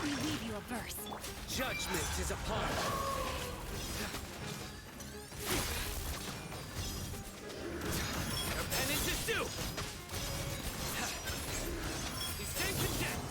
me weave you a verse. Judgment is upon us. Your penance is due! We stand condemned!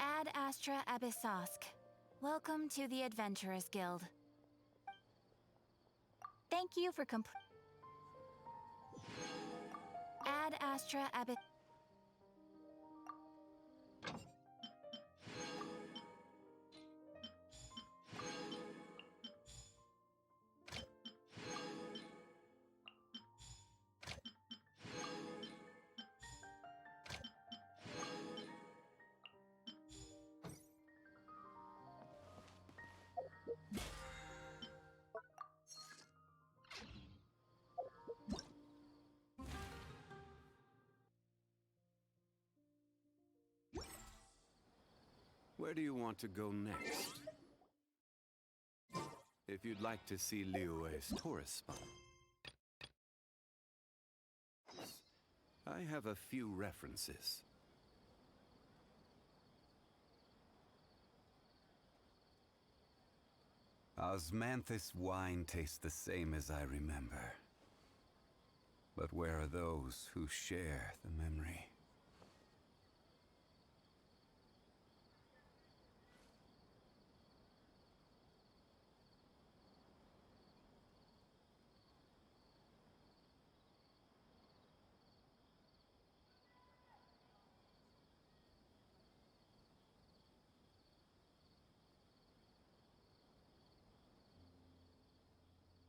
Ad Astra Abyssosk. Welcome to the Adventurers Guild. Thank you for Ad Astra Abyss. Where do you want to go next? If you'd like to see Liyue's tourist spot, I have a few references. Osmanthus wine tastes the same as I remember. But where are those who share the memory?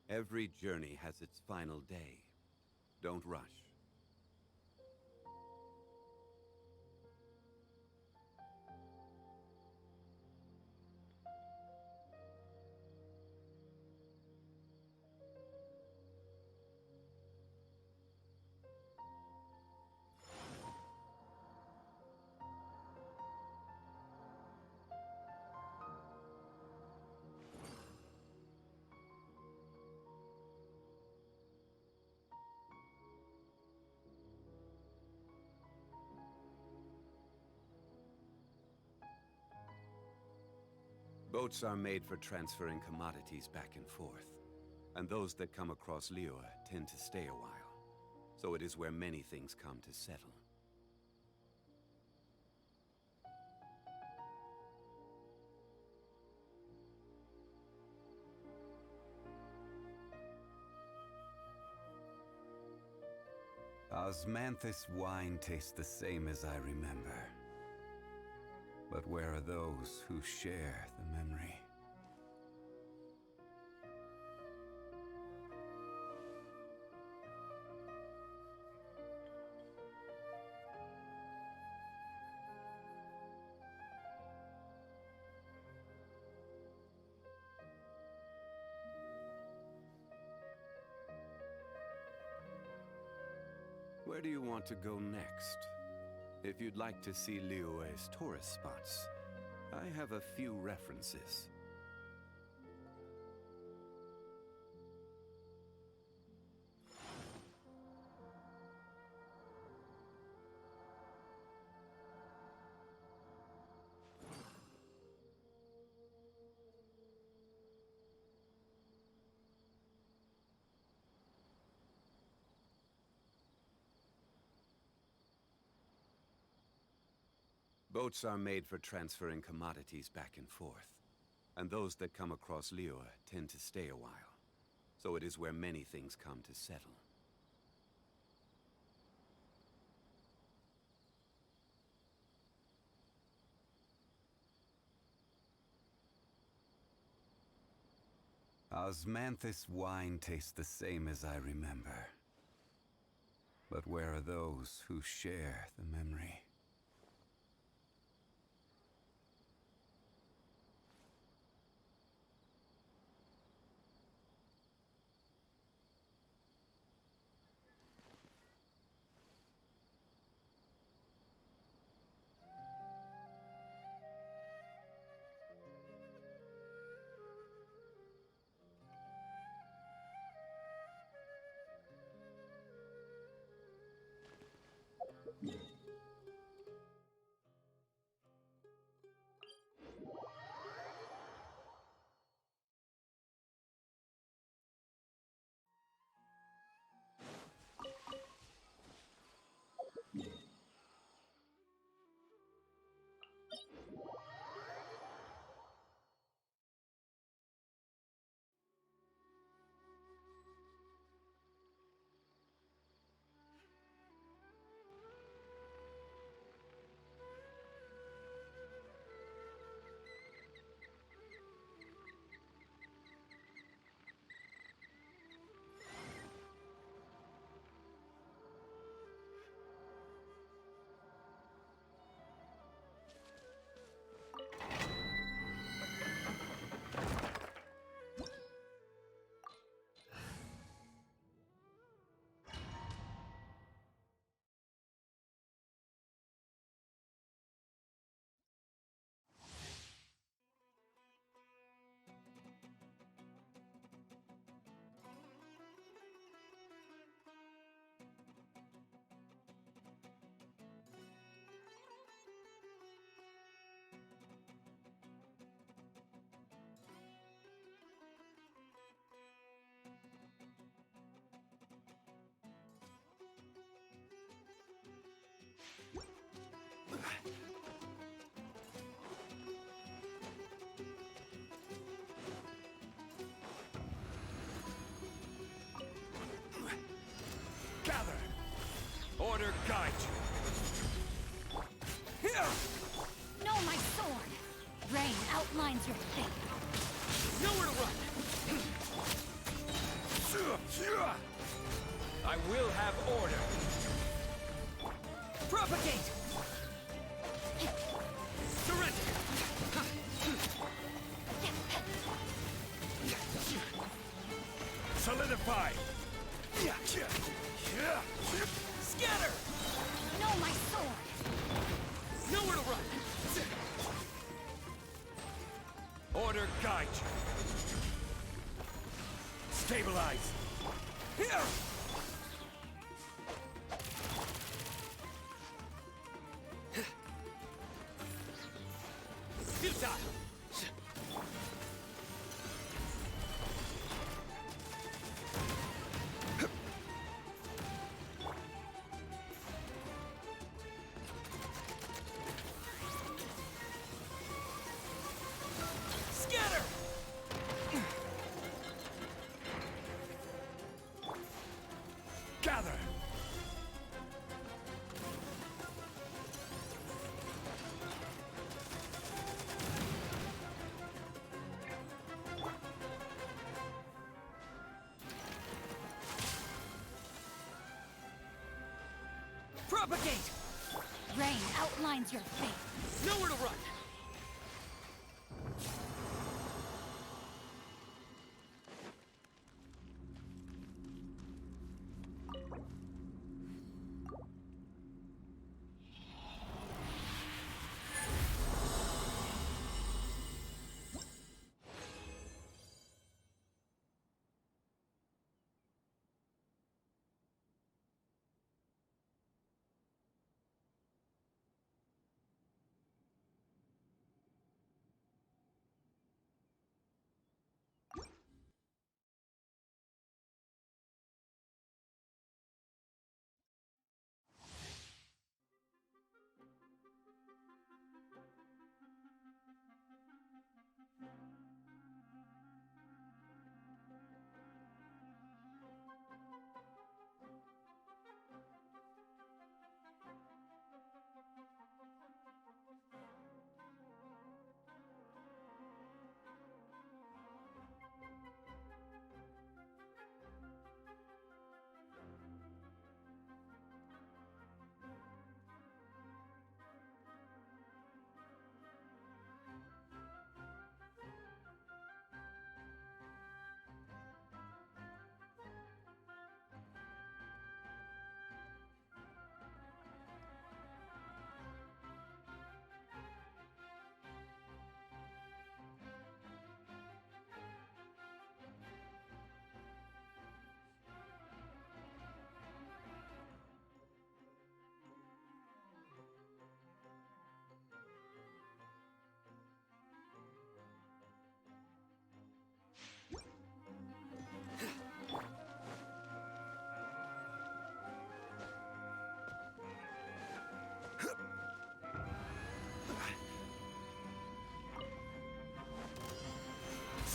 Every journey has its final day. Don't rush. Boats are made for transferring commodities back and forth, and those that come across Liyue tend to stay a while, so it is where many things come to settle. Osmanthus wine tastes the same as I remember. But where are those who share the memory? Where do you want to go next? If you'd like to see Liyue's tourist spots, I have a few references. Boats are made for transferring commodities back and forth. And those that come across Lior tend to stay a while. So it is where many things come to settle. Osmanthus wine tastes the same as I remember. But where are those who share the memory? Gather! Order guide you! Here! No, my sword! Rain outlines your fate. Nowhere to run! I will have order! Propagate! Surrender! Solidify! Scatter! No, my sword! Nowhere to run! Order guide you! Stabilize! Here! Futile! Scatter! Gather! Propagate! Rain outlines your fate. Nowhere to run!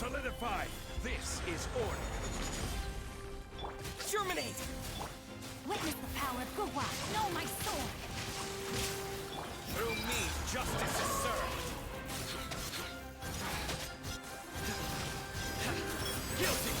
Solidify! This is order! Germinate! Witness the power of Guwa. Know my sword. Through me, justice is served! Guilty!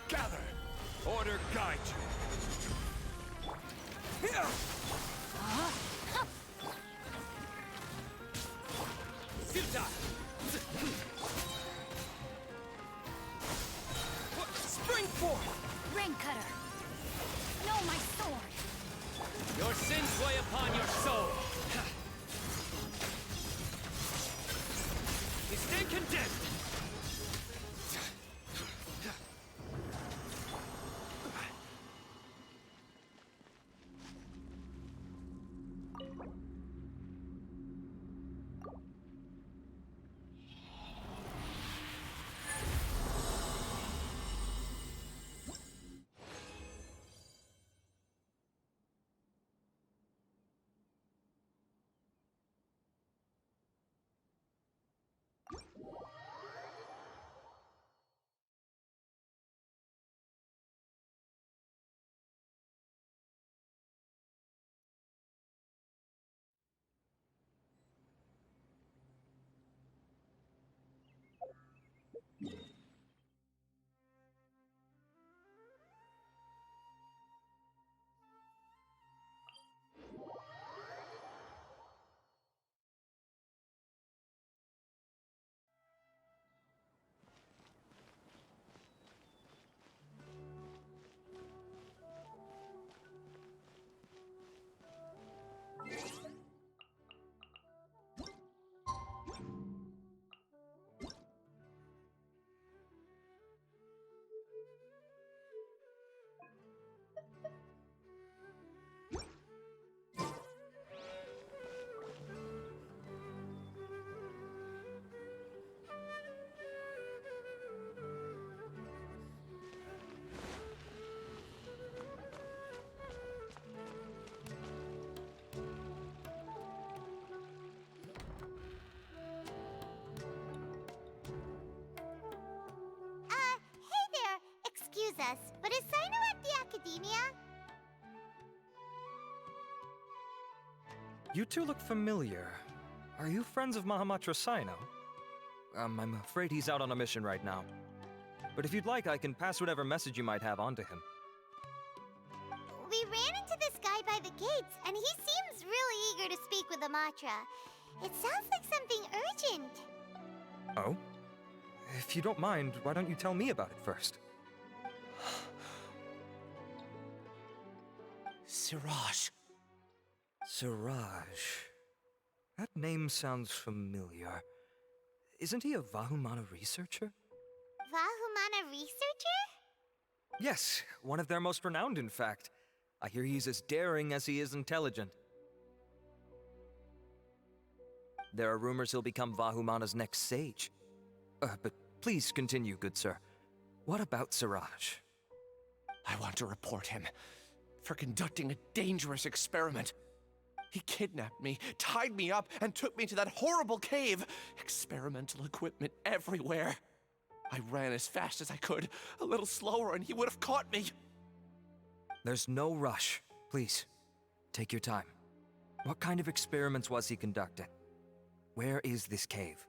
Gather! Order guide you! Here! Silta! Spring forth! Ring cutter. Know my sword. Your sins weigh upon your soul! You stand condemned! Hey there! Excuse us, but is Sino at the Academia? You two look familiar. Are you friends of Mahamatra Sino? I'm afraid he's out on a mission right now. But if you'd like, I can pass whatever message you might have on to him. We ran into this guy by the gates, and he seems really eager to speak with Amatra. It sounds like something urgent. Oh? If you don't mind, why don't you tell me about it first? Siraj. Siraj. That name sounds familiar. Isn't he a Vahumana researcher? Vahumana researcher? Yes, one of their most renowned, in fact. I hear he's as daring as he is intelligent. There are rumors he'll become Vahumana's next sage. But please continue, good sir. What about Siraj? I want to report him for conducting a dangerous experiment. He kidnapped me, tied me up, and took me to that horrible cave. Experimental equipment everywhere. I ran as fast as I could, a little slower, and he would have caught me. There's no rush. Please, take your time. What kind of experiments was he conducting? Where is this cave?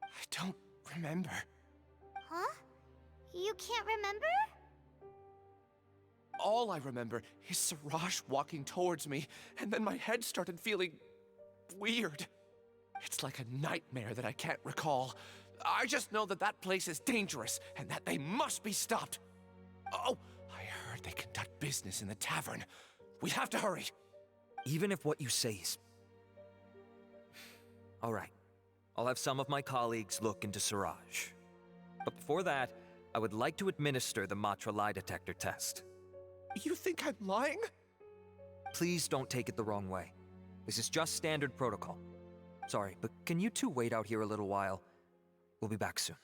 I don't remember. Huh? You can't remember? All I remember is Siraj walking towards me, and then my head started feeling weird. It's like a nightmare that I can't recall. I just know that that place is dangerous, and that they must be stopped. Oh, I heard they conduct business in the tavern. We have to hurry. Even if what you say is... All right. I'll have some of my colleagues look into Siraj. But before that, I would like to administer the Matra lie detector test. You think I'm lying? Please don't take it the wrong way. This is just standard protocol. Sorry, but can you two wait out here a little while? We'll be back soon.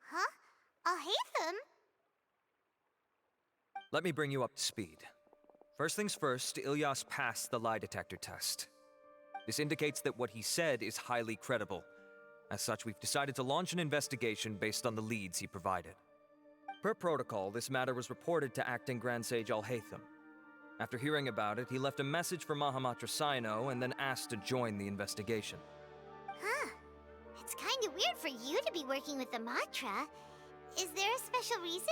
Huh? Alhaitham? Let me bring you up to speed. First things first, Ilyas passed the lie detector test. This indicates that what he said is highly credible. As such, we've decided to launch an investigation based on the leads he provided. Per protocol, this matter was reported to Acting Grand Sage Alhaitham. After hearing about it, he left a message for Mahamatra Sino and then asked to join the investigation. Huh. It's kinda weird for you to be working with the Matra. Is there a special reason?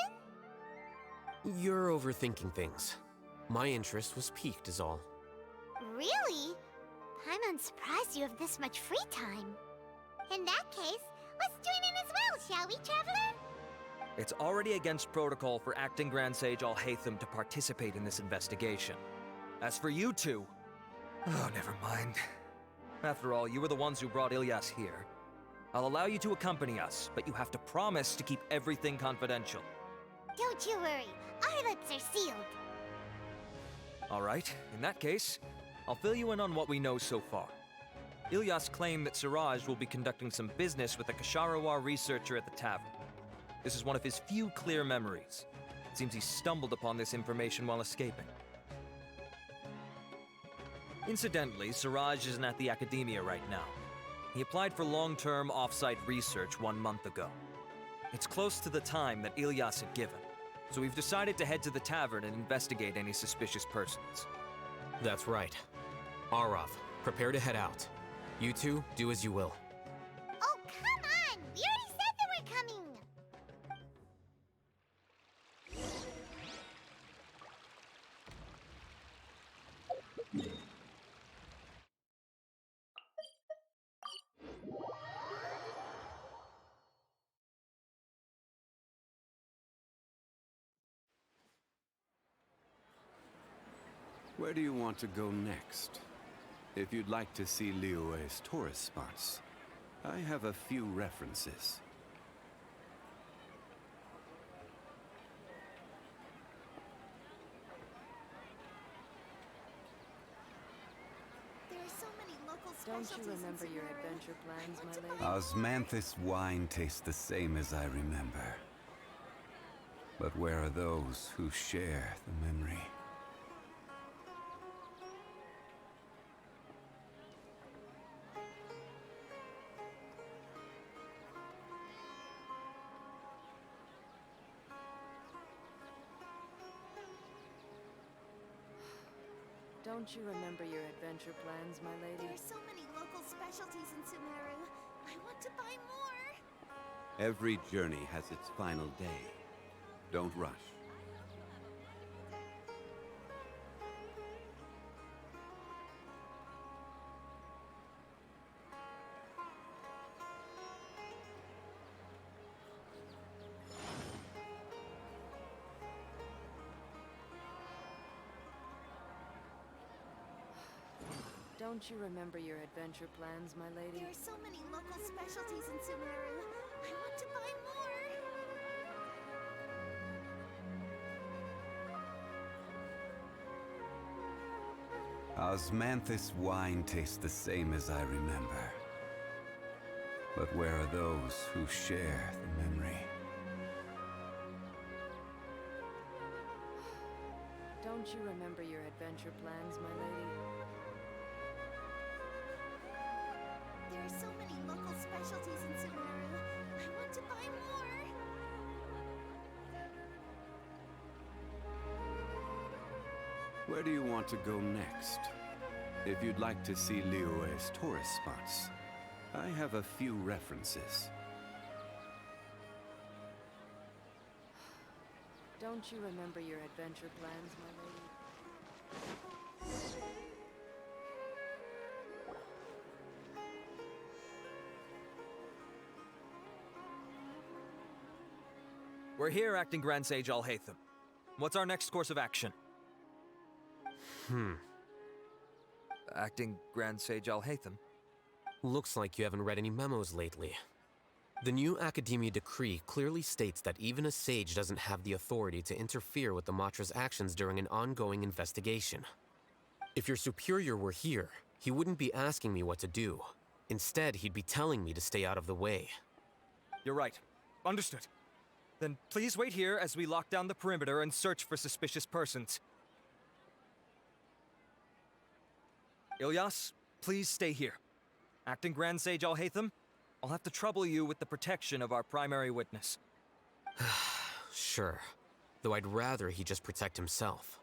You're overthinking things. My interest was piqued is all. Really? I'm unsurprised you have this much free time. In that case, let's join in as well, shall we, Traveler? It's already against protocol for Acting Grand Sage Alhaitham to participate in this investigation. As for you two... Oh, never mind. After all, you were the ones who brought Ilyas here. I'll allow you to accompany us, but you have to promise to keep everything confidential. Don't you worry, our lips are sealed. All right, in that case, I'll fill you in on what we know so far. Ilyas claimed that Siraj will be conducting some business with a Kasharawar researcher at the tavern. This is one of his few clear memories. It seems he stumbled upon this information while escaping. Incidentally, Siraj isn't at the academia right now. He applied for long-term off-site research 1 month ago. It's close to the time that Ilyas had given, so we've decided to head to the tavern and investigate any suspicious persons. That's right. Arav, prepare to head out. You two, do as you will. Oh, come on! We already said that we're coming! Where do you want to go next? If you'd like to see Liyue's tourist spots, I have a few references. There are so many local Don't specialties you in remember your Sumeru. adventure plans, I want to my buy lady? Osmanthus wine tastes the same as I remember. But where are those who share the memory? Don't you remember your adventure plans, my There lady? are so many local specialties in Sumeru. I want to buy more. Every journey has its final day. Don't rush. Don't you remember your adventure plans, my lady? There are so many local specialties in Sumeru. I want to buy more. Osmanthus wine tastes the same as I remember. But where are those who share the memory? Don't you remember your adventure plans, my lady? There are so many local specialties in Sumeru. I want to buy more. Where do you want to go next? If you'd like to see Liyue's tourist spots, I have a few references. Don't you remember your adventure plans, my lady? We're here, Acting Grand Sage Alhaitham. What's our next course of action? Acting Grand Sage Alhaitham? Looks like you haven't read any memos lately. The new Academia decree clearly states that even a sage doesn't have the authority to interfere with the Matra's actions during an ongoing investigation. If your superior were here, he wouldn't be asking me what to do. Instead, he'd be telling me to stay out of the way. You're right. Understood. Then please wait here as we lock down the perimeter and search for suspicious persons. Ilyas, please stay here. Acting Grand Sage Alhaitham, I'll have to trouble you with the protection of our primary witness. Sure. Though I'd rather he just protect himself.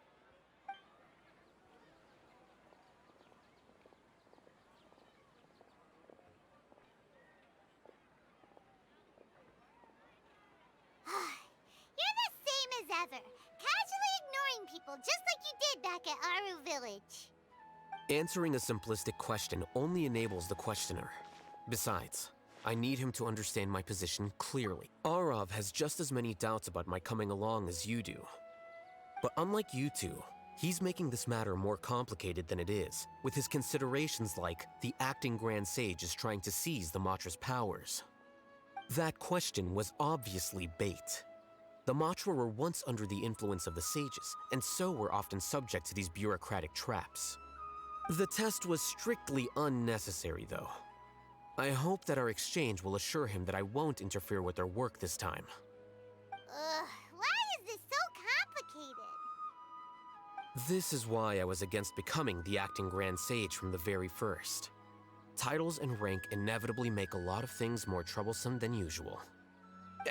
You're the same as ever. Casually ignoring people just like you did back at Aru Village. Answering a simplistic question only enables the questioner. Besides, I need him to understand my position clearly. Arav has just as many doubts about my coming along as you do. But unlike you two, he's making this matter more complicated than it is, with his considerations like the acting Grand Sage is trying to seize the Matra's powers. That question was obviously bait. The Matra were once under the influence of the sages, and so were often subject to these bureaucratic traps. The test was strictly unnecessary, though. I hope that our exchange will assure him that I won't interfere with their work this time. Why is this so complicated? This is why I was against becoming the acting Grand Sage from the very first. Titles and rank inevitably make a lot of things more troublesome than usual.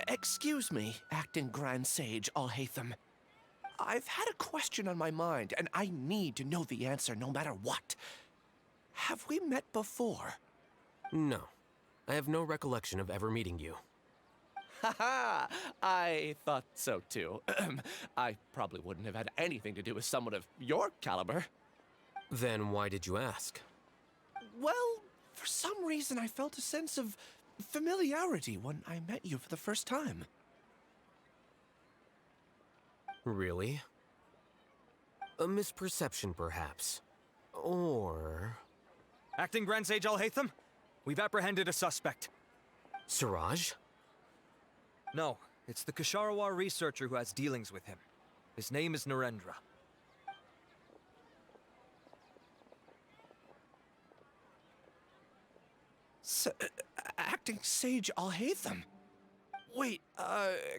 Excuse me, Acting Grand Sage Alhaitham. I've had a question on my mind, and I need to know the answer no matter what. Have we met before? No. I have no recollection of ever meeting you. Haha! I thought so too. I probably wouldn't have had anything to do with someone of your caliber. Then why did you ask? Well, for some reason I felt a sense of familiarity when I met you for the first time. Really? A misperception, perhaps. Or... Acting Grand Sage Alhaitham, we've apprehended a suspect. Siraj? No, it's the Ksharawar researcher who has dealings with him. His name is Narendra. Acting Sage Alhaitham? Wait,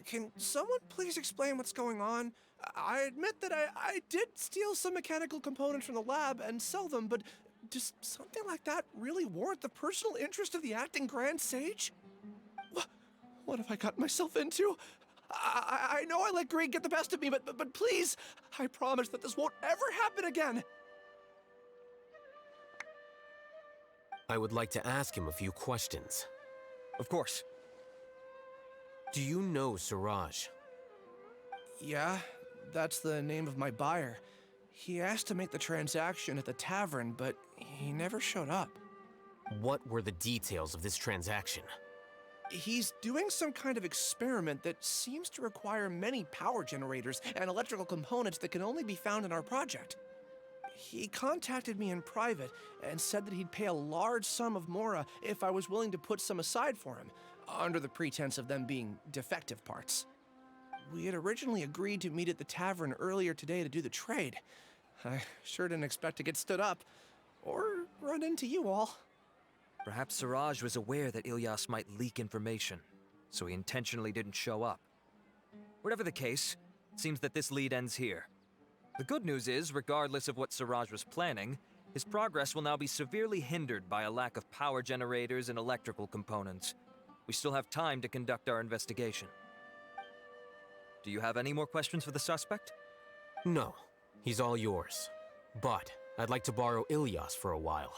can someone please explain what's going on? I admit that I did steal some mechanical components from the lab and sell them, but does something like that really warrant the personal interest of the Acting Grand Sage? What have I gotten myself into? I know I let greed get the best of me, but please, I promise that this won't ever happen again. I would like to ask him a few questions. Of course. Do you know Siraj? Yeah, that's the name of my buyer. He asked to make the transaction at the tavern, but he never showed up. What were the details of this transaction? He's doing some kind of experiment that seems to require many power generators and electrical components that can only be found in our project. He contacted me in private and said that he'd pay a large sum of Mora if I was willing to put some aside for him, under the pretense of them being defective parts. We had originally agreed to meet at the tavern earlier today to do the trade. I sure didn't expect to get stood up, or run into you all. Perhaps Siraj was aware that Ilyas might leak information, so he intentionally didn't show up. Whatever the case, it seems that this lead ends here. The good news is, regardless of what Siraj was planning, his progress will now be severely hindered by a lack of power generators and electrical components. We still have time to conduct our investigation. Do you have any more questions for the suspect? No, he's all yours. But I'd like to borrow Ilyas for a while.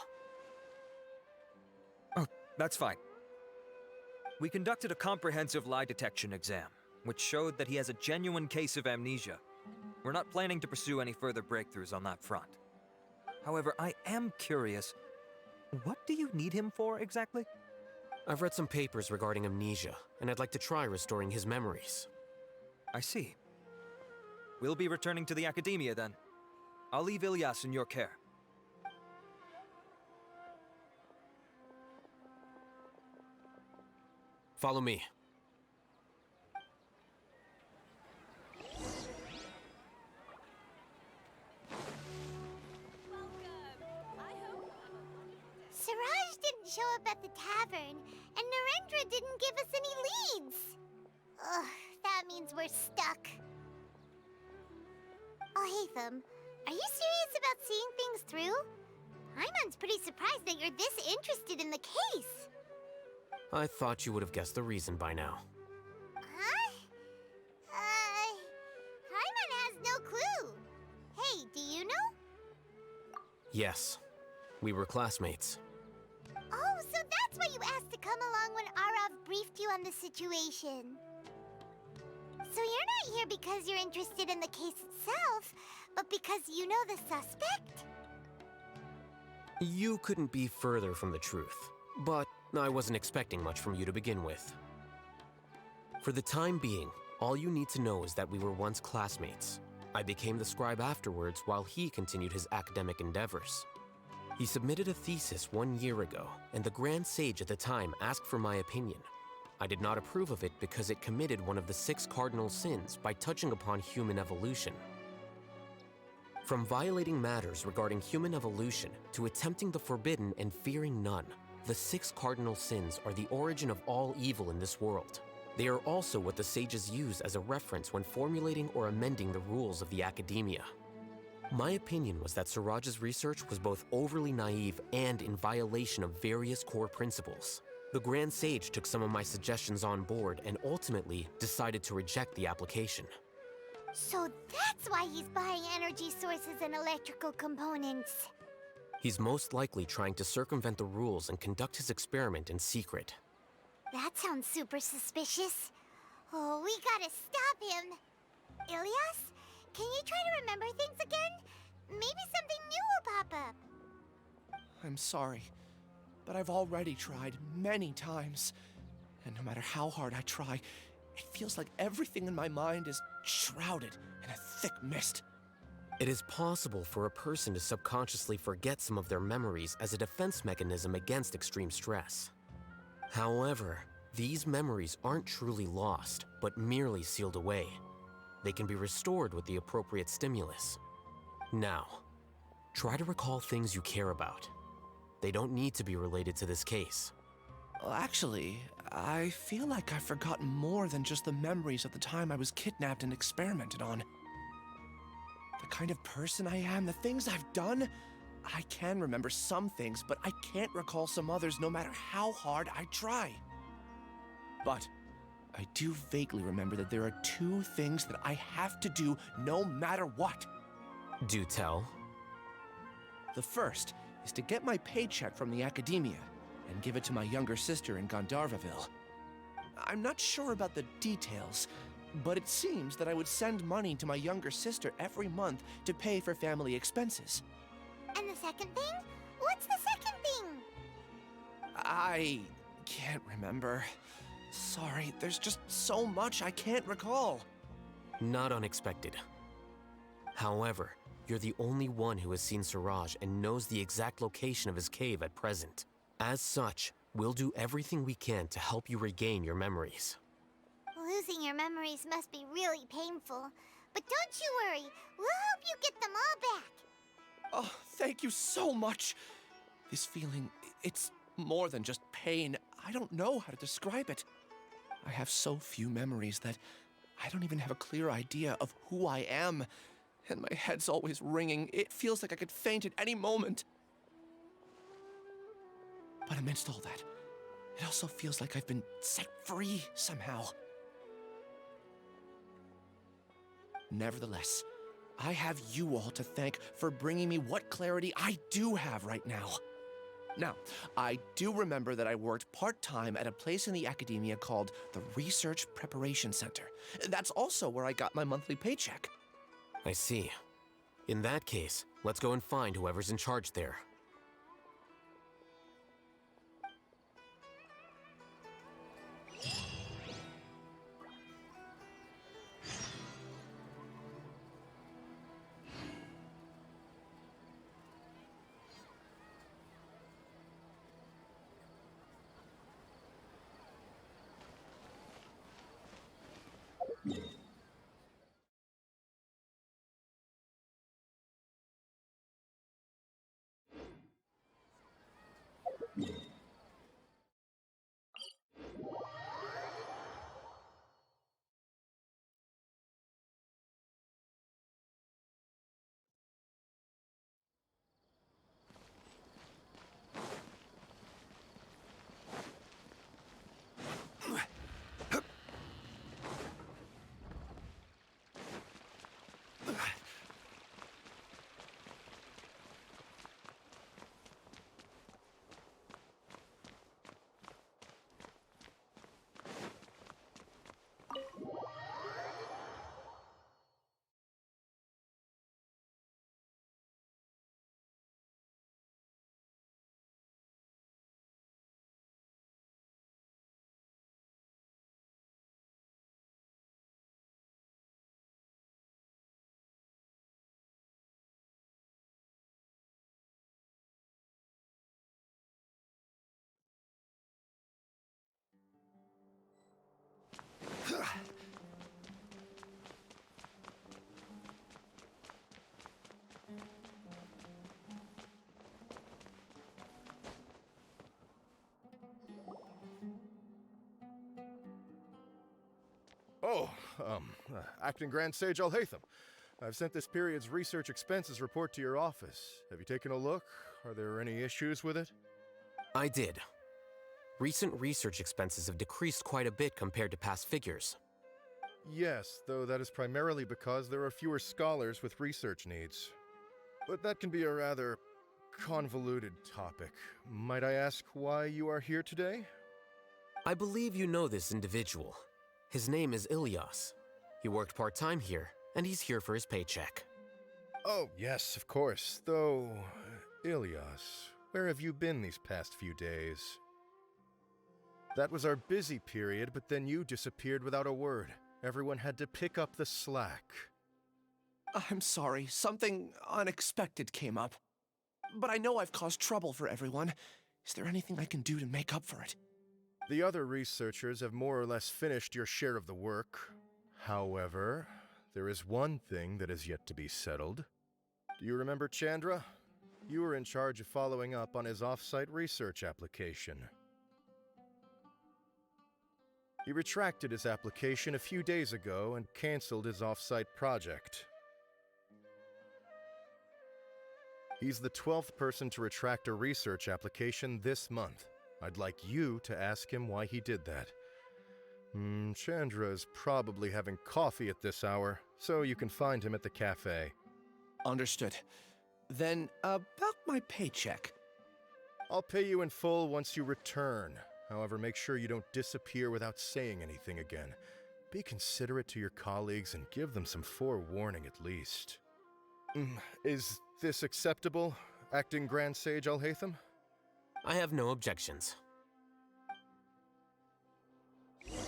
Oh, that's fine. We conducted a comprehensive lie detection exam, which showed that he has a genuine case of amnesia. We're not planning to pursue any further breakthroughs on that front. However, I am curious, what do you need him for exactly? I've read some papers regarding amnesia, and I'd like to try restoring his memories. I see. We'll be returning to the Academia then. I'll leave Ilyas in your care. Follow me. Siraj didn't show up at the tavern, and Narendra didn't give us any leads. Ugh, that means we're stuck. Alhaitham, are you serious about seeing things through? Paimon's pretty surprised that you're this interested in the case. I thought you would have guessed the reason by now. Huh? Paimon has no clue. Hey, do you know? Yes, we were classmates. Oh, so that's why you asked to come along when Arav briefed you on the situation. So you're not here because you're interested in the case itself, but because you know the suspect? You couldn't be further from the truth, but I wasn't expecting much from you to begin with. For the time being, all you need to know is that we were once classmates. I became the scribe afterwards while he continued his academic endeavors. He submitted a thesis 1 year ago, and the Grand Sage at the time asked for my opinion. I did not approve of it because it committed one of the 6 cardinal sins by touching upon human evolution. From violating matters regarding human evolution to attempting the forbidden and fearing none, the 6 cardinal sins are the origin of all evil in this world. They are also what the sages use as a reference when formulating or amending the rules of the Academia. My opinion was that Siraj's research was both overly naive and in violation of various core principles. The Grand Sage took some of my suggestions on board and ultimately decided to reject the application. So that's why he's buying energy sources and electrical components. He's most likely trying to circumvent the rules and conduct his experiment in secret. That sounds super suspicious. Oh, we gotta stop him. Ilyas, can you try to remember things again? Maybe something new will pop up. I'm sorry, but I've already tried many times. And no matter how hard I try, it feels like everything in my mind is shrouded in a thick mist. It is possible for a person to subconsciously forget some of their memories as a defense mechanism against extreme stress. However, these memories aren't truly lost, but merely sealed away. They can be restored with the appropriate stimulus. Now, try to recall things you care about. They don't need to be related to this case. Well, actually, I feel like I've forgotten more than just the memories of the time I was kidnapped and experimented on. The kind of person I am, the things I've done, I can remember some things, but I can't recall some others no matter how hard I try. But I do vaguely remember that there are 2 things that I have to do no matter what. Do tell. The first is to get my paycheck from the Academia and give it to my younger sister in Gandharvaville. I'm not sure about the details, but it seems that I would send money to my younger sister every month to pay for family expenses. And the second thing? What's the second thing? I can't remember. Sorry, there's just so much I can't recall. Not unexpected. However, you're the only one who has seen Siraj and knows the exact location of his cave at present. As such, we'll do everything we can to help you regain your memories. Losing your memories must be really painful. But don't you worry, we'll help you get them all back. Oh, thank you so much. This feeling, it's more than just pain. I don't know how to describe it. I have so few memories that I don't even have a clear idea of who I am. And my head's always ringing. It feels like I could faint at any moment. But amidst all that, it also feels like I've been set free somehow. Nevertheless, I have you all to thank for bringing me what clarity I do have right now. Now, I do remember that I worked part-time at a place in the academia called the Research Preparation Center. That's also where I got my monthly paycheck. I see. In that case, let's go and find whoever's in charge there. Oh, Acting Grand Sage Alhaitham. I've sent this period's research expenses report to your office. Have you taken a look? Are there any issues with it? I did. Recent research expenses have decreased quite a bit compared to past figures. Yes, though that is primarily because there are fewer scholars with research needs. But that can be a rather convoluted topic. Might I ask why you are here today? I believe you know this individual. His name is Ilyas. He worked part-time here, and he's here for his paycheck. Oh, yes, of course. Though, Ilyas, where have you been these past few days? That was our busy period, but then you disappeared without a word. Everyone had to pick up the slack. I'm sorry, something unexpected came up. But I know I've caused trouble for everyone. Is there anything I can do to make up for it? The other researchers have more or less finished your share of the work. However, there is one thing that is yet to be settled. Do you remember Chandra? You were in charge of following up on his off-site research application. He retracted his application a few days ago and canceled his off-site project. He's the 12th person to retract a research application this month. I'd like you to ask him why he did that. Chandra is probably having coffee at this hour, so you can find him at the cafe. Understood. Then, about my paycheck. I'll pay you in full once you return. However, make sure you don't disappear without saying anything again. Be considerate to your colleagues and give them some forewarning at least. Is this acceptable, Acting Grand Sage Alhaitham? I have no objections. Maybe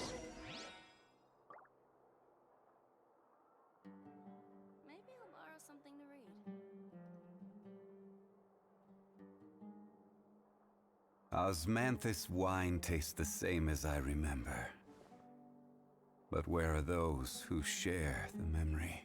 I'll borrow something to read. Osmanthus wine tastes the same as I remember. But where are those who share the memory?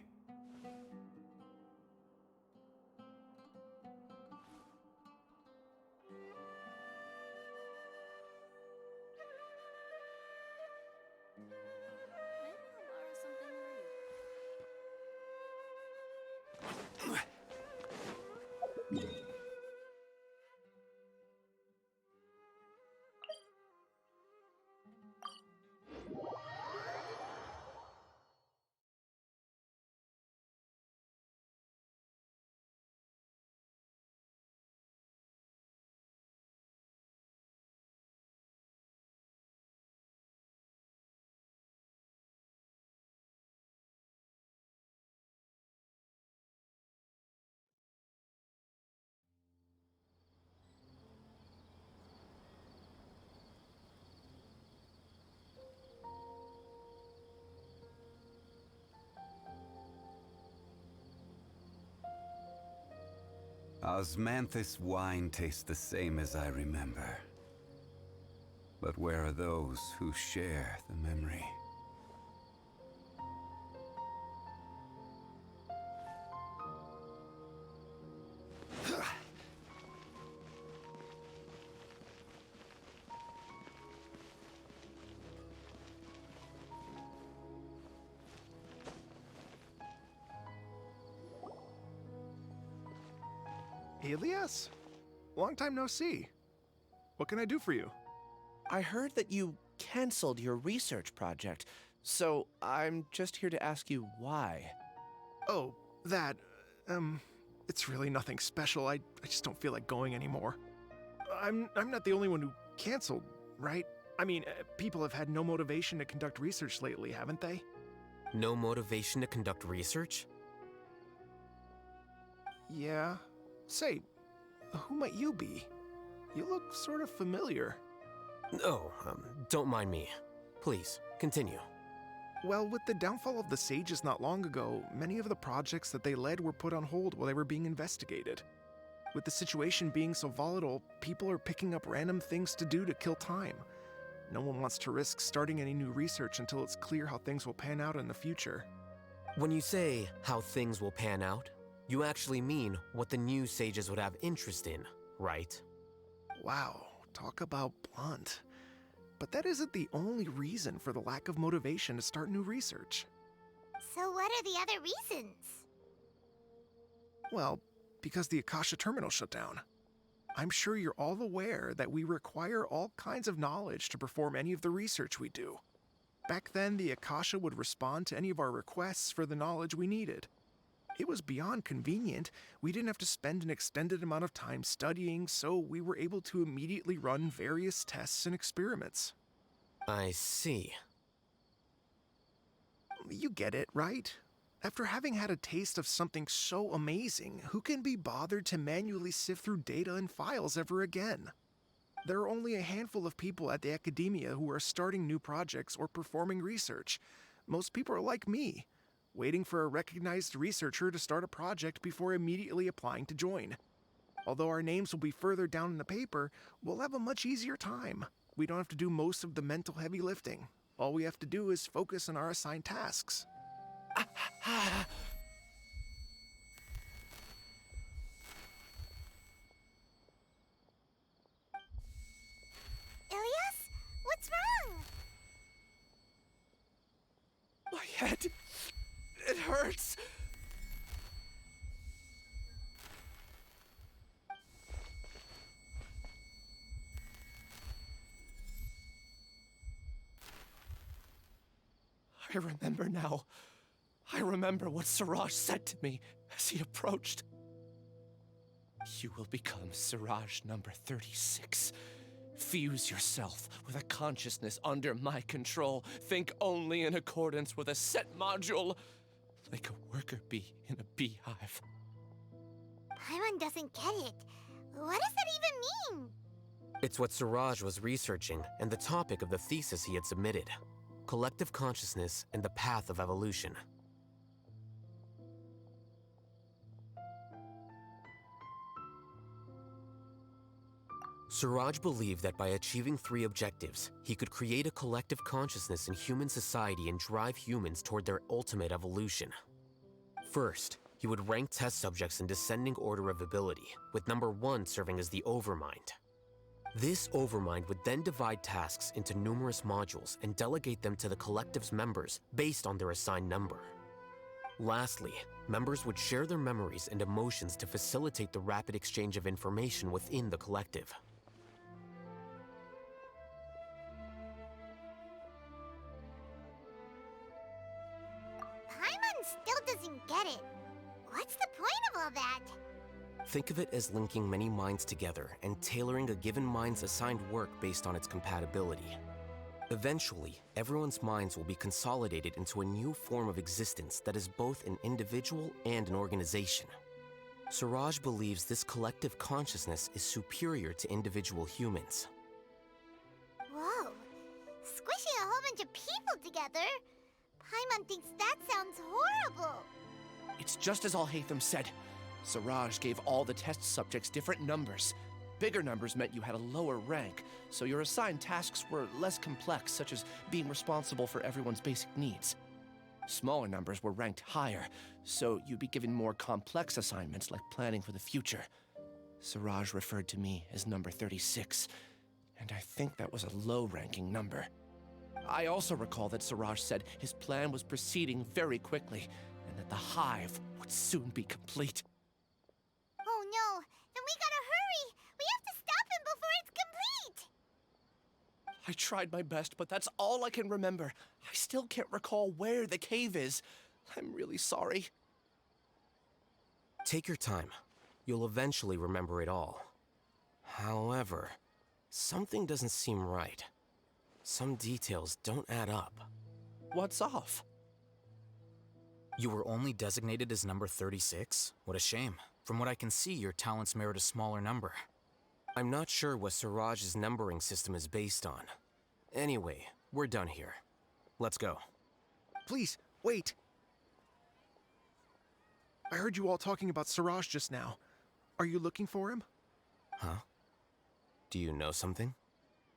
Osmanthus wine tastes the same as I remember. But where are those who share the memory? Elias? Long time no see. What can I do for you? I heard that you canceled your research project, so I'm just here to ask you why. Oh, that, it's really nothing special. I just don't feel like going anymore. I'm not the only one who canceled, right? I mean, people have had no motivation to conduct research lately, haven't they? No motivation to conduct research? Yeah. Say, who might you be? You look sort of familiar. Oh, don't mind me. Please, continue. Well, with the downfall of the Sages not long ago, many of the projects that they led were put on hold while they were being investigated. With the situation being so volatile, people are picking up random things to do to kill time. No one wants to risk starting any new research until it's clear how things will pan out in the future. When you say how things will pan out, you actually mean what the new sages would have interest in, right? Wow, talk about blunt. But that isn't the only reason for the lack of motivation to start new research. So what are the other reasons? Well, because the Akasha terminal shut down. I'm sure you're all aware that we require all kinds of knowledge to perform any of the research we do. Back then, the Akasha would respond to any of our requests for the knowledge we needed. It was beyond convenient. We didn't have to spend an extended amount of time studying, so we were able to immediately run various tests and experiments. I see. You get it, right? After having had a taste of something so amazing, who can be bothered to manually sift through data and files ever again? There are only a handful of people at the academia who are starting new projects or performing research. Most people are like me, waiting for a recognized researcher to start a project before immediately applying to join. Although our names will be further down in the paper, we'll have a much easier time. We don't have to do most of the mental heavy lifting. All we have to do is focus on our assigned tasks. Ilias? What's wrong? My head, it hurts. I remember now. I remember what Siraj said to me as he approached. You will become Siraj number 36. Fuse yourself with a consciousness under my control. Think only in accordance with a set module, like a worker bee in a beehive. Paimon doesn't get it. What does that even mean? It's what Siraj was researching and the topic of the thesis he had submitted. Collective consciousness and the path of evolution. Siraj believed that by achieving 3 objectives, he could create a collective consciousness in human society and drive humans toward their ultimate evolution. First, he would rank test subjects in descending order of ability, with number 1 serving as the Overmind. This Overmind would then divide tasks into numerous modules and delegate them to the collective's members based on their assigned number. Lastly, members would share their memories and emotions to facilitate the rapid exchange of information within the collective. Paimon still doesn't get it. What's the point of all that? Think of it as linking many minds together and tailoring a given mind's assigned work based on its compatibility. Eventually, everyone's minds will be consolidated into a new form of existence that is both an individual and an organization. Siraj believes this collective consciousness is superior to individual humans. Whoa. Squishing a whole bunch of people together? Paimon thinks that sounds horrible. It's just as alhaitham said. Siraj gave all the test subjects different numbers. Bigger numbers meant you had a lower rank, so your assigned tasks were less complex, such as being responsible for everyone's basic needs. Smaller numbers were ranked higher, so you'd be given more complex assignments like planning for the future. Siraj referred to me as number 36, and I think that was a low-ranking number. I also recall that Siraj said his plan was proceeding very quickly, and that the hive would soon be complete. Oh no, then we gotta hurry! We have to stop him before it's complete! I tried my best, but that's all I can remember. I still can't recall where the cave is. I'm really sorry. Take your time. You'll eventually remember it all. However, something doesn't seem right. Some details don't add up. What's off? You were only designated as number 36? What a shame. From what I can see, your talents merit a smaller number. I'm not sure what Siraj's numbering system is based on. Anyway, we're done here. Let's go. Please, wait. I heard you all talking about Siraj just now. Are you looking for him? Huh? Do you know something?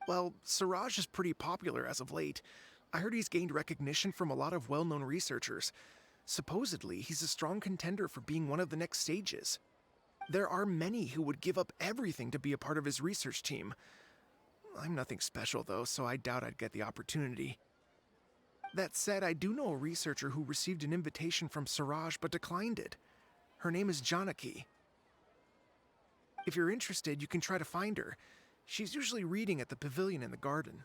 Well, Siraj is pretty popular as of late. I heard he's gained recognition from a lot of well-known researchers. Supposedly, he's a strong contender for being one of the next sages. There are many who would give up everything to be a part of his research team. I'm nothing special, though, so I doubt I'd get the opportunity. That said, I do know a researcher who received an invitation from Siraj but declined it. Her name is Janaki. If you're interested, you can try to find her. She's usually reading at the pavilion in the garden.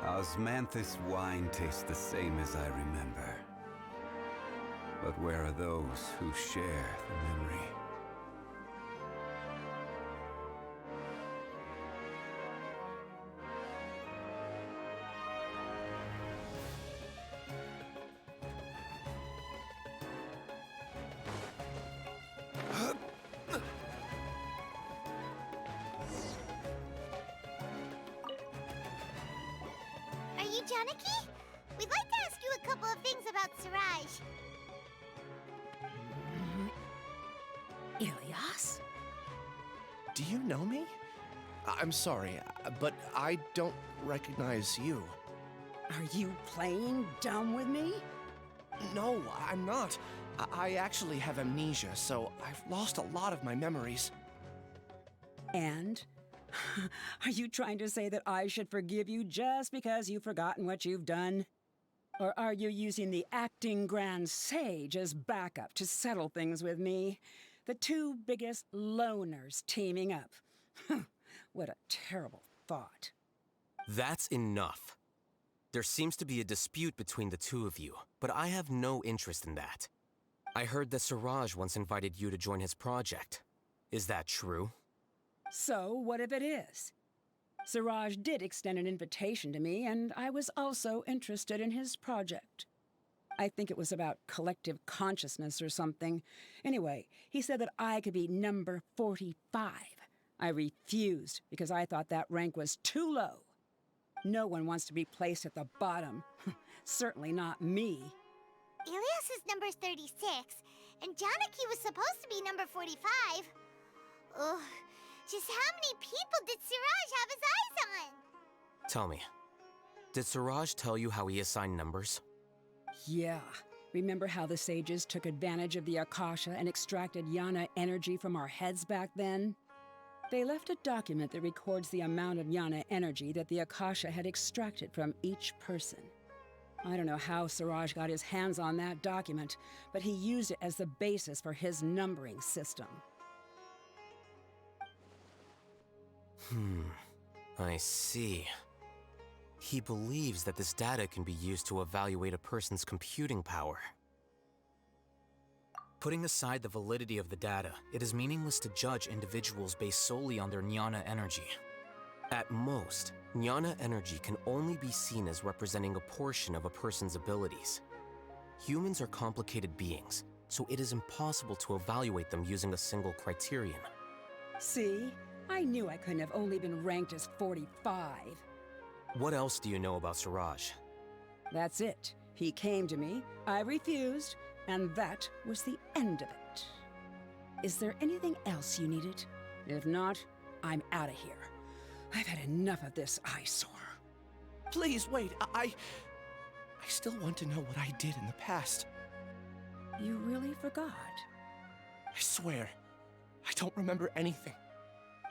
Osmanthus wine tastes the same as I remember. But where are those who share the memory? Are you Janaki? We'd like to ask you a couple of things about Siraj. Ilyas? Do you know me? I'm sorry, but I don't recognize you. Are you playing dumb with me? No, I'm not. I actually have amnesia, so I've lost a lot of my memories. And? Are you trying to say that I should forgive you just because you've forgotten what you've done? Or are you using the acting grand sage as backup to settle things with me? The two biggest loners teaming up. What a terrible thought. That's enough. There seems to be a dispute between the two of you, but I have no interest in that. I heard that Siraj once invited you to join his project. Is that true? So, what if it is? Siraj did extend an invitation to me, and I was also interested in his project. I think it was about collective consciousness or something. Anyway, he said that I could be number 45. I refused because I thought that rank was too low. No one wants to be placed at the bottom. Certainly not me. Ilyas is number 36, and Janaki was supposed to be number 45. Ugh. Just how many people did Siraj have his eyes on? Tell me, did Siraj tell you how he assigned numbers? Yeah. Remember how the sages took advantage of the Akasha and extracted Yana energy from our heads back then? They left a document that records the amount of Yana energy that the Akasha had extracted from each person. I don't know how Siraj got his hands on that document, but he used it as the basis for his numbering system. I see. He believes that this data can be used to evaluate a person's computing power. Putting aside the validity of the data, it is meaningless to judge individuals based solely on their jnana energy. At most, jnana energy can only be seen as representing a portion of a person's abilities. Humans are complicated beings, so it is impossible to evaluate them using a single criterion. See? I knew I couldn't have only been ranked as 45. What else do you know about Siraj? That's it. He came to me, I refused, and that was the end of it. Is there anything else you needed? If not, I'm out of here. I've had enough of this eyesore. Please, wait, I still want to know what I did in the past. You really forgot? I swear, I don't remember anything.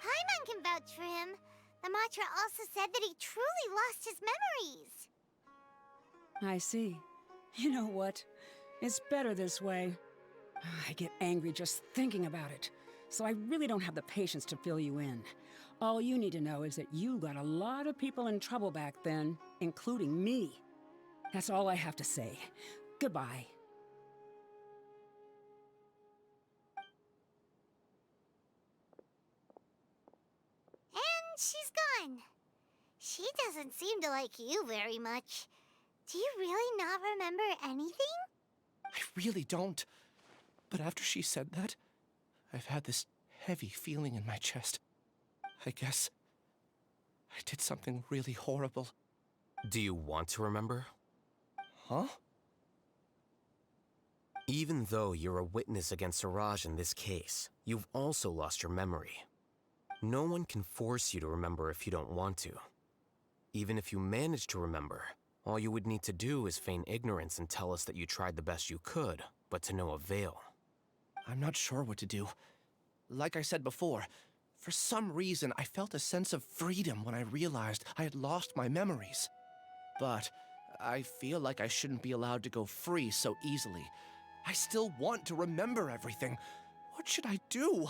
Paimon can vouch for him. The mantra also said that he truly lost his memories. I see. You know what? It's better this way. I get angry just thinking about it, so I really don't have the patience to fill you in. All you need to know is that you got a lot of people in trouble back then, including me. That's all I have to say. Goodbye. And she's gone. She doesn't seem to like you very much. Do you really not remember anything? I really don't. But after she said that, I've had this heavy feeling in my chest. I guess I did something really horrible. Do you want to remember? Huh? Even though you're a witness against Siraj in this case, you've also lost your memory. No one can force you to remember if you don't want to. Even if you manage to remember, all you would need to do is feign ignorance and tell us that you tried the best you could, but to no avail. I'm not sure what to do. Like I said before, for some reason I felt a sense of freedom when I realized I had lost my memories. But I feel like I shouldn't be allowed to go free so easily. I still want to remember everything. What should I do?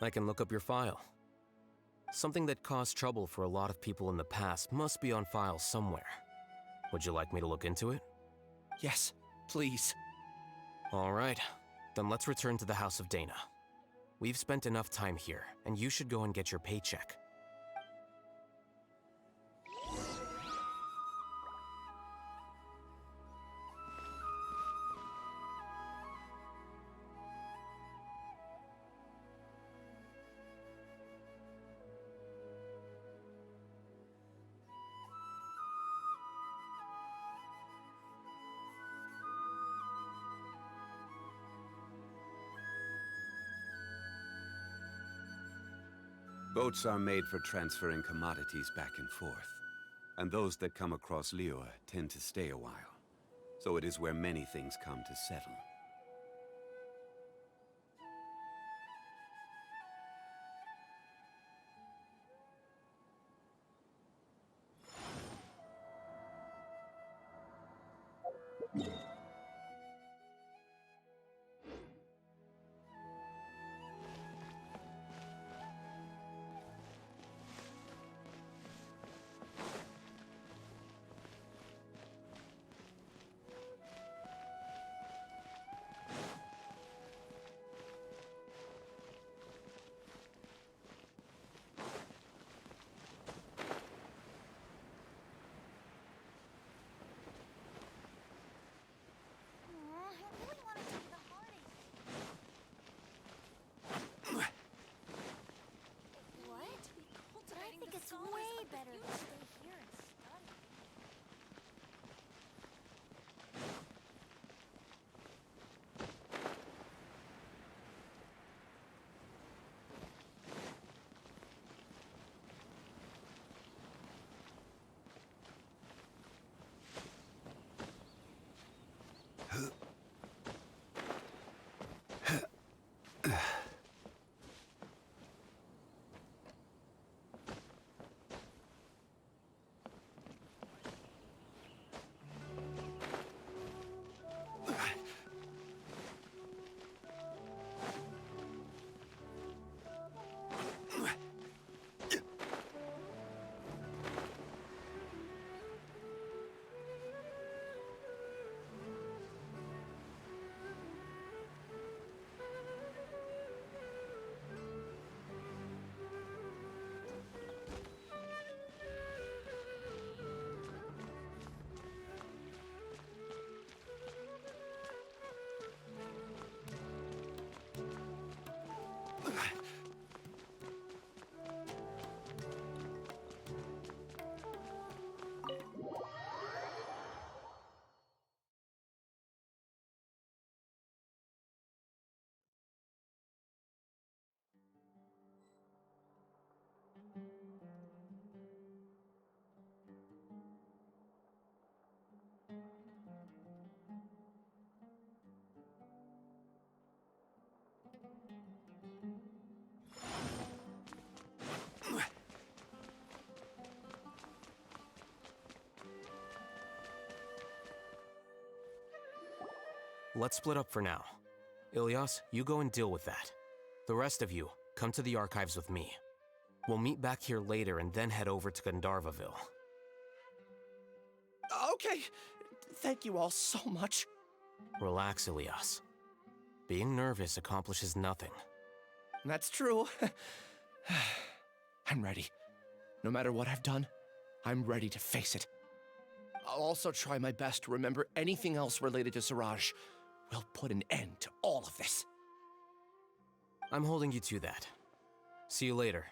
I can look up your file. Something that caused trouble for a lot of people in the past must be on file somewhere. Would you like me to look into it? Yes, please. All right, then let's return to the House of Dana. We've spent enough time here, and you should go and get your paycheck. Boats are made for transferring commodities back and forth. And those that come across Liu tend to stay a while. So it is where many things come to settle. Let's split up for now. Ilyas, you go and deal with that. The rest of you, come to the archives with me. We'll meet back here later and then head over to Gandharvaville. Okay. Thank you all so much. Relax, Ilyas. Being nervous accomplishes nothing. That's true. I'm ready. No matter what I've done, I'm ready to face it. I'll also try my best to remember anything else related to Siraj. We'll put an end to all of this. I'm holding you to that. See you later.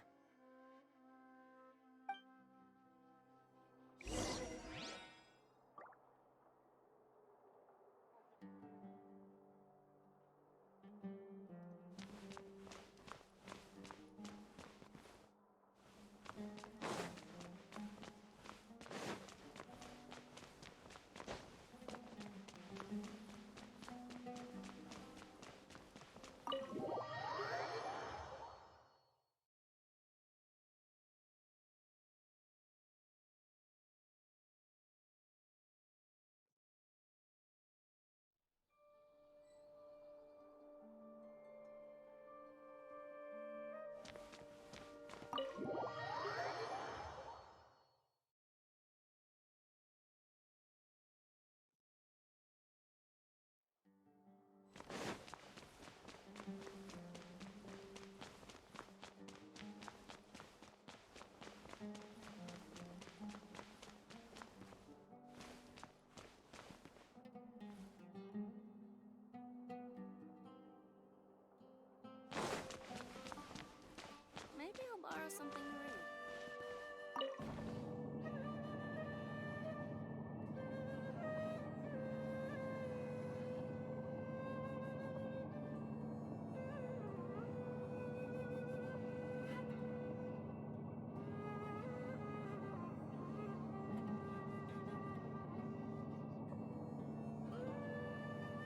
Maybe I'll borrow something to read.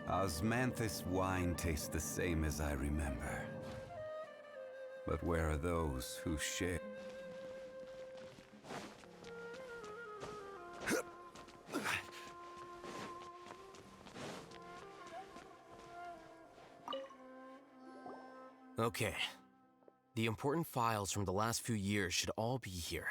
Osmanthus wine tastes the same as I remember. But where are those who share? Okay. The important files from the last few years should all be here.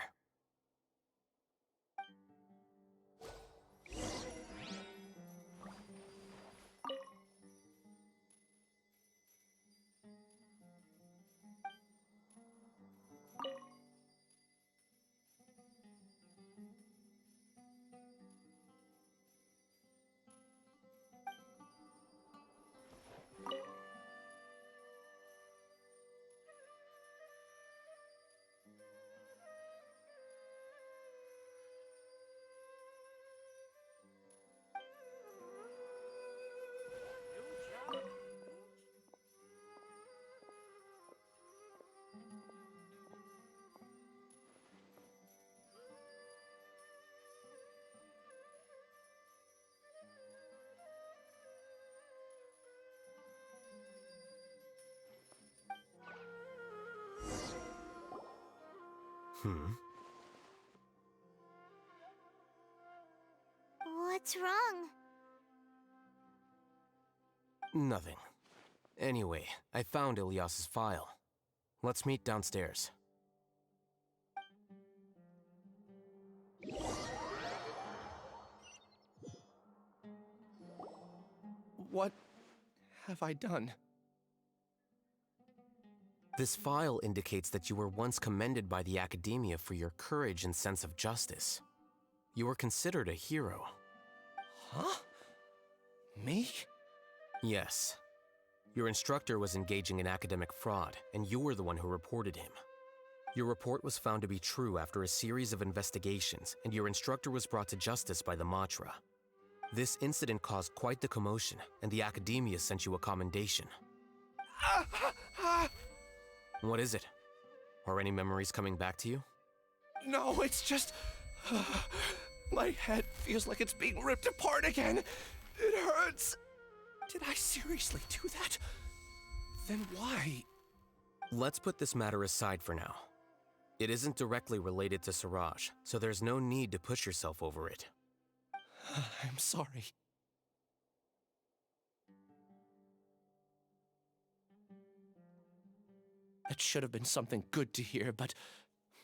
What's wrong? Nothing. Anyway, I found Ilyas's file. Let's meet downstairs. What have I done? This file indicates that you were once commended by the Academia for your courage and sense of justice. You were considered a hero. Huh? Me? Yes. Your instructor was engaging in academic fraud, and you were the one who reported him. Your report was found to be true after a series of investigations, and your instructor was brought to justice by the Matra. This incident caused quite the commotion, and the Academia sent you a commendation. What is it? Are any memories coming back to you? No, it's just... my head feels like it's being ripped apart again. It hurts. Did I seriously do that? Then why? Let's put this matter aside for now. It isn't directly related to Siraj, so there's no need to push yourself over it. I'm sorry. That should have been something good to hear, but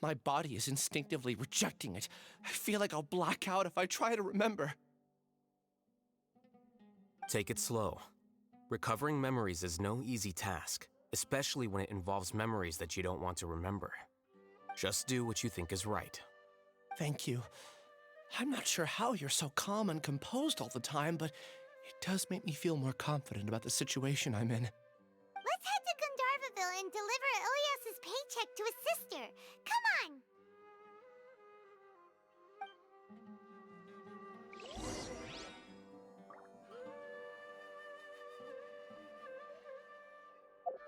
my body is instinctively rejecting it. I feel like I'll black out if I try to remember. Take it slow. Recovering memories is no easy task, especially when it involves memories that you don't want to remember. Just do what you think is right. Thank you. I'm not sure how you're so calm and composed all the time, but it does make me feel more confident about the situation I'm in. Let's head to Gandharvaville and deliver Ilyas's paycheck to his sister. Come on!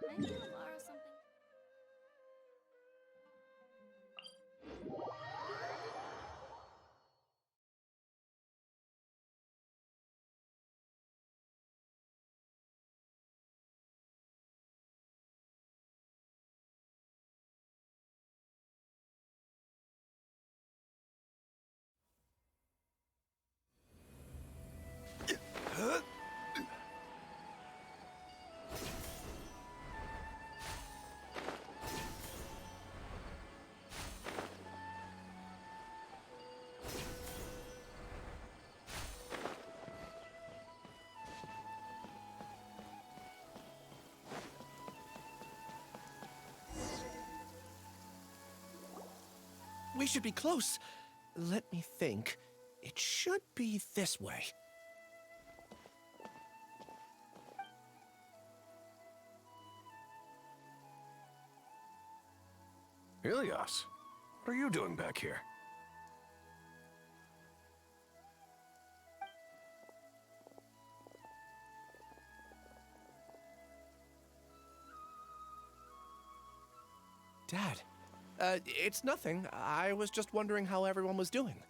Can I borrow something? We should be close. Let me think. It should be this way. Ilyas, what are you doing back here? Dad, it's nothing. I was just wondering how everyone was doing.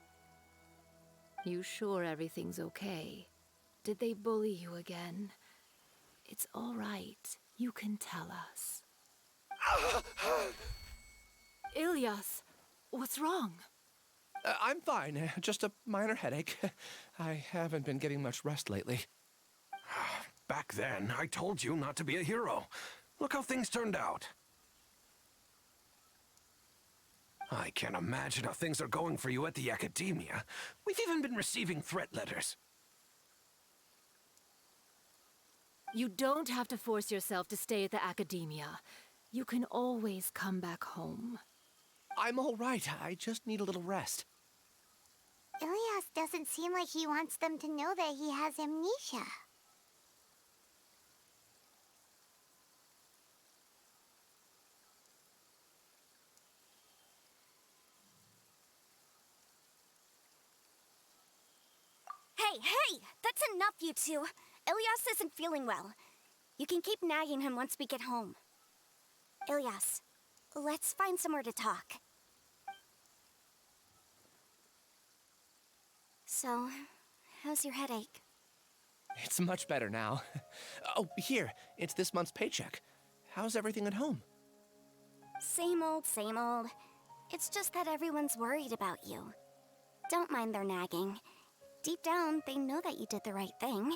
You sure everything's okay? Did they bully you again? It's all right. You can tell us. Ilyas, what's wrong? I'm fine. Just a minor headache. I haven't been getting much rest lately. Back then, I told you not to be a hero. Look how things turned out. I can't imagine how things are going for you at the Academia. We've even been receiving threat letters. You don't have to force yourself to stay at the Academia. You can always come back home. I'm all right. I just need a little rest. Ilyas doesn't seem like he wants them to know that he has amnesia. Hey! That's enough, you two! Ilyas isn't feeling well. You can keep nagging him once we get home. Ilyas, let's find somewhere to talk. So, how's your headache? It's much better now. Oh, here. It's this month's paycheck. How's everything at home? Same old, same old. It's just that everyone's worried about you. Don't mind their nagging. Deep down, they know that you did the right thing.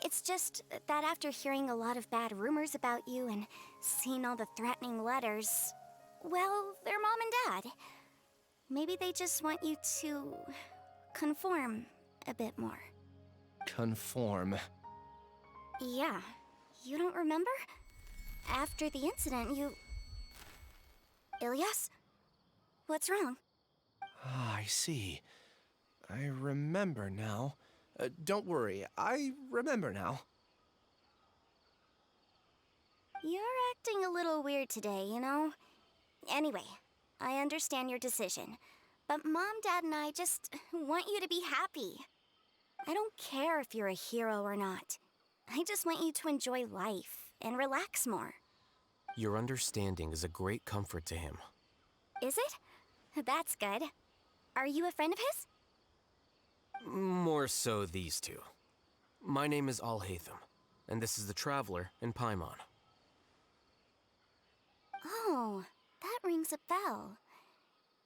It's just that after hearing a lot of bad rumors about you and seeing all the threatening letters, well, they're mom and dad. Maybe they just want you to conform a bit more. Conform. Yeah. You don't remember? After the incident, you... Ilyas? What's wrong? Ah, I see. I remember now. Don't worry, I remember now. You're acting a little weird today, you know? Anyway, I understand your decision. But Mom, Dad, and I just want you to be happy. I don't care if you're a hero or not. I just want you to enjoy life and relax more. Your understanding is a great comfort to him. Is it? That's good. Are you a friend of his? More so these two. My name is Alhaitham, and this is the Traveler in Paimon. Oh, that rings a bell.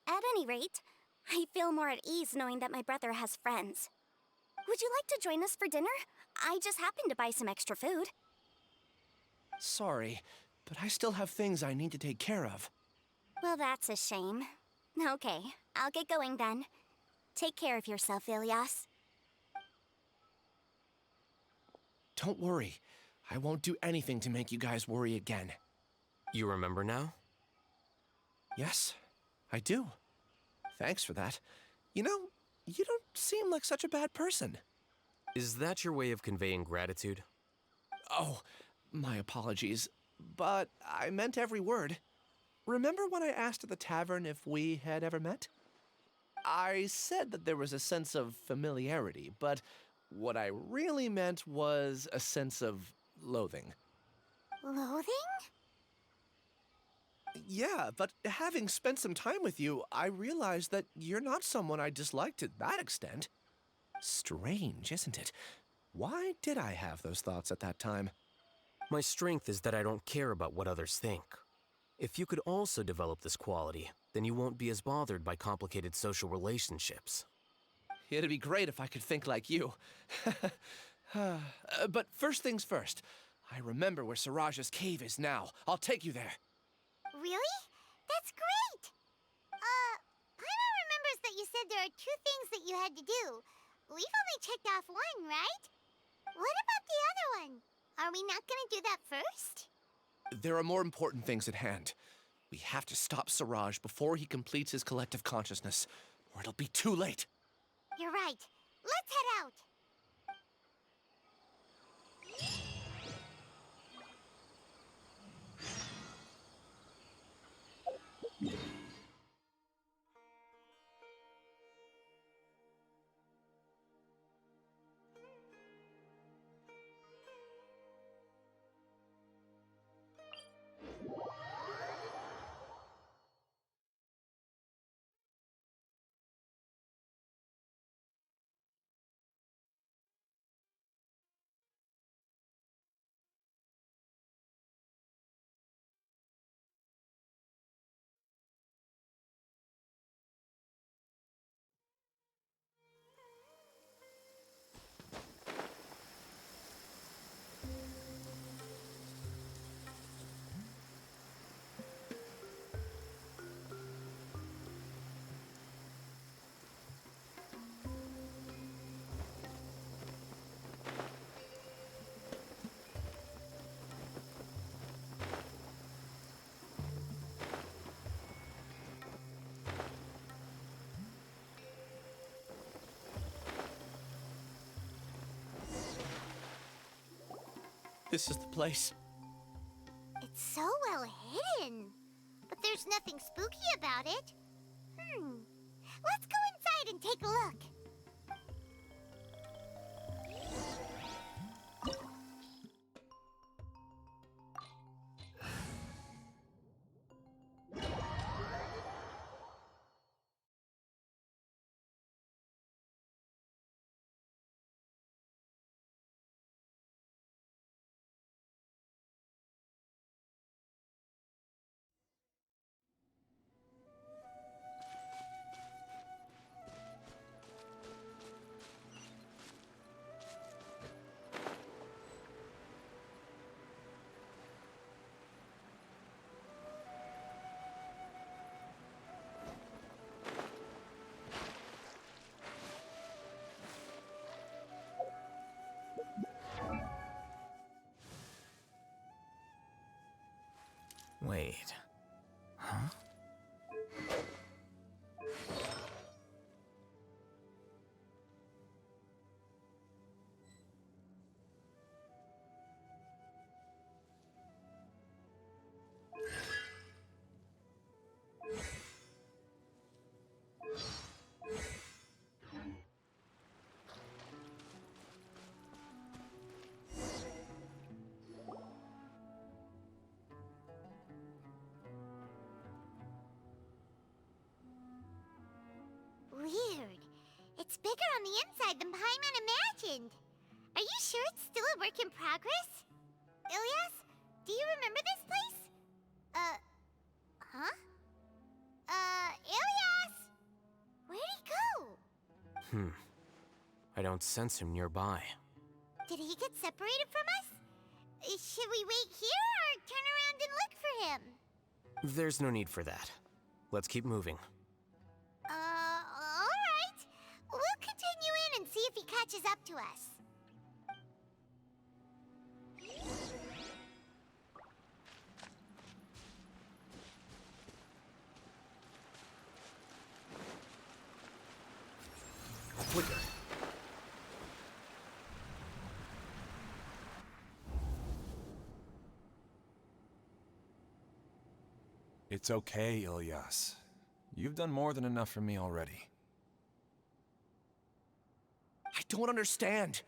At any rate, I feel more at ease knowing that my brother has friends. Would you like to join us for dinner? I just happened to buy some extra food. Sorry, but I still have things I need to take care of. Well, that's a shame. Okay, I'll get going then. Take care of yourself, Ilyas. Don't worry. I won't do anything to make you guys worry again. You remember now? Yes, I do. Thanks for that. You know, you don't seem like such a bad person. Is that your way of conveying gratitude? Oh, my apologies, but I meant every word. Remember when I asked at the tavern if we had ever met? I said that there was a sense of familiarity, but what I really meant was a sense of loathing. Loathing? Yeah, but having spent some time with you, I realized that you're not someone I dislike to that extent. Strange, isn't it? Why did I have those thoughts at that time? My strength is that I don't care about what others think. If you could also develop this quality, then you won't be as bothered by complicated social relationships. It'd be great if I could think like you. But first things first, I remember where Siraj's cave is now. I'll take you there. Really? That's great! Paimon remembers that you said there are 2 things that you had to do. We've only checked off 1, right? What about the other one? Are we not gonna do that first? There are more important things at hand. We have to stop Siraj before he completes his collective consciousness, or it'll be too late. You're right. Let's head out! This is the place. It's so well hidden. But there's nothing spooky about it. Let's go inside and take a look. Wait. Huh? Weird. It's bigger on the inside than Paimon imagined. Are you sure it's still a work in progress? Ilyas, do you remember this place? Huh? Ilyas! Where'd he go? I don't sense him nearby. Did he get separated from us? Should we wait here or turn around and look for him. There's no need for that. Let's keep moving. Alright. We'll continue in and see if he catches up to us. Flicker. It's okay, Ilyas. You've done more than enough for me already. I don't understand.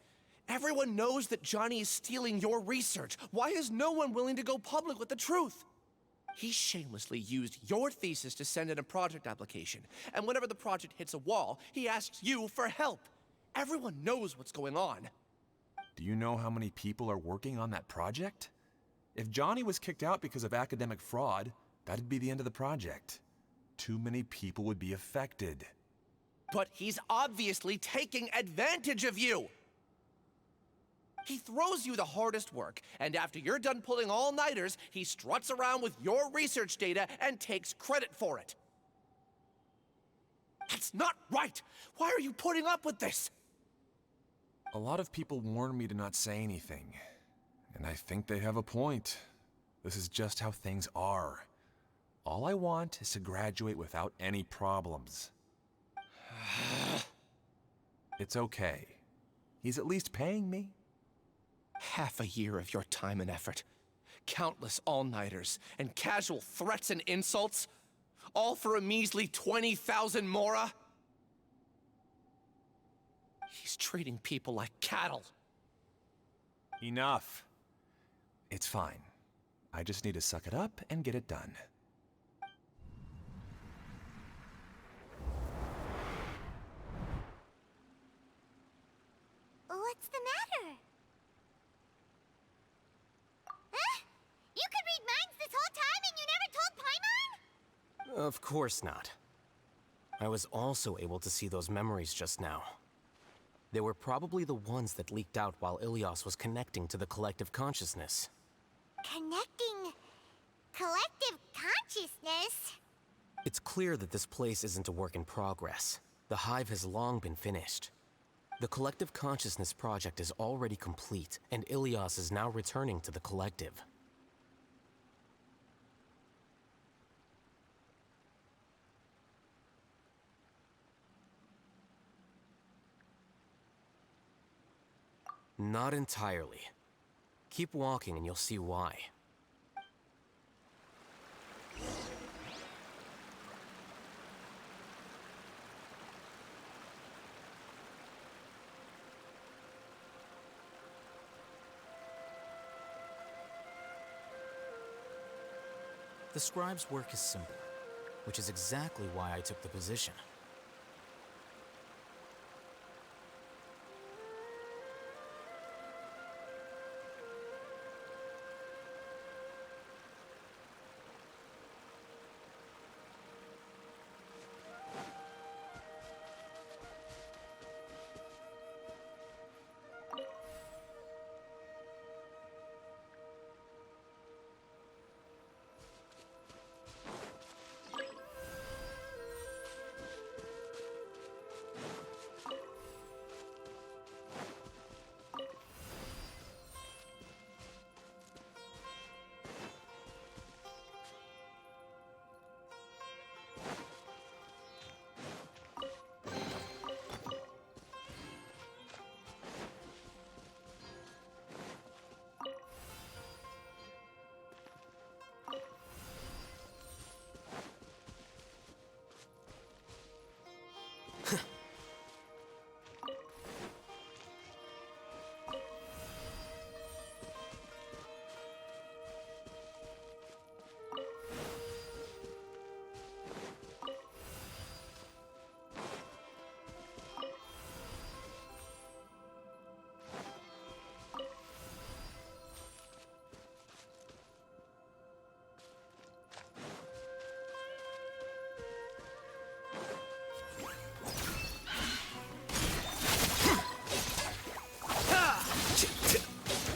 Everyone knows that Johnny is stealing your research. Why is no one willing to go public with the truth? He shamelessly used your thesis to send in a project application, and whenever the project hits a wall, he asks you for help. Everyone knows what's going on. Do you know how many people are working on that project? If Johnny was kicked out because of academic fraud, that'd be the end of the project. Too many people would be affected. But he's obviously taking advantage of you! He throws you the hardest work, and after you're done pulling all-nighters, he struts around with your research data and takes credit for it. That's not right! Why are you putting up with this? A lot of people warn me to not say anything, and I think they have a point. This is just how things are. All I want is to graduate without any problems. It's okay. He's at least paying me. Half a year of your time and effort, countless all-nighters, and casual threats and insults, all for a measly 20,000 mora? He's treating people like cattle. Enough. It's fine. I just need to suck it up and get it done. What's the matter? Huh? You could read minds this whole time and you never told Paimon? Of course not. I was also able to see those memories just now. They were probably the ones that leaked out while Ilyas was connecting to the collective consciousness. Connecting collective consciousness? It's clear that this place isn't a work in progress. The hive has long been finished. The collective consciousness project is already complete, and Ilyas is now returning to the collective. Not entirely. Keep walking and you'll see why. The scribe's work is simple, which is exactly why I took the position.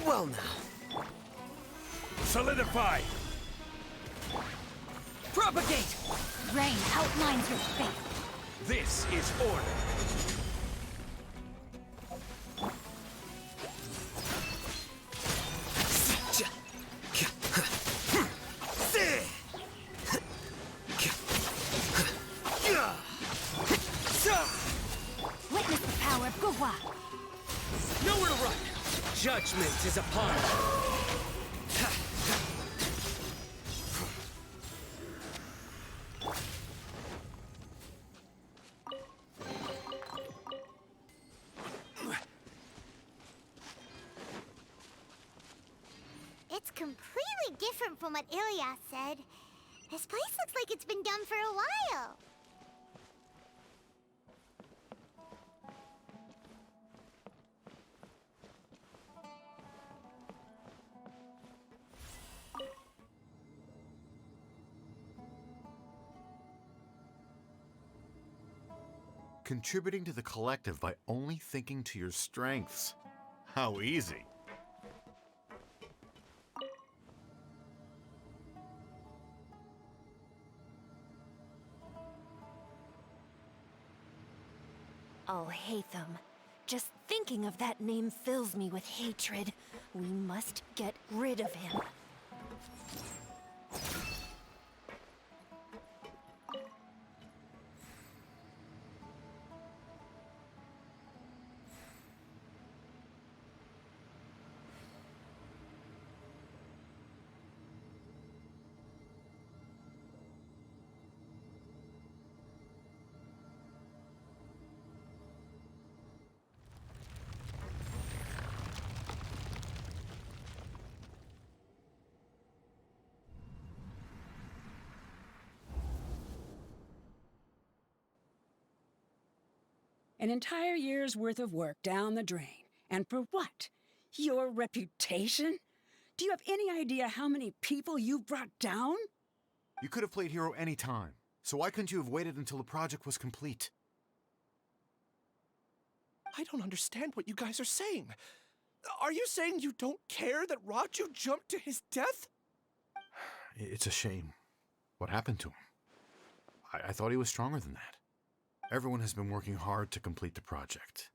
Well now. Solidify! Propagate! Rain outlines your fate. This is order. Witness the power of Guhua. Nowhere to run. Judgment is upon us. It's completely different from what Ilyas said. This place looks like it's been done for a while. Contributing to the collective by only thinking to your strengths. How easy. Alhaitham. Just thinking of that name fills me with hatred. We must get rid of him. An entire year's worth of work down the drain. And for what? Your reputation? Do you have any idea how many people you brought down? You could have played hero any time, so why couldn't you have waited until the project was complete? I don't understand what you guys are saying. Are you saying you don't care that Raju jumped to his death? It's a shame. What happened to him? I thought he was stronger than that. Everyone has been working hard to complete the project.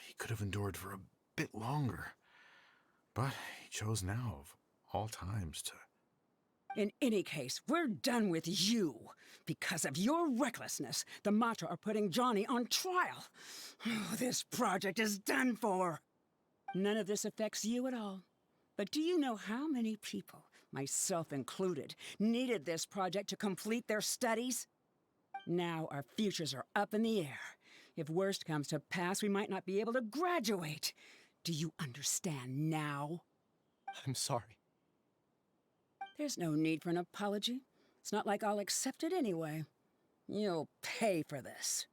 He could have endured for a bit longer, but he chose now, of all times, to... In any case, we're done with you. Because of your recklessness, the Matra are putting Johnny on trial. This project is done for. None of this affects you at all. But do you know how many people, myself included, needed this project to complete their studies? Now our futures are up in the air. If worst comes to pass, we might not be able to graduate. Do you understand now? I'm sorry. There's no need for an apology. It's not like I'll accept it anyway. You'll pay for this.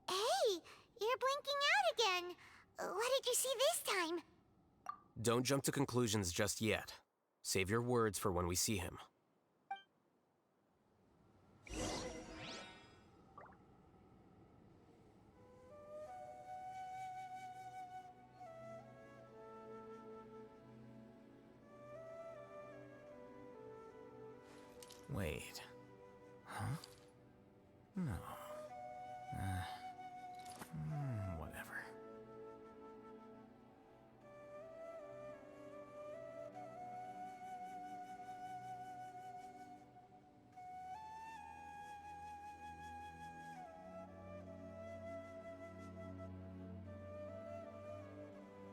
Hey, you're blinking out again. What did you see this time? Don't jump to conclusions just yet. Save your words for when we see him. Wait. Huh? No. Whatever.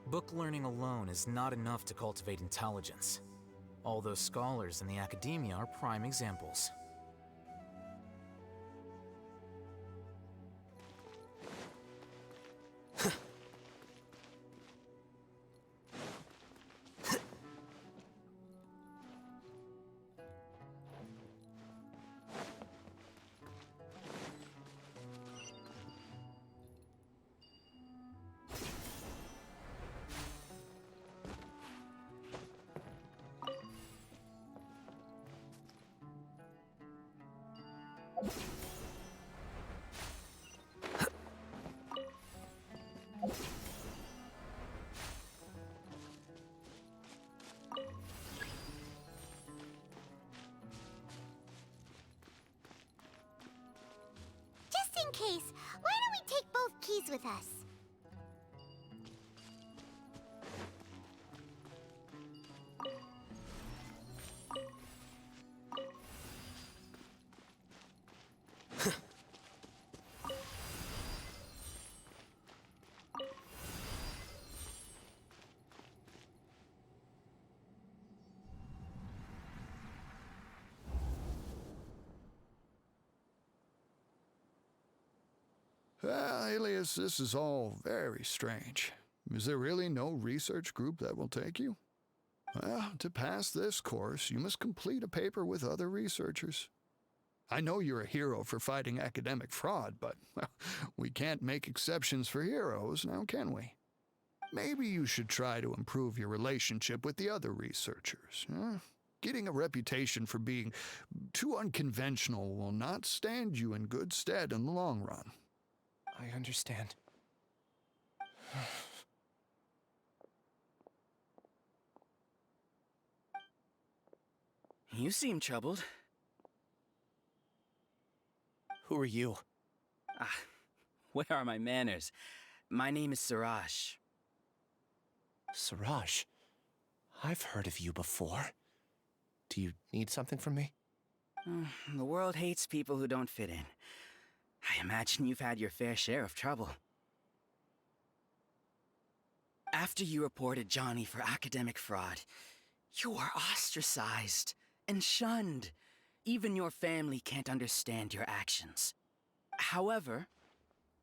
Book learning alone is not enough to cultivate intelligence. All those scholars in the academia are prime examples. case, why don't we take both keys with us? Alias, this is all very strange. Is there really no research group that will take you? Well, to pass this course, you must complete a paper with other researchers. I know you're a hero for fighting academic fraud, but well, we can't make exceptions for heroes, now can we? Maybe you should try to improve your relationship with the other researchers. Getting a reputation for being too unconventional will not stand you in good stead in the long run. I understand. You seem troubled. Who are you? Where are my manners? My name is Siraj. Siraj? I've heard of you before. Do you need something from me? The world hates people who don't fit in. I imagine you've had your fair share of trouble. After you reported Johnny for academic fraud, you were ostracized and shunned. Even your family can't understand your actions. However,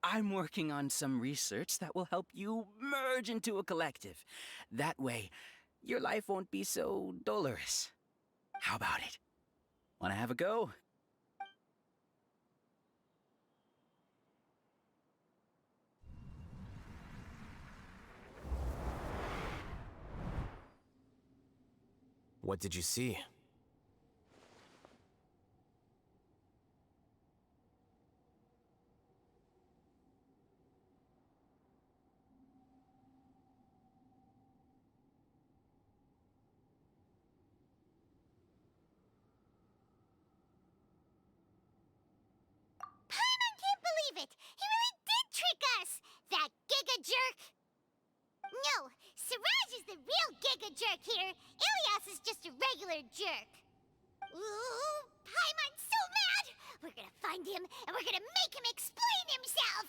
I'm working on some research that will help you merge into a collective. That way, your life won't be so dolorous. How about it? Wanna have a go? What did you see? It! He really did trick us! That Giga Jerk! No, Siraj is the real Giga Jerk here. Ilias is just a regular jerk. Ooh, Paimon's so mad! We're gonna find him, and we're gonna make him explain himself!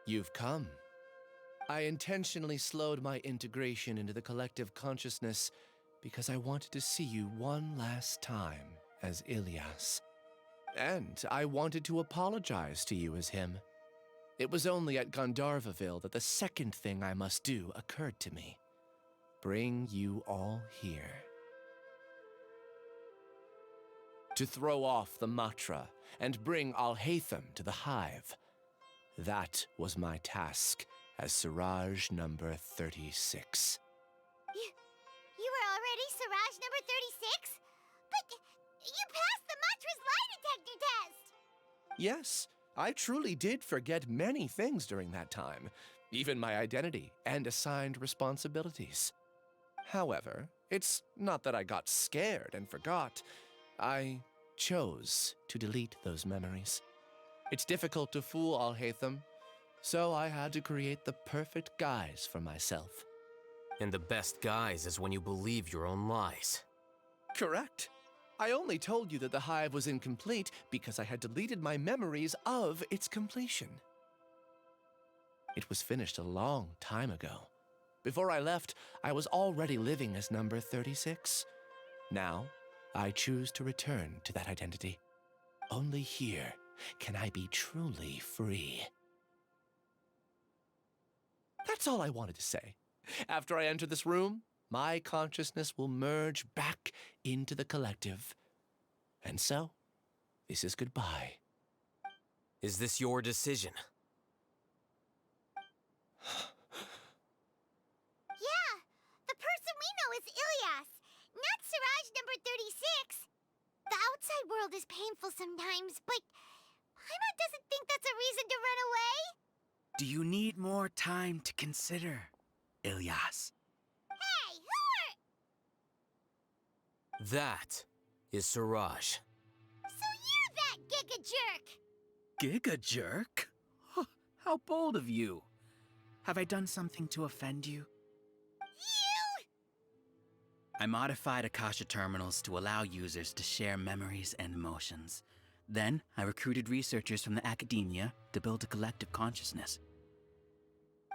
You've come. I intentionally slowed my integration into the collective consciousness because I wanted to see you one last time as Ilias. And I wanted to apologize to you as him. It was only at Gandharvaville that the second thing I must do occurred to me. Bring you all here. To throw off the Matra and bring Alhaitham to the hive. That was my task as Siraj number 36. You were already Siraj number 36? But you passed the Matra's lie detector test! Yes, I truly did forget many things during that time, even my identity and assigned responsibilities. However, it's not that I got scared and forgot. I chose to delete those memories. It's difficult to fool alhaitham, so I had to create the perfect guise for myself. And the best guise is when you believe your own lies. Correct. I only told you that the hive was incomplete because I had deleted my memories of its completion. It was finished a long time ago. Before I left, I was already living as number 36. Now, I choose to return to that identity. Only here can I be truly free. That's all I wanted to say. After I enter this room, my consciousness will merge back into the collective. And so, this is goodbye. Is this your decision? Yeah, the person we know is Ilyas, not Siraj number 36. The outside world is painful sometimes, but Paimon doesn't think that's a reason to run away. Do you need more time to consider, Ilyas? Hey, who are... That is Siraj. So you're that giga jerk! Giga jerk? Huh, how bold of you. Have I done something to offend you? You! I modified Akasha terminals to allow users to share memories and emotions. Then, I recruited researchers from the academia to build a collective consciousness.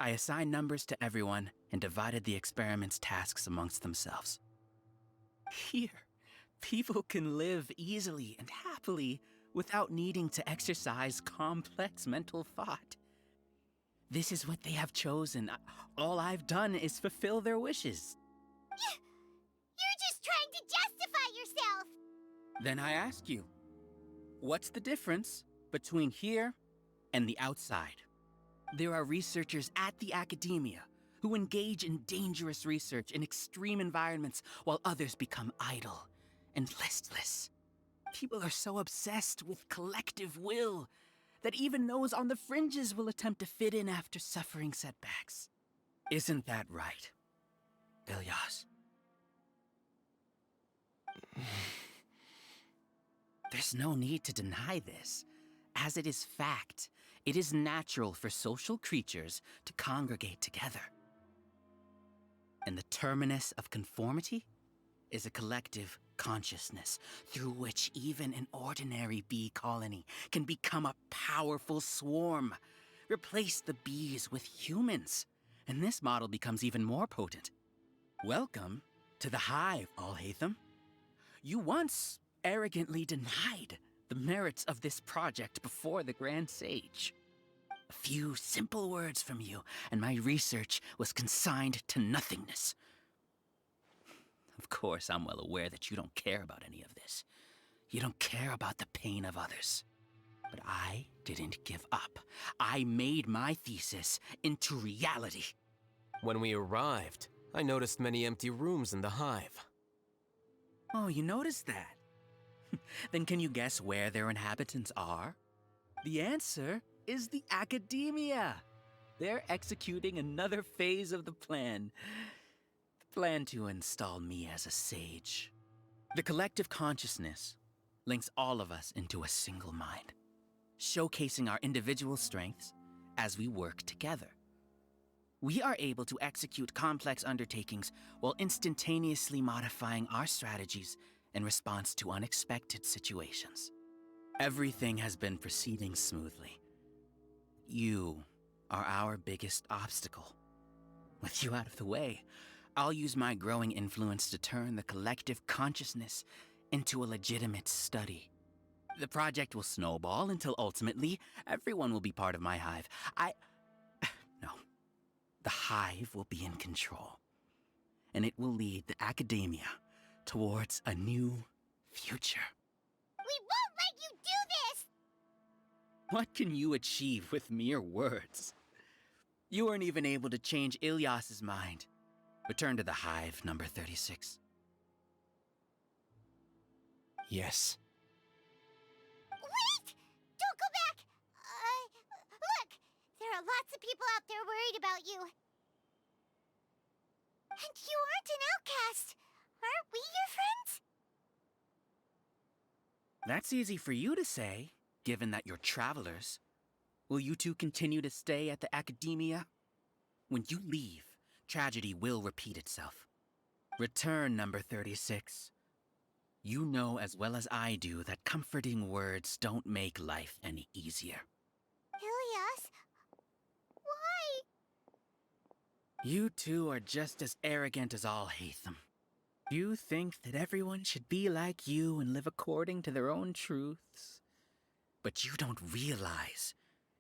I assigned numbers to everyone and divided the experiment's tasks amongst themselves. Here, people can live easily and happily without needing to exercise complex mental thought. This is what they have chosen. All I've done is fulfill their wishes. You're just trying to justify yourself! Then I ask you, what's the difference between here and the outside? There are researchers at the academia who engage in dangerous research in extreme environments while others become idle and listless. People are so obsessed with collective will that even those on the fringes will attempt to fit in after suffering setbacks. Isn't that right, Ilyas? There's no need to deny this, as it is fact. It is natural for social creatures to congregate together. And the terminus of conformity is a collective consciousness through which even an ordinary bee colony can become a powerful swarm. Replace the bees with humans, and this model becomes even more potent. Welcome to the hive, alhaitham. You once arrogantly denied the merits of this project before the Grand Sage. A few simple words from you, and my research was consigned to nothingness. Of course, I'm well aware that you don't care about any of this. You don't care about the pain of others. But I didn't give up. I made my thesis into reality. When we arrived, I noticed many empty rooms in the hive. Oh, you noticed that? Then can you guess where their inhabitants are? The answer is the academia. They're executing another phase of the plan. The plan to install me as a sage. The collective consciousness links all of us into a single mind, showcasing our individual strengths as we work together. We are able to execute complex undertakings while instantaneously modifying our strategies in response to unexpected situations. Everything has been proceeding smoothly. You are our biggest obstacle. With you out of the way, I'll use my growing influence to turn the collective consciousness into a legitimate study. The project will snowball until ultimately everyone will be part of my hive. No. The hive will be in control, and it will lead the academia towards a new future. We won't let you do this! What can you achieve with mere words? You weren't even able to change Ilyas's mind. Return to the hive, number 36. Yes. Wait! Don't go back! Look! There are lots of people out there worried about you. And you aren't an outcast. Aren't we your friends? That's easy for you to say, given that you're travelers. Will you two continue to stay at the academia? When you leave, tragedy will repeat itself. Return, number 36. You know as well as I do that comforting words don't make life any easier. Ilyas? Why? You two are just as arrogant as alhaitham. You think that everyone should be like you and live according to their own truths. But you don't realize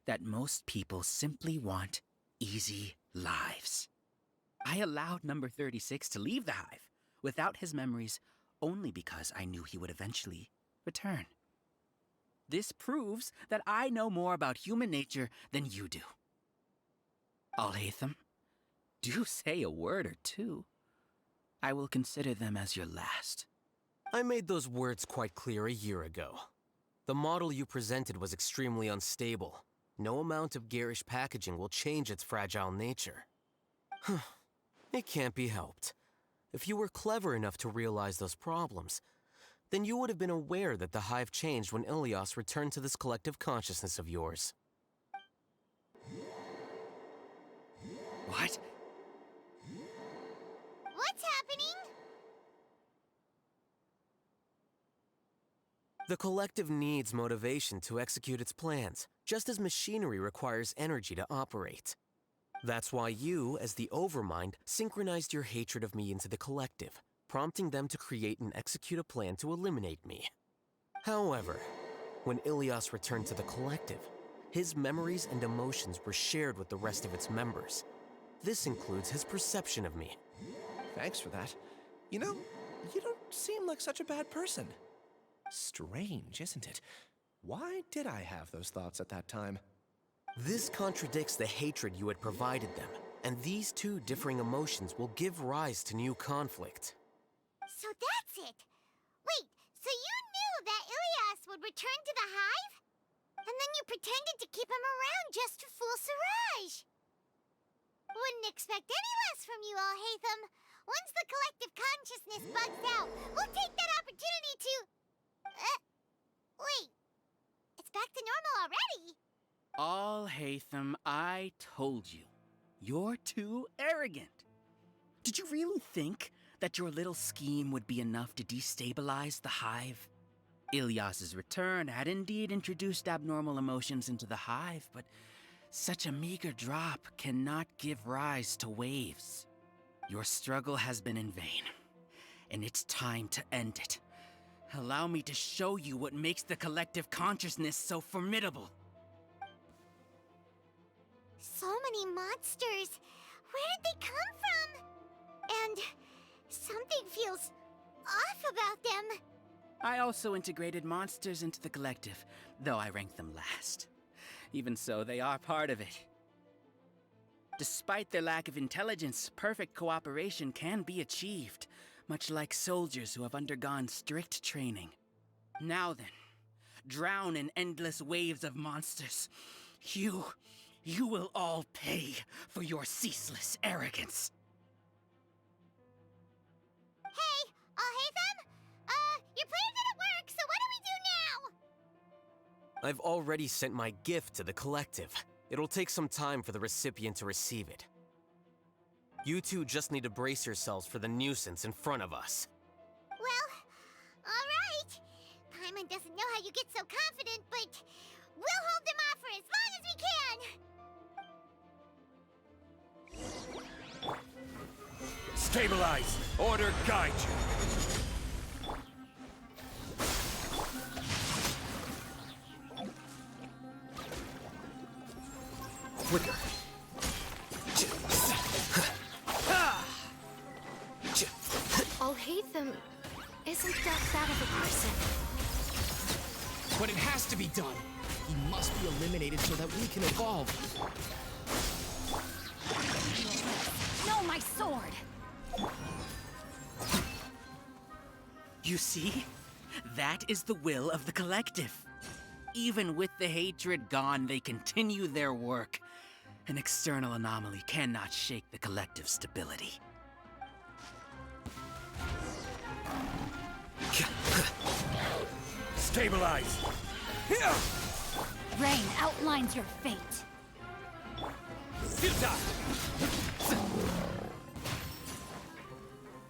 that most people simply want easy lives. I allowed number 36 to leave the hive without his memories only because I knew he would eventually return. This proves that I know more about human nature than you do. Alhaitham, do say a word or two. I will consider them as your last. I made those words quite clear a year ago. The model you presented was extremely unstable. No amount of garish packaging will change its fragile nature. It can't be helped. If you were clever enough to realize those problems, then you would have been aware that the Hive changed when Ilias returned to this collective consciousness of yours. What? What's happening? The collective needs motivation to execute its plans, just as machinery requires energy to operate. That's why you, as the Overmind, synchronized your hatred of me into the collective, prompting them to create and execute a plan to eliminate me. However, when Ilias returned to the collective, his memories and emotions were shared with the rest of its members. This includes his perception of me. Thanks for that. You know, you don't seem like such a bad person. Strange, isn't it? Why did I have those thoughts at that time? This contradicts the hatred you had provided them, and these two differing emotions will give rise to new conflict. So that's it. Wait, so you knew that Ilias would return to the Hive? And then you pretended to keep him around just to fool Siraj. Wouldn't expect any less from you, Alhaitham. Once the collective consciousness bugs out, we'll take that opportunity to... wait. It's back to normal already. Alhaitham, I told you. You're too arrogant. Did you really think that your little scheme would be enough to destabilize the Hive? Ilias's return had indeed introduced abnormal emotions into the Hive, but such a meager drop cannot give rise to waves. Your struggle has been in vain, and it's time to end it. Allow me to show you what makes the collective consciousness so formidable. So many monsters. Where did they come from? And something feels off about them. I also integrated monsters into the collective, though I ranked them last. Even so, they are part of it. Despite their lack of intelligence, perfect cooperation can be achieved, much like soldiers who have undergone strict training. Now then, drown in endless waves of monsters. You will all pay for your ceaseless arrogance. Hey, Alhaitham? Your plan didn't work, so what do we do now? I've already sent my gift to the collective. It'll take some time for the recipient to receive it. You two just need to brace yourselves for the nuisance in front of us. Well, all right. Paimon doesn't know how you get so confident, but we'll hold them off for as long as we can. Stabilize! Order guide you! Quicker. Alhaitham isn't that of a person. But it has to be done. He must be eliminated so that we can evolve. No, my sword! You see? That is the will of the collective. Even with the hatred gone, they continue their work. An external anomaly cannot shake the collective's stability. Stabilize! Rain outlines your fate.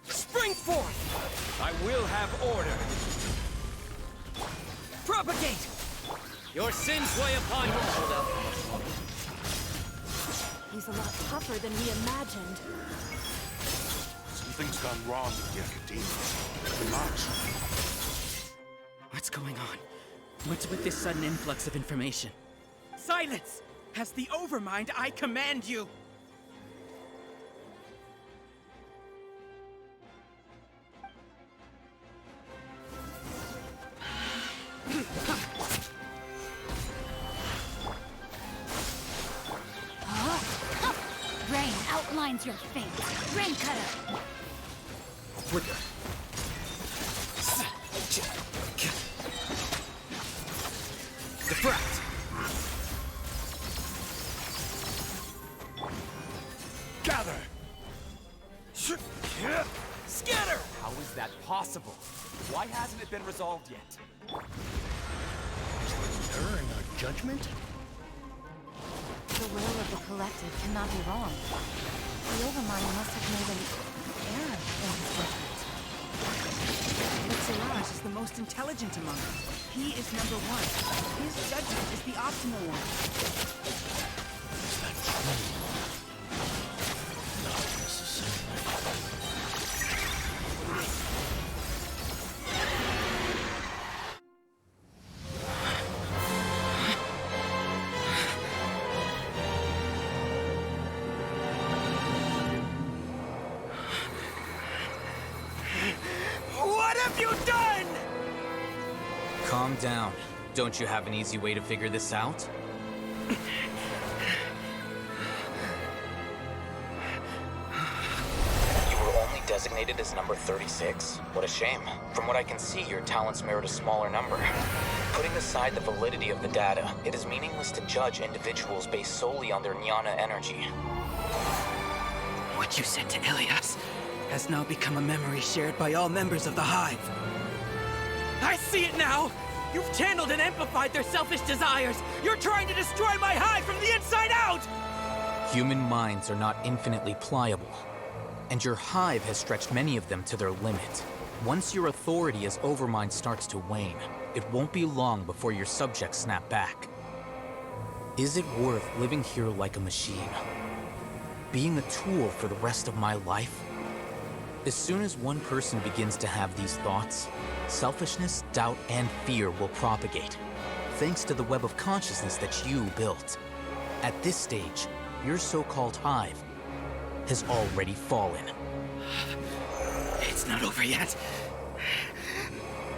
Spring forth! I will have order! Propagate! Your sins weigh upon you. He's a lot tougher than we imagined. Something's gone wrong with the Academia. Much. What's going on? What's with this sudden influx of information? Silence! As the Overmind, I command you! outlines your fate. Rain cutter. Flicker. Diffract. Gather! Scatter! How is that possible? Why hasn't it been resolved yet? Error in our judgment? The will of the collective cannot be wrong. The Overmind must have made an error in his judgment. But Siraj is the most intelligent among us. He is number one. His judgment is the optimal one. Is that true? Not necessarily. What have you done? Calm down. Don't you have an easy way to figure this out? You were only designated as number 36? What a shame. From what I can see, your talents merit a smaller number. Putting aside the validity of the data, it is meaningless to judge individuals based solely on their jnana energy. What you said to Ilias has now become a memory shared by all members of the Hive. I see it now! You've channeled and amplified their selfish desires! You're trying to destroy my Hive from the inside out! Human minds are not infinitely pliable, and your Hive has stretched many of them to their limit. Once your authority as Overmind starts to wane, it won't be long before your subjects snap back. Is it worth living here like a machine? Being a tool for the rest of my life? As soon as one person begins to have these thoughts, selfishness, doubt, and fear will propagate, thanks to the web of consciousness that you built. At this stage, your so-called Hive has already fallen. It's not over yet.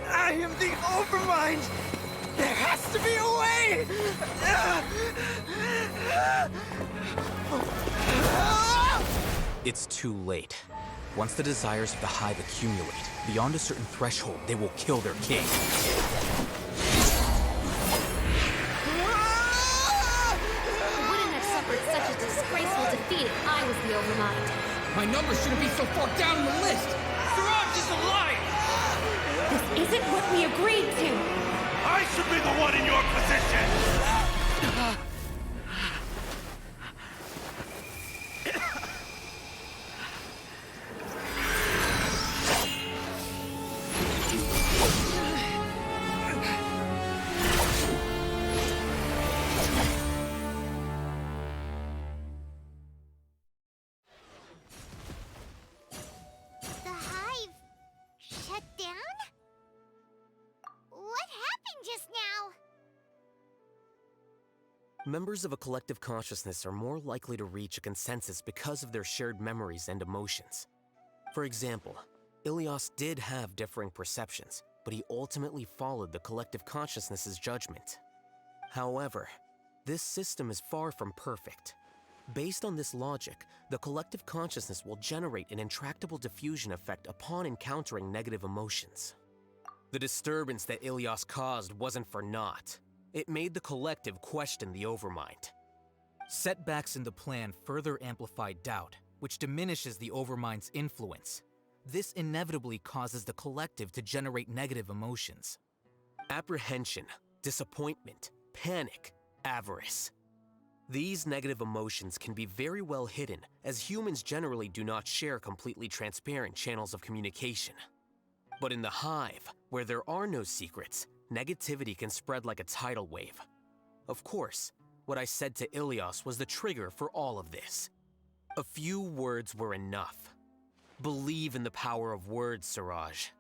I am the Overmind! There has to be a way! It's too late. Once the desires of the Hive accumulate, beyond a certain threshold, they will kill their king. It wouldn't have suffered such a disgraceful defeat if I was the Overmind. My number shouldn't be so far down on the list! Siraj is a liar! This isn't what we agreed to! I should be the one in your position! The Hive shut down? What happened just now? Members of a collective consciousness are more likely to reach a consensus because of their shared memories and emotions. For example, Ilias did have differing perceptions, but he ultimately followed the collective consciousness's judgment. However, this system is far from perfect. Based on this logic, the collective consciousness will generate an intractable diffusion effect upon encountering negative emotions. The disturbance that Ilias caused wasn't for naught. It made the collective question the Overmind. Setbacks in the plan further amplify doubt, which diminishes the Overmind's influence. This inevitably causes the collective to generate negative emotions. Apprehension, disappointment, panic, avarice. These negative emotions can be very well hidden, as humans generally do not share completely transparent channels of communication. But in the Hive, where there are no secrets, negativity can spread like a tidal wave. Of course, what I said to Ilias was the trigger for all of this. A few words were enough. Believe in the power of words, Siraj.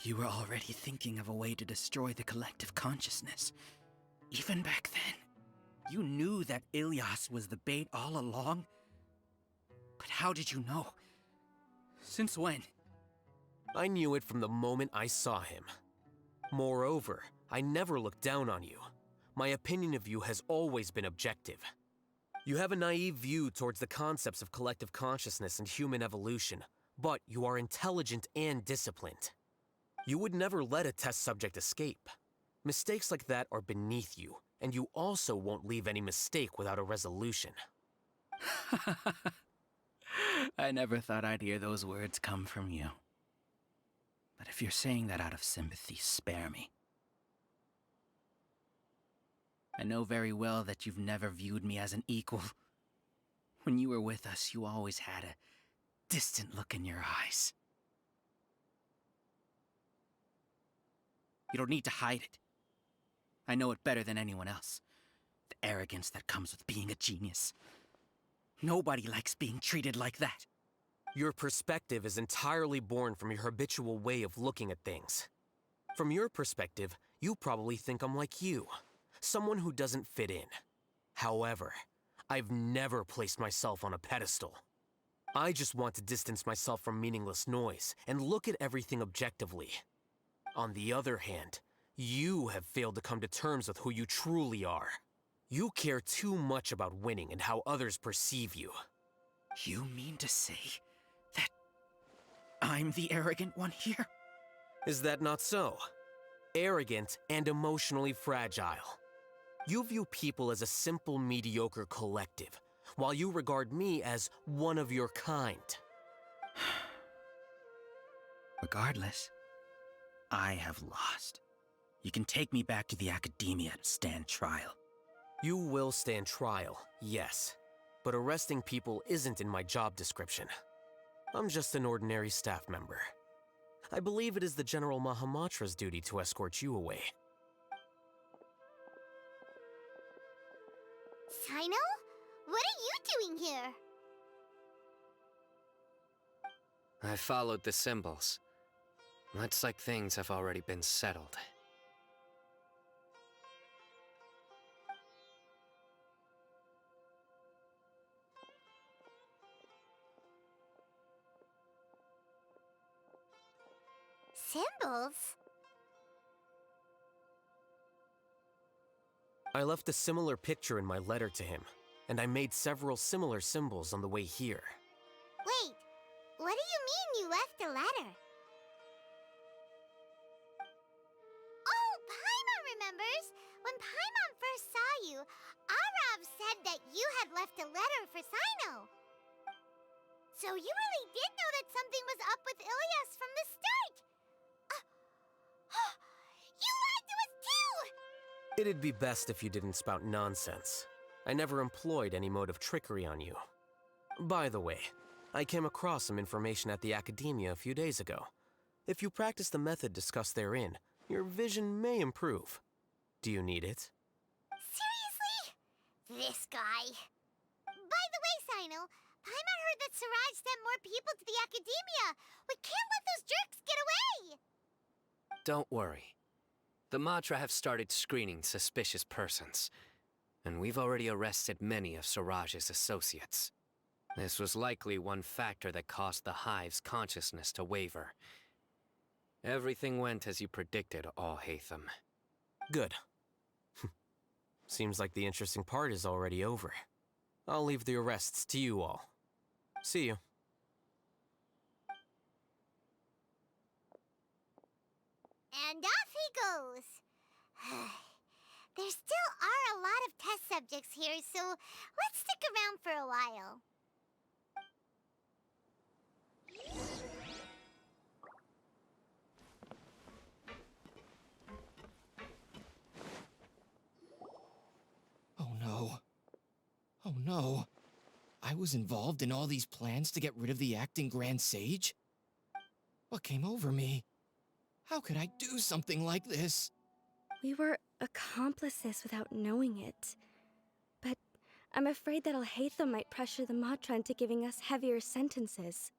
You were already thinking of a way to destroy the collective consciousness. Even back then, you knew that Ilias was the bait all along. But how did you know? Since when? I knew it from the moment I saw him. Moreover, I never looked down on you. My opinion of you has always been objective. You have a naive view towards the concepts of collective consciousness and human evolution, but you are intelligent and disciplined. You would never let a test subject escape. Mistakes like that are beneath you, and you also won't leave any mistake without a resolution. I never thought I'd hear those words come from you. But if you're saying that out of sympathy, spare me. I know very well that you've never viewed me as an equal. When you were with us, you always had a distant look in your eyes. You don't need to hide it. I know it better than anyone else. The arrogance that comes with being a genius. Nobody likes being treated like that. Your perspective is entirely born from your habitual way of looking at things. From your perspective, you probably think I'm like you, someone who doesn't fit in. However, I've never placed myself on a pedestal. I just want to distance myself from meaningless noise and look at everything objectively. On the other hand, you have failed to come to terms with who you truly are. You care too much about winning and how others perceive you. You mean to say that I'm the arrogant one here? Is that not so? Arrogant and emotionally fragile. You view people as a simple, mediocre collective, while you regard me as one of your kind. Regardless, I have lost. You can take me back to the academia to stand trial. You will stand trial, yes. But arresting people isn't in my job description. I'm just an ordinary staff member. I believe it is the General Mahamatra's duty to escort you away. Sino? What are you doing here? I followed the symbols. Looks like things have already been settled. Symbols? I left a similar picture in my letter to him, and I made several similar symbols on the way here. Wait, what do you mean you left a letter? Oh, Paimon remembers! When Paimon first saw you, Arav said that you had left a letter for Sino. So you really did know that something was up with Ilyas from the start! You lied to us too! It'd be best if you didn't spout nonsense. I never employed any mode of trickery on you. By the way, I came across some information at the Academia a few days ago. If you practice the method discussed therein, your vision may improve. Do you need it? Seriously? This guy. By the way, Sino, Paimon heard that Siraj sent more people to the Academia. We can't let those jerks get away! Don't worry. The Matra have started screening suspicious persons, and we've already arrested many of Siraj's associates. This was likely one factor that caused the Hive's consciousness to waver. Everything went as you predicted, alhaitham. Good. Seems like the interesting part is already over. I'll leave the arrests to you all. See you. And off he goes. There still are a lot of test subjects here, so let's stick around for a while. Oh no. Oh no. I was involved in all these plans to get rid of the acting Grand Sage? What came over me? How could I do something like this? We were accomplices without knowing it. But I'm afraid that alhaitham might pressure the Matra into giving us heavier sentences.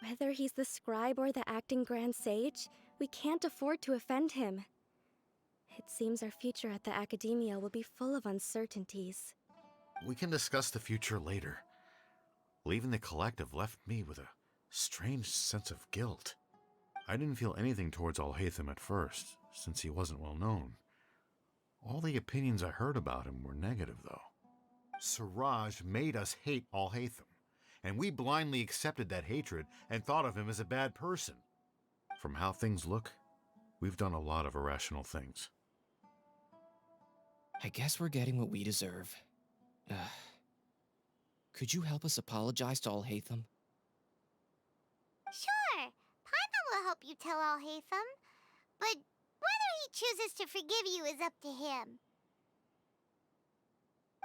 Whether he's the scribe or the acting Grand Sage, we can't afford to offend him. It seems our future at the Academia will be full of uncertainties. We can discuss the future later. Leaving the collective left me with a strange sense of guilt. I didn't feel anything towards alhaitham at first, since he wasn't well known. All the opinions I heard about him were negative, though. Siraj made us hate Alhaitham, and we blindly accepted that hatred and thought of him as a bad person. From how things look, we've done a lot of irrational things. I guess we're getting what we deserve. Could you help us apologize to Alhaitham? Sure, Paimon will help you tell alhaitham, but whether he chooses to forgive you is up to him.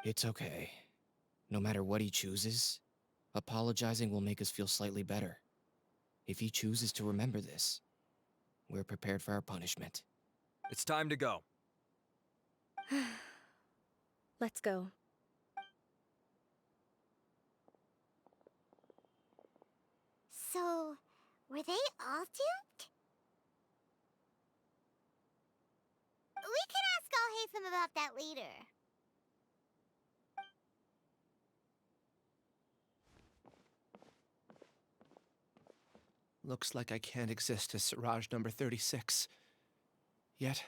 It's okay. No matter what he chooses, apologizing will make us feel slightly better. If he chooses to remember this, we're prepared for our punishment. It's time to go. Let's go. So, were they all duped? We can ask alhaitham about that later. Looks like I can't exist as Siraj number 36. Yet,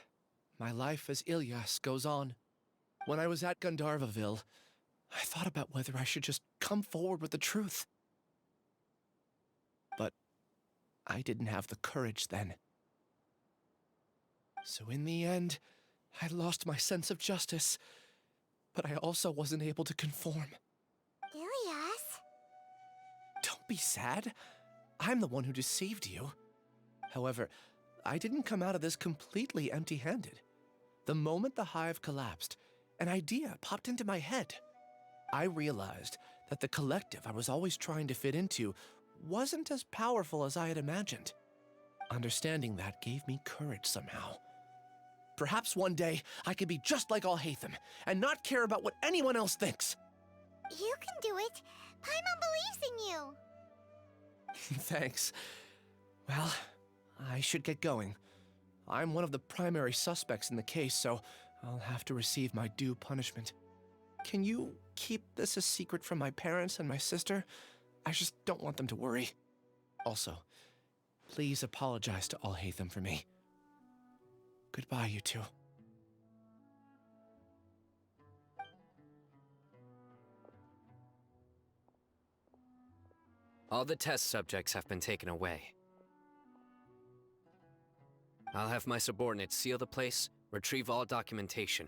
my life as Ilyas goes on. When I was at Gandharvaville, I thought about whether I should just come forward with the truth. But I didn't have the courage then. So in the end, I lost my sense of justice, but I also wasn't able to conform. Ilyas? Don't be sad. I'm the one who deceived you. However, I didn't come out of this completely empty-handed. The moment the hive collapsed, an idea popped into my head. I realized that the collective I was always trying to fit into wasn't as powerful as I had imagined. Understanding that gave me courage somehow. Perhaps one day I could be just like alhaitham and not care about what anyone else thinks. You can do it. Paimon believes in you. Thanks. Well, I should get going. I'm one of the primary suspects in the case, so I'll have to receive my due punishment. Can you keep this a secret from my parents and my sister? I just don't want them to worry. Also, please apologize to alhaitham for me. Goodbye, you two. All the test subjects have been taken away. I'll have my subordinates seal the place, retrieve all documentation,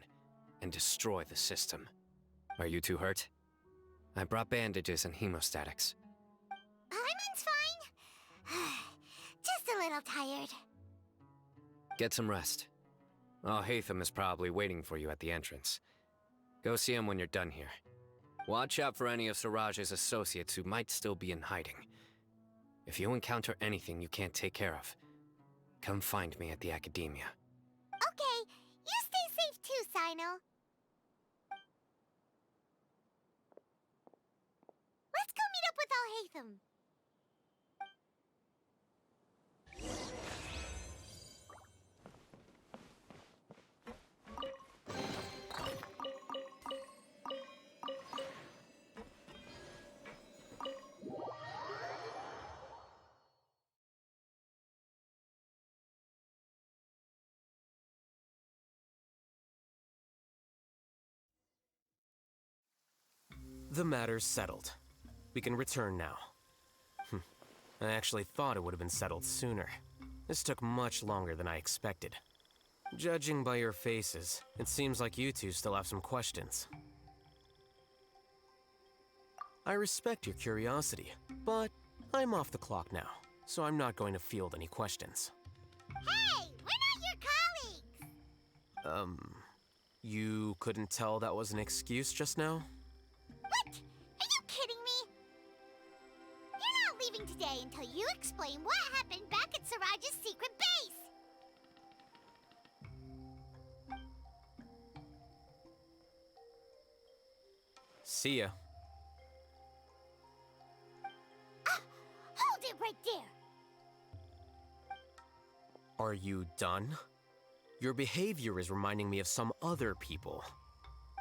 and destroy the system. Are you two hurt? I brought bandages and hemostatics. Paimon's fine. Just a little tired. Get some rest. Alhaitham is probably waiting for you at the entrance. Go see him when you're done here. Watch out for any of Siraj's associates who might still be in hiding. If you encounter anything you can't take care of, come find me at the academia. Okay, you stay safe too, Sino. Let's go meet up with alhaitham. The matter's settled. We can return now. I actually thought it would have been settled sooner. This took much longer than I expected. Judging by your faces, it seems like you two still have some questions. I respect your curiosity, but I'm off the clock now, so I'm not going to field any questions. Hey, we're not your colleagues! You couldn't tell that was an excuse just now? What? Are you kidding me? You're not leaving today until you explain what happened back at Siraj's secret base! See ya. Hold it right there! Are you done? Your behavior is reminding me of some other people.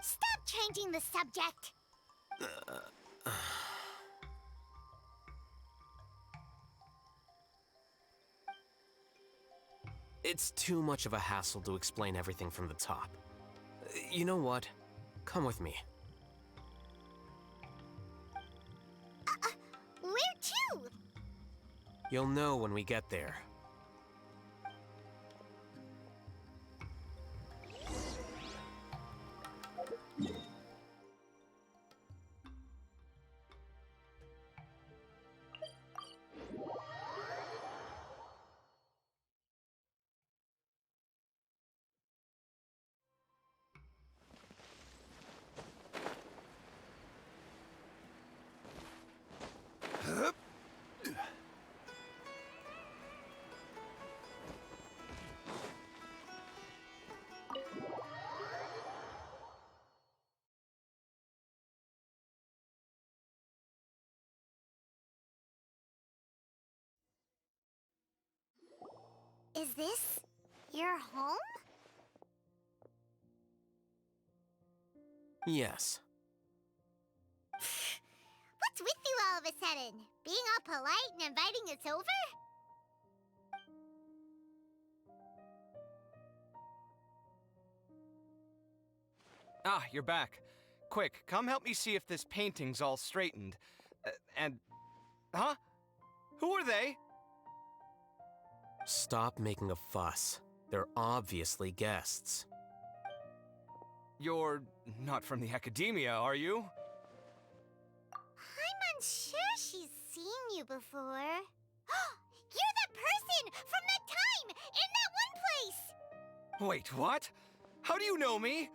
Stop changing the subject! It's too much of a hassle to explain everything from the top. You know what? Come with me. You'll know when we get there. Is this your home? Yes. What's with you all of a sudden? Being all polite and inviting us over? Ah, you're back. Quick, come help me see if this painting's all straightened. Huh? Who are they? Stop making a fuss. They're obviously guests. You're not from the Academia, are you? I'm unsure she's seen you before. You're that person from that time in that one place! Wait, what? How do you know me?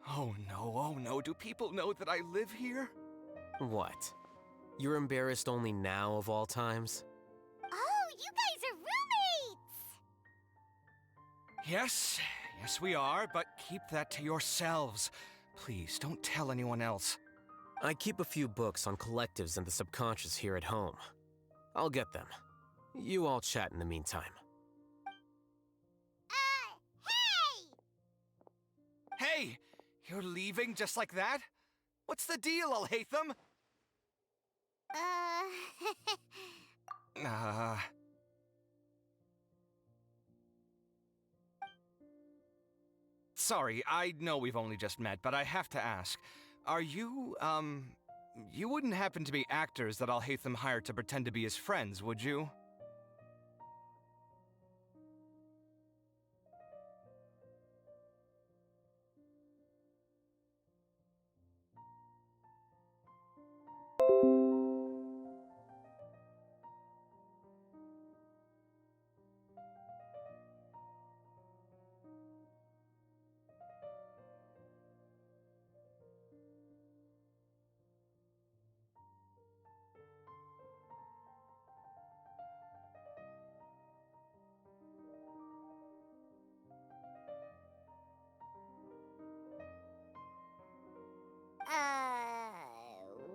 Oh no, do people know that I live here? What? You're embarrassed only now of all times? Oh, you guys are roommates! Yes, we are, but keep that to yourselves. Please, don't tell anyone else. I keep a few books on collectives and the subconscious here at home. I'll get them. You all chat in the meantime. Hey! You're leaving just like that? What's the deal, Alhaitham? Sorry, I know we've only just met, but I have to ask. Are you, you wouldn't happen to be actors that Alhaitham hired to pretend to be his friends, would you?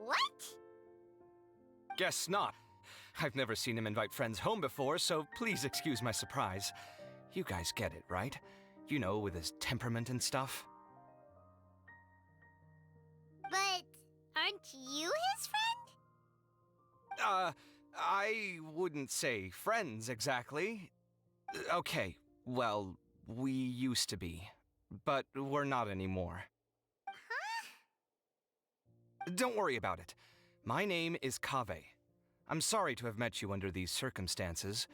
What? Guess not. I've never seen him invite friends home before, so please excuse my surprise. You guys get it, right? You know, with his temperament and stuff. But aren't you his friend? I wouldn't say friends exactly. Okay, well, we used to be, but we're not anymore. Don't worry about it. My name is Kaveh. I'm sorry to have met you under these circumstances.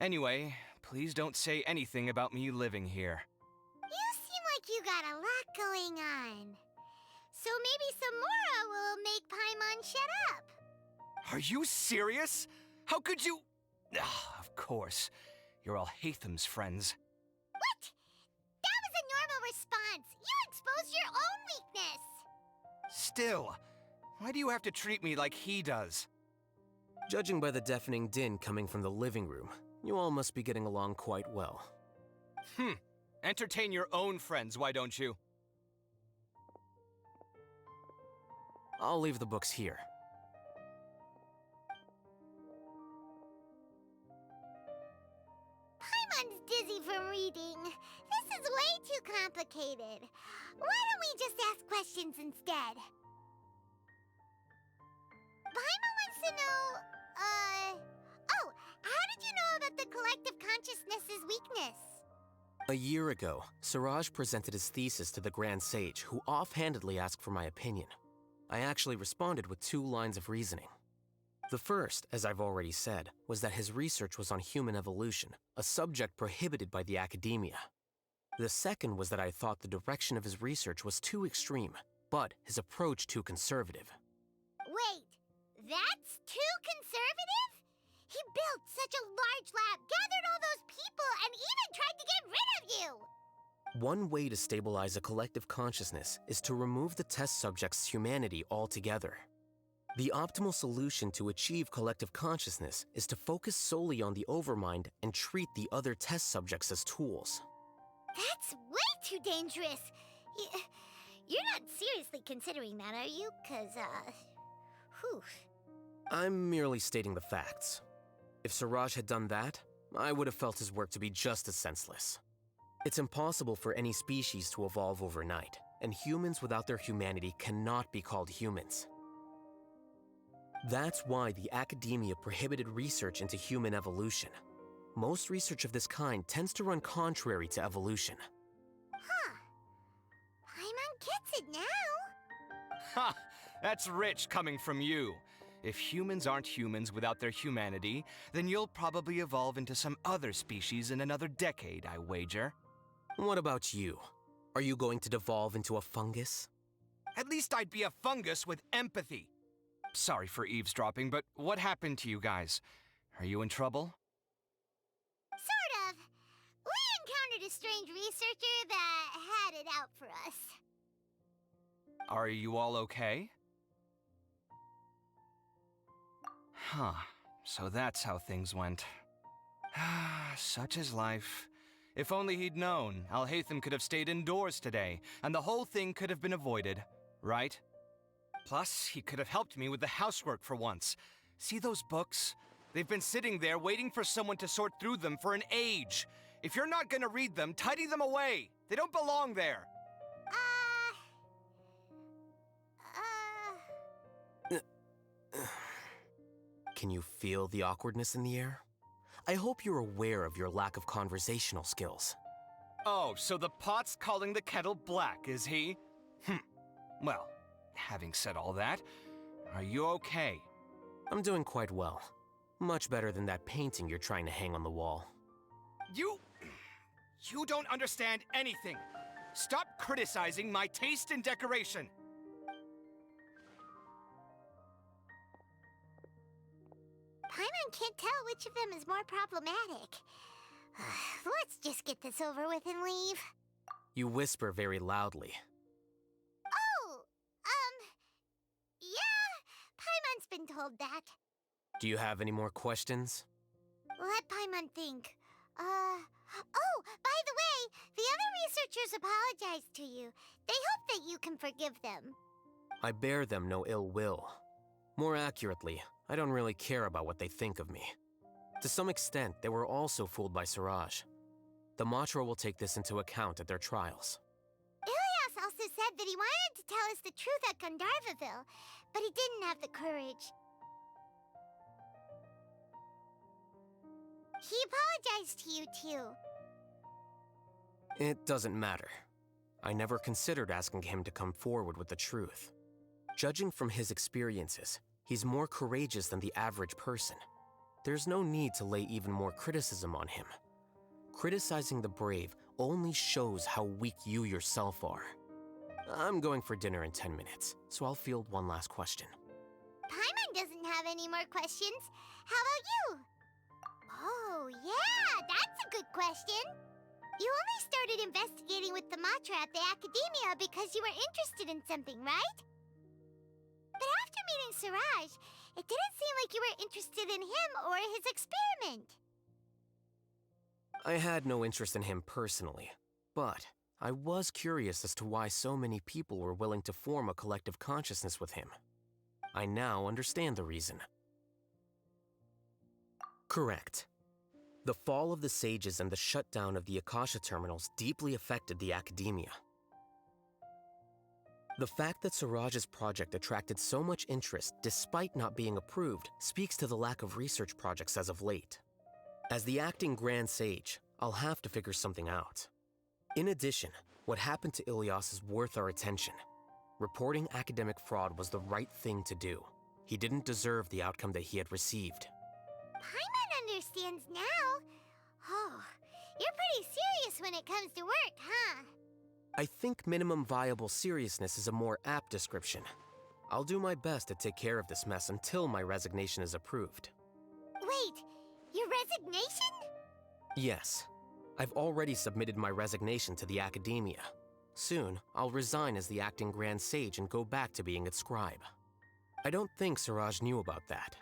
Anyway, please don't say anything about me living here. You seem like you got a lot going on. So maybe Samora will make Paimon shut up. Are you serious? How could you... Of course. You're Alhaitham's friends. What? That was a normal response. You exposed your own weakness. Still, why do you have to treat me like he does? Judging by the deafening din coming from the living room, you all must be getting along quite well. Entertain your own friends, why don't you? I'll leave the books here. Paimon's dizzy from reading. This is way too complicated. Why don't we just ask questions instead? Paimon wants to know, oh, how did you know about the collective consciousness's weakness? A year ago, Siraj presented his thesis to the Grand Sage, who offhandedly asked for my opinion. I actually responded with 2 lines of reasoning. The first, as I've already said, was that his research was on human evolution, a subject prohibited by the academia. The second was that I thought the direction of his research was too extreme, but his approach too conservative. Wait, that's too conservative? He built such a large lab, gathered all those people, and even tried to get rid of you! One way to stabilize a collective consciousness is to remove the test subject's humanity altogether. The optimal solution to achieve collective consciousness is to focus solely on the overmind and treat the other test subjects as tools. That's way too dangerous. You're not seriously considering that, are you? 'Cause, whew. I'm merely stating the facts. If Siraj had done that, I would have felt his work to be just as senseless. It's impossible for any species to evolve overnight, and humans without their humanity cannot be called humans. That's why the academia prohibited research into human evolution. Most research of this kind tends to run contrary to evolution. Huh. Paimon gets it now. Ha! That's rich coming from you. If humans aren't humans without their humanity, then you'll probably evolve into some other species in another decade, I wager. What about you? Are you going to devolve into a fungus? At least I'd be a fungus with empathy. Sorry for eavesdropping, but what happened to you guys? Are you in trouble? Sort of. We encountered a strange researcher that had it out for us. Are you all okay? Huh. So that's how things went. Such is life. If only he'd known, Alhaitham could have stayed indoors today, and the whole thing could have been avoided, right? Plus, he could have helped me with the housework for once. See those books? They've been sitting there waiting for someone to sort through them for an age. If you're not gonna read them, tidy them away. They don't belong there. Can you feel the awkwardness in the air? I hope you're aware of your lack of conversational skills. Oh, so the pot's calling the kettle black, is he? Well, having said all that, are you okay? I'm doing quite well. Much better than that painting you're trying to hang on the wall. You don't understand anything. Stop criticizing my taste in decoration. Paimon can't tell which of them is more problematic. Let's just get this over with and leave. You whisper very loudly. Oh, yeah, Paimon's been told that. Do you have any more questions? Let Paimon think. Oh, by the way, the other researchers apologized to you. They hope that you can forgive them. I bear them no ill will. More accurately, I don't really care about what they think of me. To some extent, they were also fooled by Siraj. The Matra will take this into account at their trials. Ilias also said that he wanted to tell us the truth at Gandharvaville, but he didn't have the courage. He apologized to you, too. It doesn't matter. I never considered asking him to come forward with the truth. Judging from his experiences, he's more courageous than the average person. There's no need to lay even more criticism on him. Criticizing the brave only shows how weak you yourself are. I'm going for dinner in 10 minutes, so I'll field one last question. Paimon doesn't have any more questions. How about you? Oh, yeah, that's a good question. You only started investigating with the Matra at the Academia because you were interested in something, right? But after meeting Siraj, it didn't seem like you were interested in him or his experiment. I had no interest in him personally, but I was curious as to why so many people were willing to form a collective consciousness with him. I now understand the reason. Correct. The fall of the sages and the shutdown of the Akasha terminals deeply affected the academia. The fact that Siraj's project attracted so much interest despite not being approved speaks to the lack of research projects as of late. As the acting Grand Sage, I'll have to figure something out. In addition, what happened to Ilias is worth our attention. Reporting academic fraud was the right thing to do. He didn't deserve the outcome that he had received. Paimon understands now. Oh, you're pretty serious when it comes to work, huh? I think minimum viable seriousness is a more apt description. I'll do my best to take care of this mess until my resignation is approved. Wait, your resignation? Yes. I've already submitted my resignation to the Academia. Soon, I'll resign as the acting Grand Sage and go back to being its scribe. I don't think Siraj knew about that.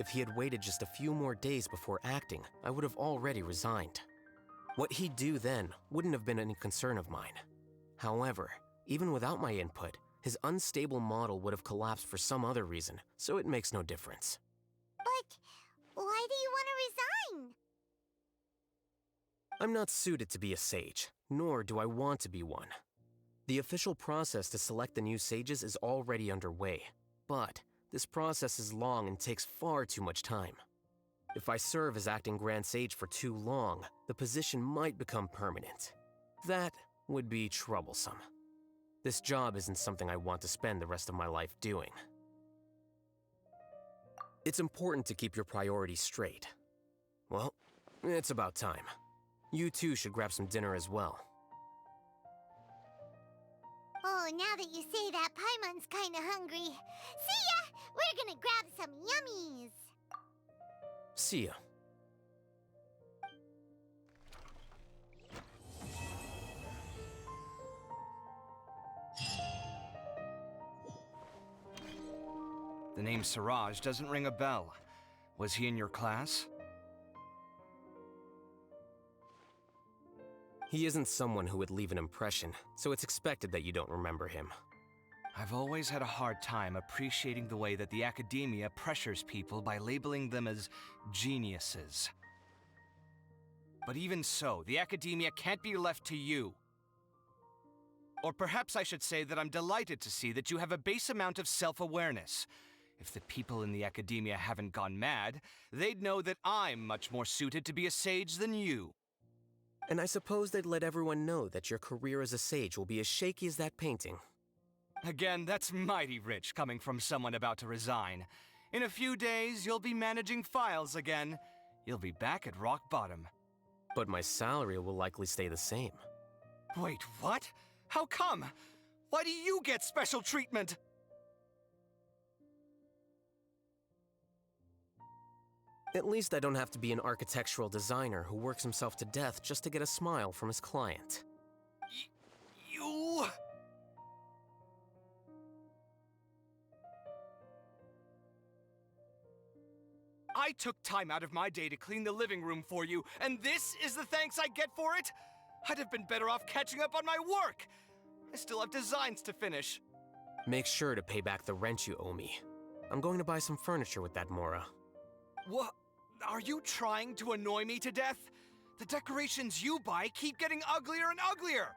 If he had waited just a few more days before acting, I would have already resigned. What he'd do then wouldn't have been any concern of mine. However, even without my input, his unstable model would have collapsed for some other reason, so it makes no difference. But why do you want to resign? I'm not suited to be a sage, nor do I want to be one. The official process to select the new sages is already underway, but this process is long and takes far too much time. If I serve as acting Grand Sage for too long, the position might become permanent. That would be troublesome. This job isn't something I want to spend the rest of my life doing. It's important to keep your priorities straight. Well, it's about time. You too should grab some dinner as well. Oh, now that you say that, Paimon's kinda hungry. See ya! We're gonna grab some yummies! See ya. The name Siraj doesn't ring a bell. Was he in your class? He isn't someone who would leave an impression, so it's expected that you don't remember him. I've always had a hard time appreciating the way that the Academia pressures people by labeling them as geniuses. But even so, the Academia can't be left to you. Or perhaps I should say that I'm delighted to see that you have a base amount of self-awareness. If the people in the Academia haven't gone mad, they'd know that I'm much more suited to be a sage than you. And I suppose they'd let everyone know that your career as a sage will be as shaky as that painting. Again, that's mighty rich coming from someone about to resign. In a few days, you'll be managing files again. You'll be back at rock bottom. But my salary will likely stay the same. Wait, what? How come? Why do you get special treatment? At least I don't have to be an architectural designer who works himself to death just to get a smile from his client. You... I took time out of my day to clean the living room for you, and this is the thanks I get for it? I'd have been better off catching up on my work. I still have designs to finish. Make sure to pay back the rent you owe me. I'm going to buy some furniture with that, Mora. What? Are you trying to annoy me to death? The decorations you buy keep getting uglier and uglier.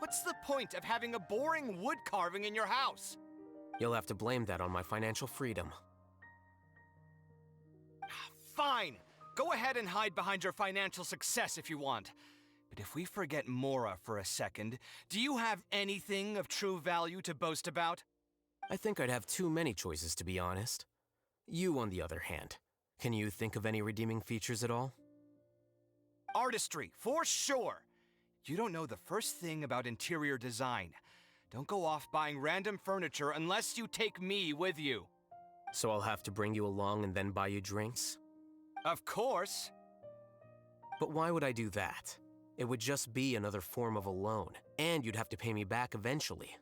What's the point of having a boring wood carving in your house? You'll have to blame that on my financial freedom. Fine. Go ahead and hide behind your financial success if you want. But if we forget Mora for a second, do you have anything of true value to boast about? I think I'd have too many choices, to be honest. You, on the other hand, can you think of any redeeming features at all? Artistry, for sure. You don't know the first thing about interior design. Don't go off buying random furniture unless you take me with you. So I'll have to bring you along and then buy you drinks? Of course. But why would I do that? It would just be another form of a loan, and you'd have to pay me back eventually.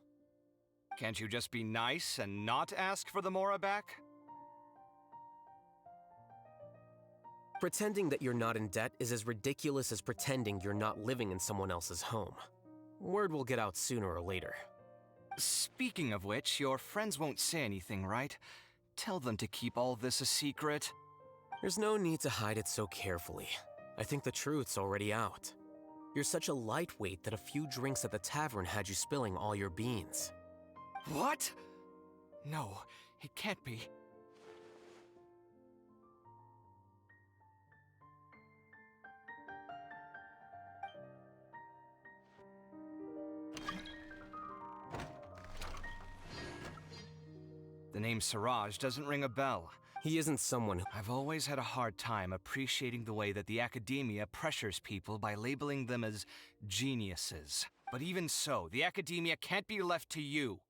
Can't you just be nice and not ask for the Mora back? Pretending that you're not in debt is as ridiculous as pretending you're not living in someone else's home. Word will get out sooner or later. Speaking of which, your friends won't say anything, right? Tell them to keep all this a secret. There's no need to hide it so carefully. I think the truth's already out. You're such a lightweight that a few drinks at the tavern had you spilling all your beans. What? No, it can't be. The name Siraj doesn't ring a bell. He isn't someone who... I've always had a hard time appreciating the way that the academia pressures people by labeling them as geniuses. But even so, the academia can't be left to you.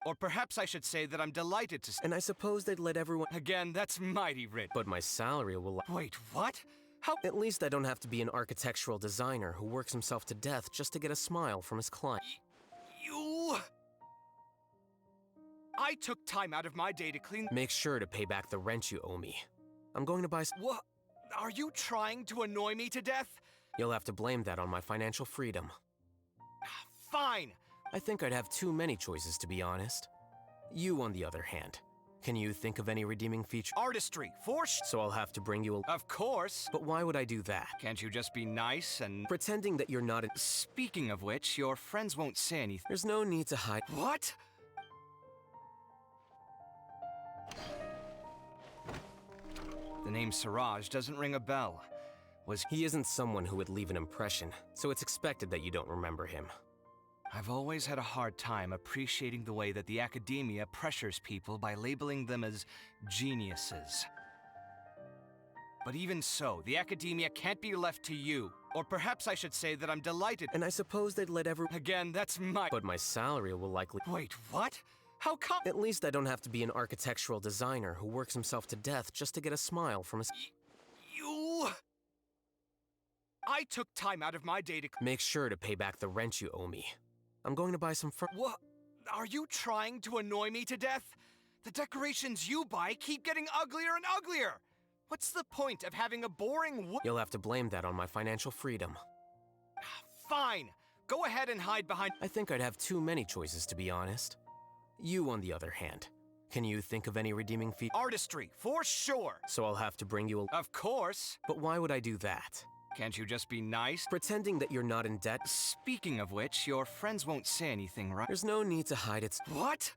Or perhaps I should say that I'm delighted to... And I suppose they'd let everyone... Again, that's mighty rich. But my salary will... Wait, what? How... At least I don't have to be an architectural designer who works himself to death just to get a smile from his client. You... I took time out of my day to clean... Make sure to pay back the rent you owe me. I'm going to buy... What? Are you trying to annoy me to death? You'll have to blame that on my financial freedom. Fine! I think I'd have too many choices, to be honest. You, on the other hand, can you think of any redeeming feature? Artistry, So I'll have to bring you a... Of course! But why would I do that? Can't you just be nice and... Pretending that you're not... Speaking of which, your friends won't say anything. There's no need to hide... What? The name Siraj doesn't ring a bell. He isn't someone who would leave an impression, so it's expected that you don't remember him. I've always had a hard time appreciating the way that the academia pressures people by labeling them as geniuses. But even so, the academia can't be left to you. Or perhaps I should say that I'm delighted. And I suppose they'd let Again, that's my... But my salary will likely... Wait, what? How come... At least I don't have to be an architectural designer who works himself to death just to get a smile from his... You... I took time out of my day to... Make sure to pay back the rent you owe me. I'm going to buy some What? Are you trying to annoy me to death? The decorations you buy keep getting uglier and uglier. What's the point of having a boring You'll have to blame that on my financial freedom. Fine. Go ahead and hide behind... I think I'd have too many choices, to be honest. You, on the other hand, can you think of any redeeming feature? Artistry, for sure. So I'll have to bring you a... Of course. But why would I do that? Can't you just be nice? Pretending that you're not in debt? Speaking of which, your friends won't say anything, right? There's no need to hide it. What?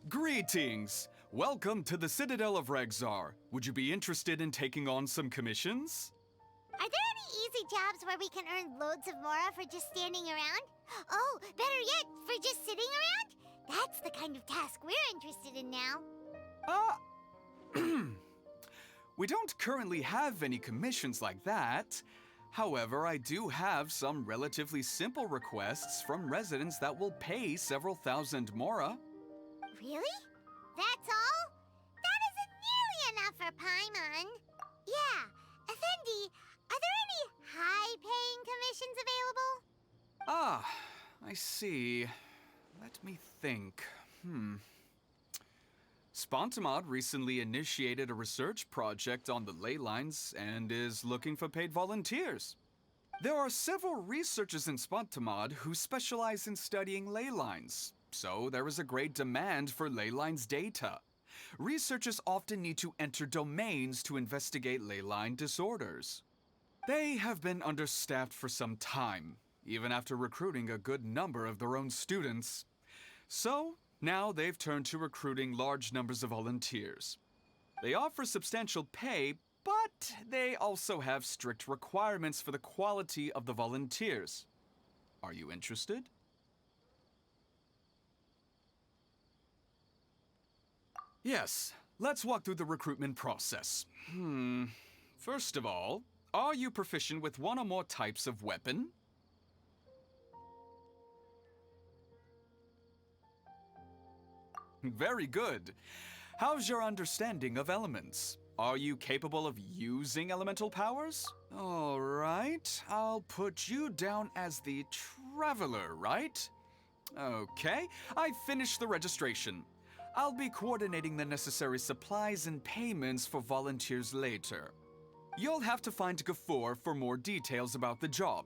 Greetings! Welcome to the Citadel of Regzar. Would you be interested in taking on some commissions? Are there any easy jobs where we can earn loads of mora for just standing around? Oh, better yet, for just sitting around? That's the kind of task we're interested in now. We don't currently have any commissions like that. However, I do have some relatively simple requests from residents that will pay several thousand mora. Really? That's all? That isn't nearly enough for Paimon. Yeah, Effendi, are there any high-paying commissions available? Ah, I see. Let me think. Spontamod recently initiated a research project on the ley lines and is looking for paid volunteers. There are several researchers in Spontamod who specialize in studying ley lines, so there is a great demand for ley lines data. Researchers often need to enter domains to investigate ley line disorders. They have been understaffed for some time, even after recruiting a good number of their own students. So, now they've turned to recruiting large numbers of volunteers. They offer substantial pay, but they also have strict requirements for the quality of the volunteers. Are you interested? Yes, Let's walk through the recruitment process. First of all, are you proficient with one or more types of weapon? Very good. How's your understanding of elements? Are you capable of using elemental powers? All right, I'll put you down as the Traveler, right? Okay, I finished the registration. I'll be coordinating the necessary supplies and payments for volunteers later. You'll have to find Gafoor for more details about the job.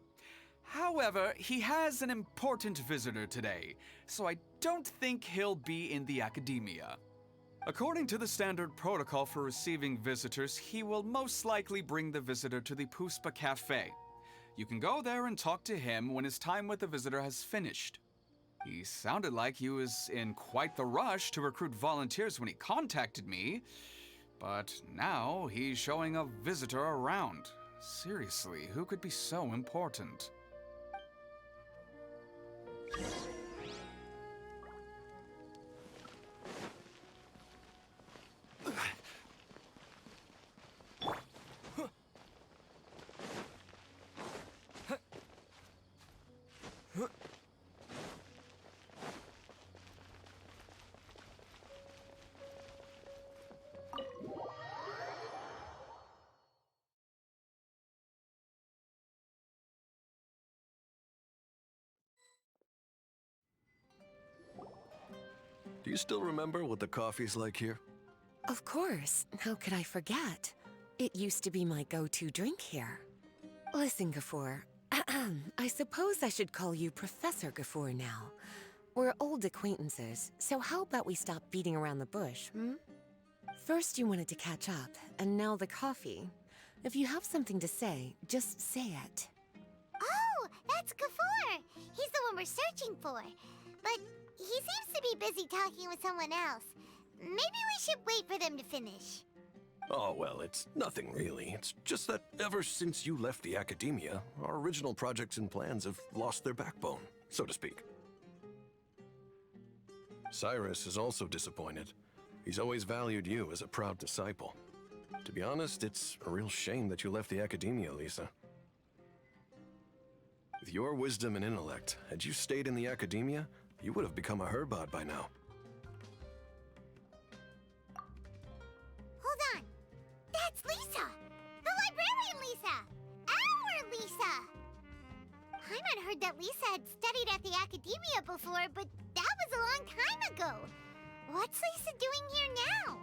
However, he has an important visitor today, so I don't think he'll be in the academia. According to the standard protocol for receiving visitors, he will most likely bring the visitor to the Puspa Cafe. You can go there and talk to him when his time with the visitor has finished. He sounded like he was in quite the rush to recruit volunteers when he contacted me, but now he's showing a visitor around. Seriously, who could be so important? Do you still remember what the coffee's like here? Of course. How could I forget? It used to be my go-to drink here. Listen, Gafoor. I suppose I should call you Professor Gafoor now. We're old acquaintances, so how about we stop beating around the bush, hmm? First you wanted to catch up, and now the coffee. If you have something to say, just say it. Oh, that's Gafoor! He's the one we're searching for. But he seems to be busy talking with someone else. Maybe we should wait for them to finish. Oh, well, it's nothing really. It's just that ever since you left the academia, our original projects and plans have lost their backbone, so to speak. Cyrus is also disappointed. He's always valued you as a proud disciple. To be honest, it's a real shame that you left the academia, Lisa. With your wisdom and intellect, had you stayed in the academia, you would have become a Herbad by now. Hold on! That's Lisa! The librarian Lisa! Our Lisa! Paimon heard that Lisa had studied at the academia before, but that was a long time ago. What's Lisa doing here now?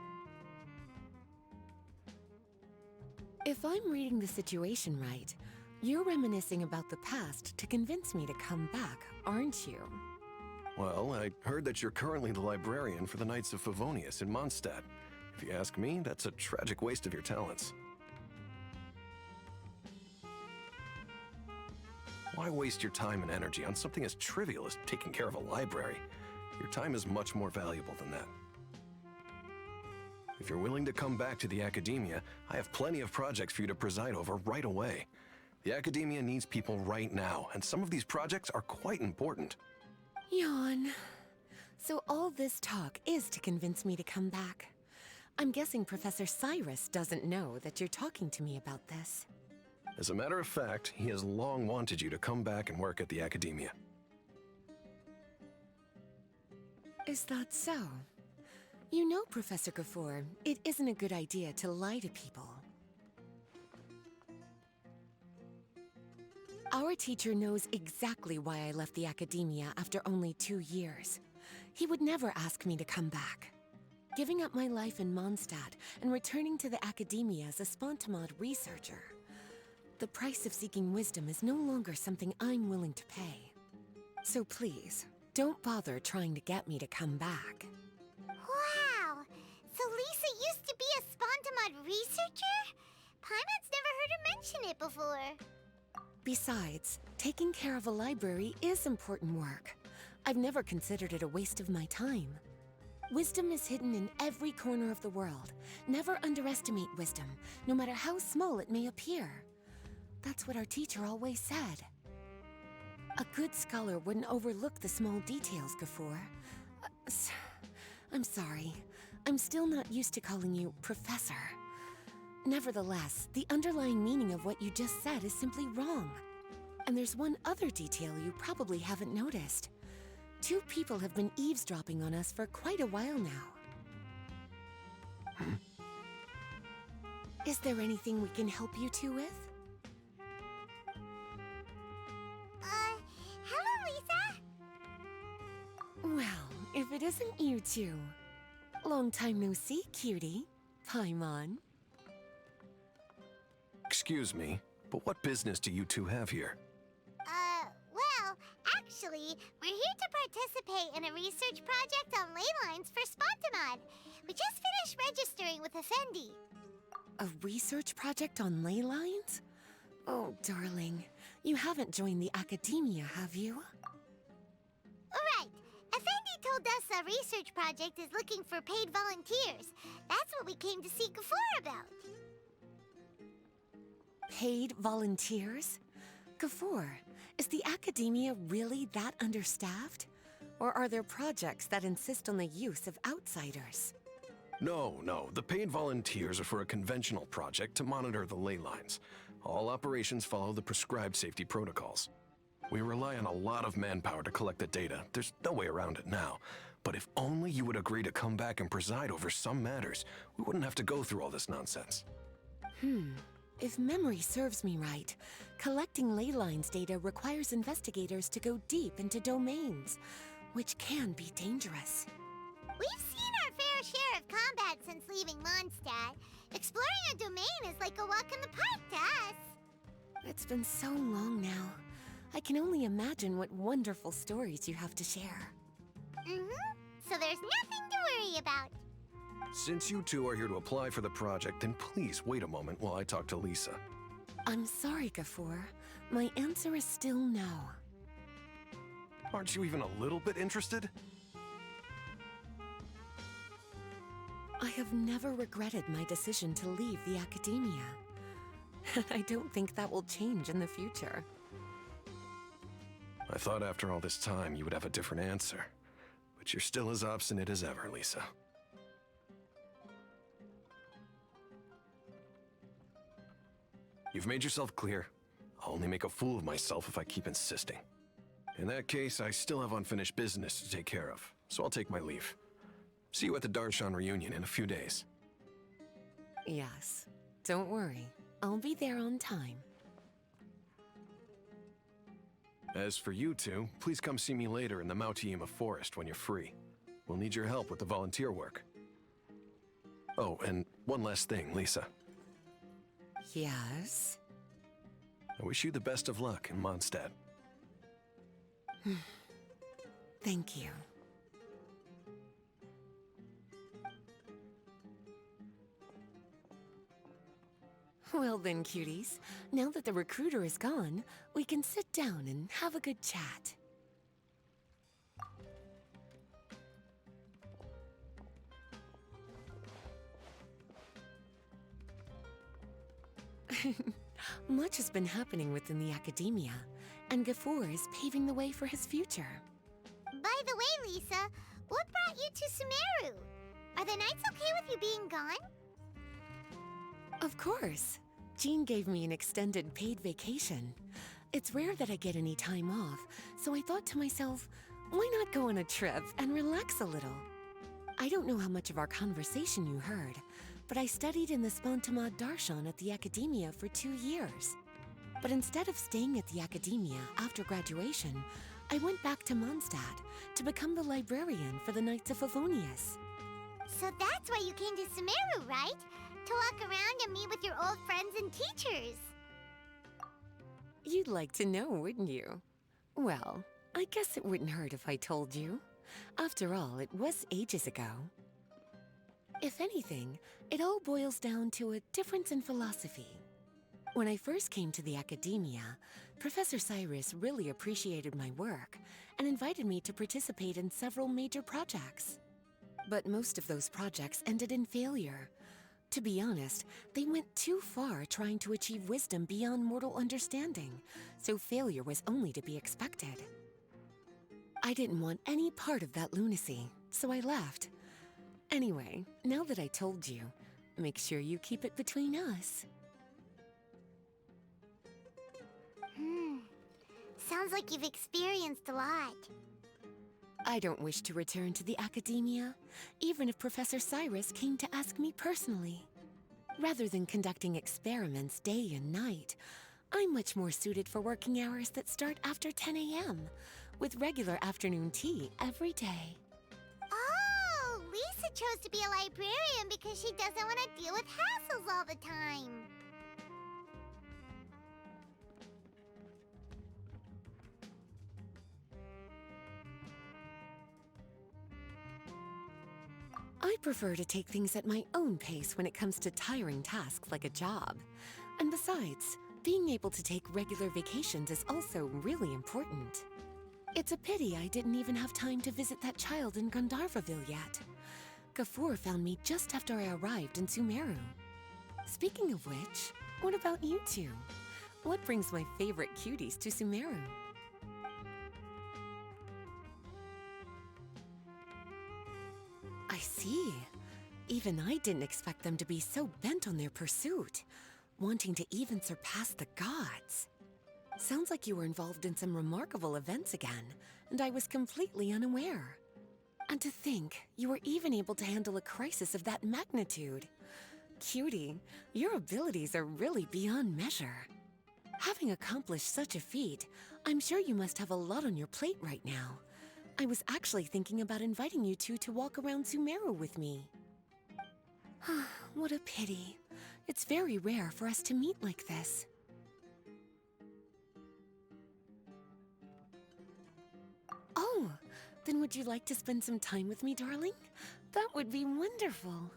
If I'm reading the situation right, you're reminiscing about the past to convince me to come back, aren't you? Well, I heard that you're currently the librarian for the Knights of Favonius in Mondstadt. If you ask me, that's a tragic waste of your talents. Why waste your time and energy on something as trivial as taking care of a library? Your time is much more valuable than that. If you're willing to come back to the academia, I have plenty of projects for you to preside over right away. The academia needs people right now, and some of these projects are quite important. Yawn. So all this talk is to convince me to come back. I'm guessing Professor Cyrus doesn't know that you're talking to me about this. As a matter of fact, he has long wanted you to come back and work at the academia. Is that so? You know, Professor Gafoor, it isn't a good idea to lie to people. Our teacher knows exactly why I left the academia after only 2 years. He would never ask me to come back. Giving up my life in Mondstadt and returning to the academia as a Spontamod researcher. The price of seeking wisdom is no longer something I'm willing to pay. So please, don't bother trying to get me to come back. Wow! So Lisa used to be a Spontamod researcher? Paimon's never heard her mention it before. Besides, taking care of a library is important work. I've never considered it a waste of my time. Wisdom is hidden in every corner of the world. Never underestimate wisdom, no matter how small it may appear. That's what our teacher always said. A good scholar wouldn't overlook the small details, Gafoor. I'm sorry. I'm still not used to calling you Professor. Nevertheless, the underlying meaning of what you just said is simply wrong. And there's one other detail you probably haven't noticed. 2 people have been eavesdropping on us for quite a while now. Is there anything we can help you two with? Hello, Lisa! Well, if it isn't you two. Long time no see, cutie. Paimon. Excuse me, but what business do you two have here? Well, actually, we're here to participate in a research project on ley lines for Spontamod. We just finished registering with Effendi. A research project on ley lines? Oh, darling. You haven't joined the academia, have you? Right. Effendi told us a research project is looking for paid volunteers. That's what we came to see Gafur about. Paid volunteers? Gafur, is the academia really that understaffed? Or are there projects that insist on the use of outsiders? No. The paid volunteers are for a conventional project to monitor the ley lines. All operations follow the prescribed safety protocols. We rely on a lot of manpower to collect the data. There's no way around it now. But if only you would agree to come back and preside over some matters, we wouldn't have to go through all this nonsense. If memory serves me right, collecting ley lines data requires investigators to go deep into domains, which can be dangerous. We've seen our fair share of combat since leaving Mondstadt. Exploring a domain is like a walk in the park to us. It's been so long now. I can only imagine what wonderful stories you have to share. So there's nothing to worry about. Since you two are here to apply for the project, then please wait a moment while I talk to Lisa. I'm sorry, Gafur. My answer is still no. Aren't you even a little bit interested? I have never regretted my decision to leave the academia. And I don't think that will change in the future. I thought after all this time you would have a different answer. But you're still as obstinate as ever, Lisa. You've made yourself clear. I'll only make a fool of myself if I keep insisting. In that case, I still have unfinished business to take care of, so I'll take my leave. See you at the Darshan reunion in a few days. Yes. Don't worry. I'll be there on time. As for you two, please come see me later in the Mautiima forest when you're free. We'll need your help with the volunteer work. Oh, and one last thing, Lisa. Yes? I wish you the best of luck in Mondstadt. Thank you. Well then, cuties. Now that the recruiter is gone, we can sit down and have a good chat. Much has been happening within the academia, and Gafur is paving the way for his future. By the way, Lisa, what brought you to Sumeru? Are the nights okay with you being gone? Of course. Jean gave me an extended paid vacation. It's rare that I get any time off, so I thought to myself, why not go on a trip and relax a little? I don't know how much of our conversation you heard, but I studied in the Spontamod Darshan at the academia for 2 years. But instead of staying at the academia after graduation, I went back to Mondstadt to become the librarian for the Knights of Favonius. So that's why you came to Sumeru, right? To walk around and meet with your old friends and teachers. You'd like to know, wouldn't you? Well, I guess it wouldn't hurt if I told you. After all, it was ages ago. If anything, it all boils down to a difference in philosophy. When I first came to the academia, Professor Cyrus really appreciated my work and invited me to participate in several major projects. But most of those projects ended in failure. To be honest, they went too far trying to achieve wisdom beyond mortal understanding, so failure was only to be expected. I didn't want any part of that lunacy, so I left. Anyway, now that I told you, make sure you keep it between us. Sounds like you've experienced a lot. I don't wish to return to the academia, even if Professor Cyrus came to ask me personally. Rather than conducting experiments day and night, I'm much more suited for working hours that start after 10 a.m., with regular afternoon tea every day. Oh, Lisa chose to be a librarian because she doesn't want to deal with hassles all the time. I prefer to take things at my own pace when it comes to tiring tasks like a job. And besides, being able to take regular vacations is also really important. It's a pity I didn't even have time to visit that child in Gandharvaville yet. Gafur found me just after I arrived in Sumeru. Speaking of which, what about you two? What brings my favorite cuties to Sumeru? I see. Even I didn't expect them to be so bent on their pursuit, wanting to even surpass the gods. Sounds like you were involved in some remarkable events again, and I was completely unaware. And to think, you were even able to handle a crisis of that magnitude. Cutie, your abilities are really beyond measure. Having accomplished such a feat, I'm sure you must have a lot on your plate right now. I was actually thinking about inviting you two to walk around Sumeru with me. What a pity. It's very rare for us to meet like this. Oh, then would you like to spend some time with me, darling? That would be wonderful.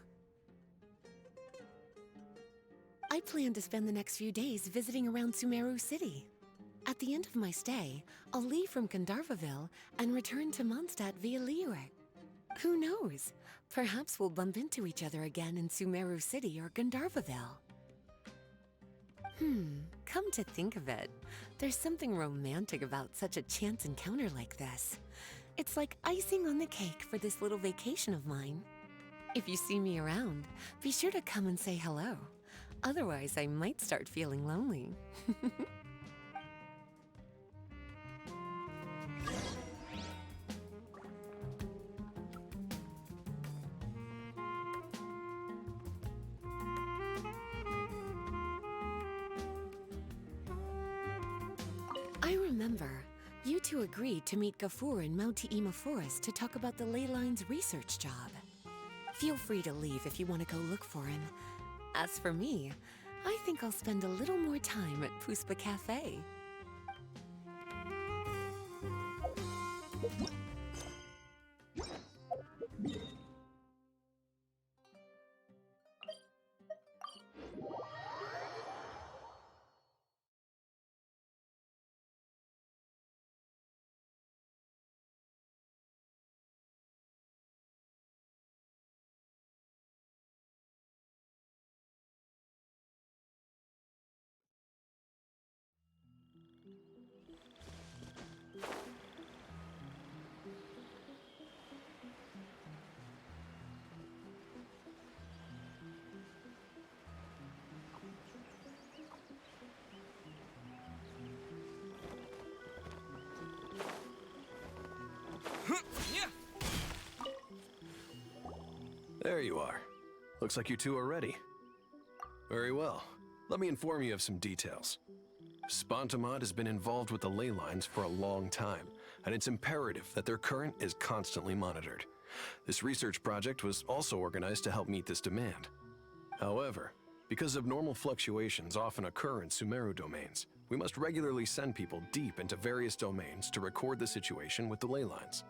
I plan to spend the next few days visiting around Sumeru City. At the end of my stay, I'll leave from Gandharvaville and return to Mondstadt via Liyue. Who knows? Perhaps we'll bump into each other again in Sumeru City or Gandharvaville. Come to think of it, there's something romantic about such a chance encounter like this. It's like icing on the cake for this little vacation of mine. If you see me around, be sure to come and say hello. Otherwise, I might start feeling lonely. I remember, you two agreed to meet Gafur in Mount Te'ima Forest to talk about the ley lines research job. Feel free to leave if you want to go look for him. As for me, I think I'll spend a little more time at Puspa Cafe. There you are. Looks like you two are ready. Very well. Let me inform you of some details. Spontamod has been involved with the ley lines for a long time, and it's imperative that their current is constantly monitored. This research project was also organized to help meet this demand. However, because abnormal fluctuations often occur in Sumeru domains, we must regularly send people deep into various domains to record the situation with the ley lines.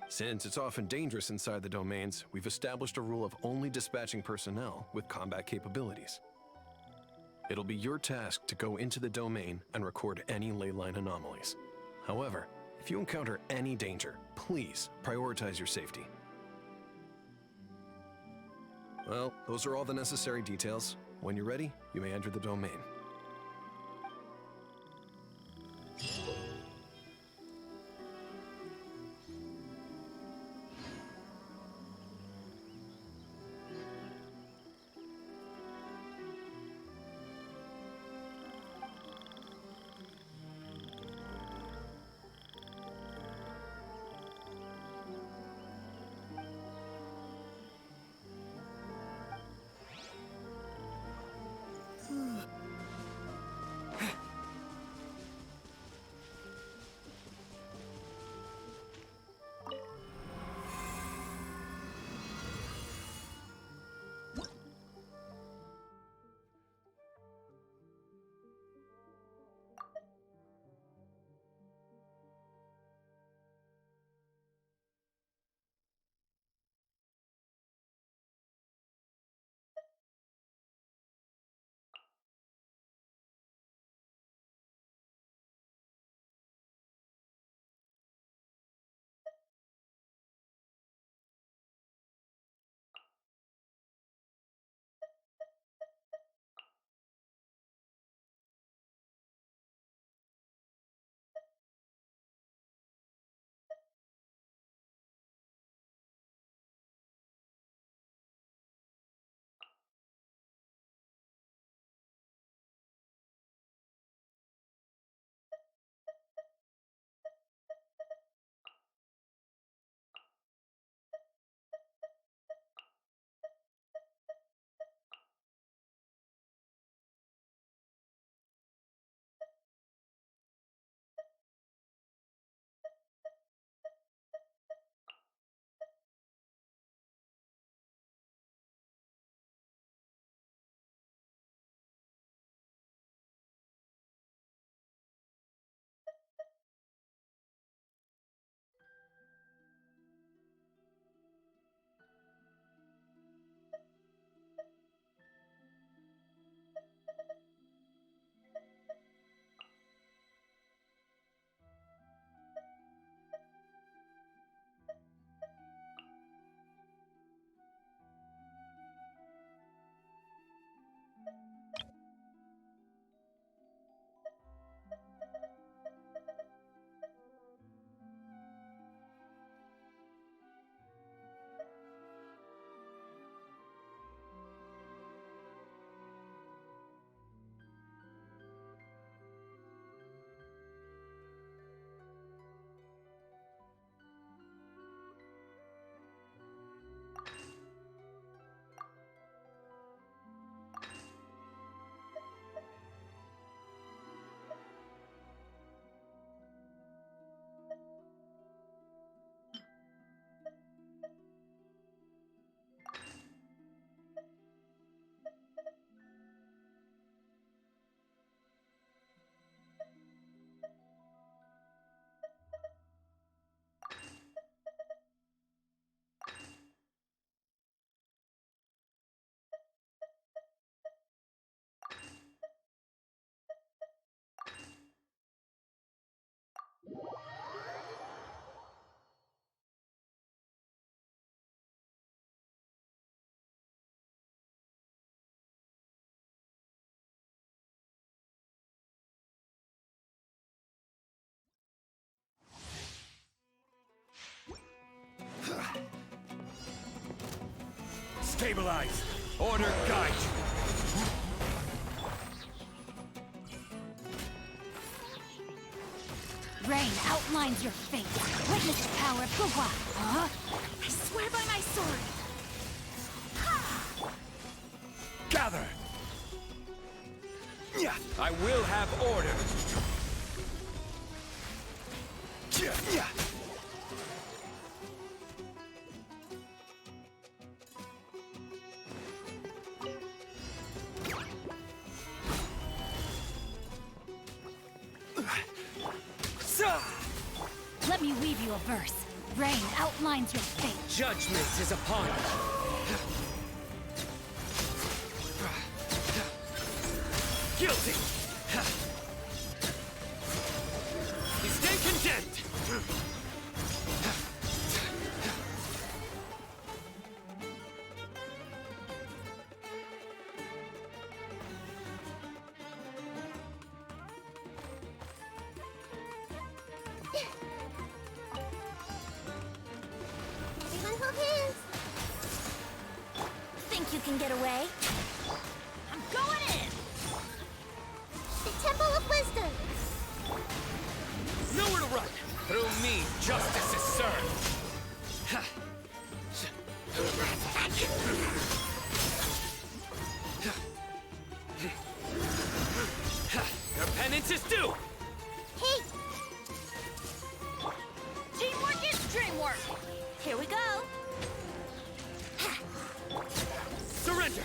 Since it's often dangerous inside the domains, we've established a rule of only dispatching personnel with combat capabilities. It'll be your task to go into the domain and record any ley line anomalies. However, if you encounter any danger, please prioritize your safety. Well, those are all the necessary details. When you're ready, you may enter the domain. Stabilize! Order guide! Rain outlines your fate. Witness the power of Guhua. Huh? I swear by my sword. Gather! Yeah, I will have order! Yeah. Let me weave you a verse. Rain outlines your fate. Judgment is upon you. Guilty! You stand condemned! Everyone hold hands. Think you can get away? I'm going in! The Temple of Wisdom. Nowhere to run! Through me, justice is served! Your penance is due! Hey! Teamwork is dreamwork! Here we go! Surrender!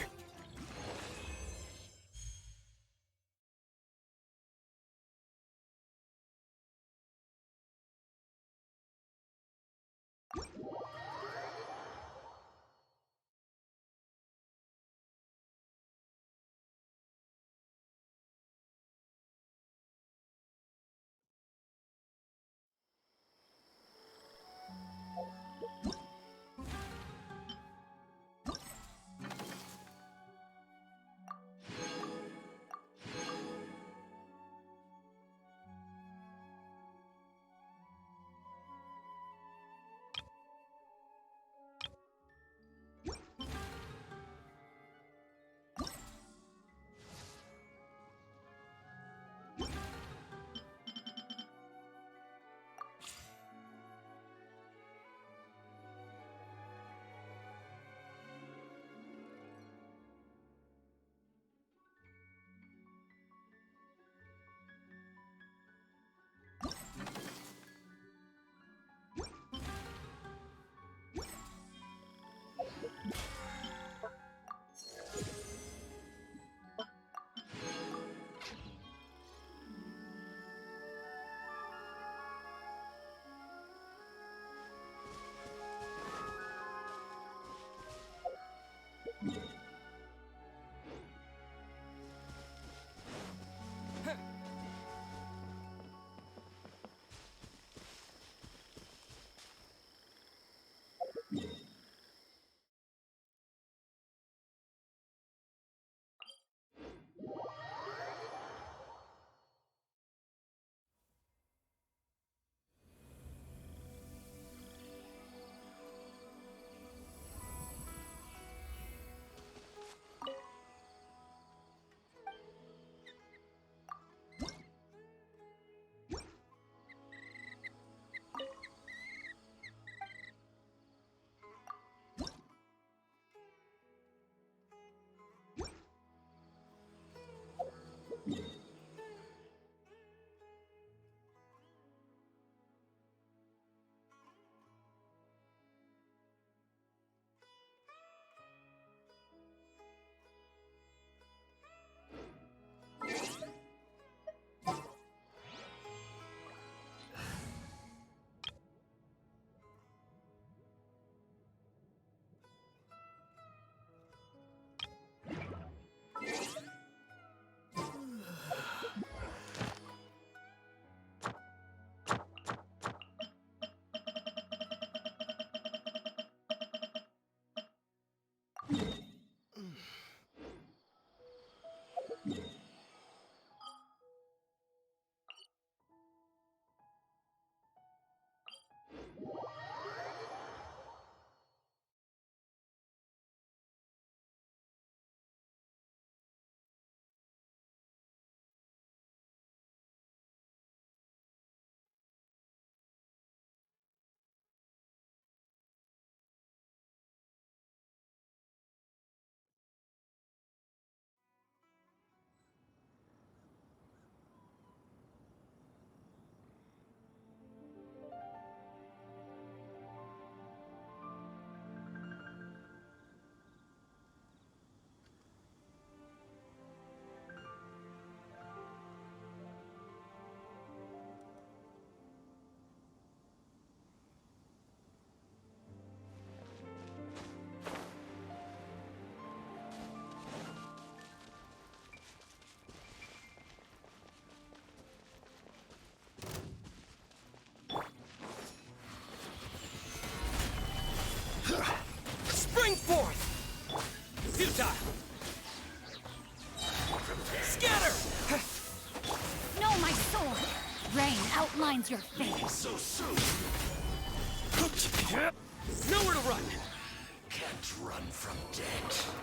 outlines your fate. So soon. Nowhere to run! Can't run from death.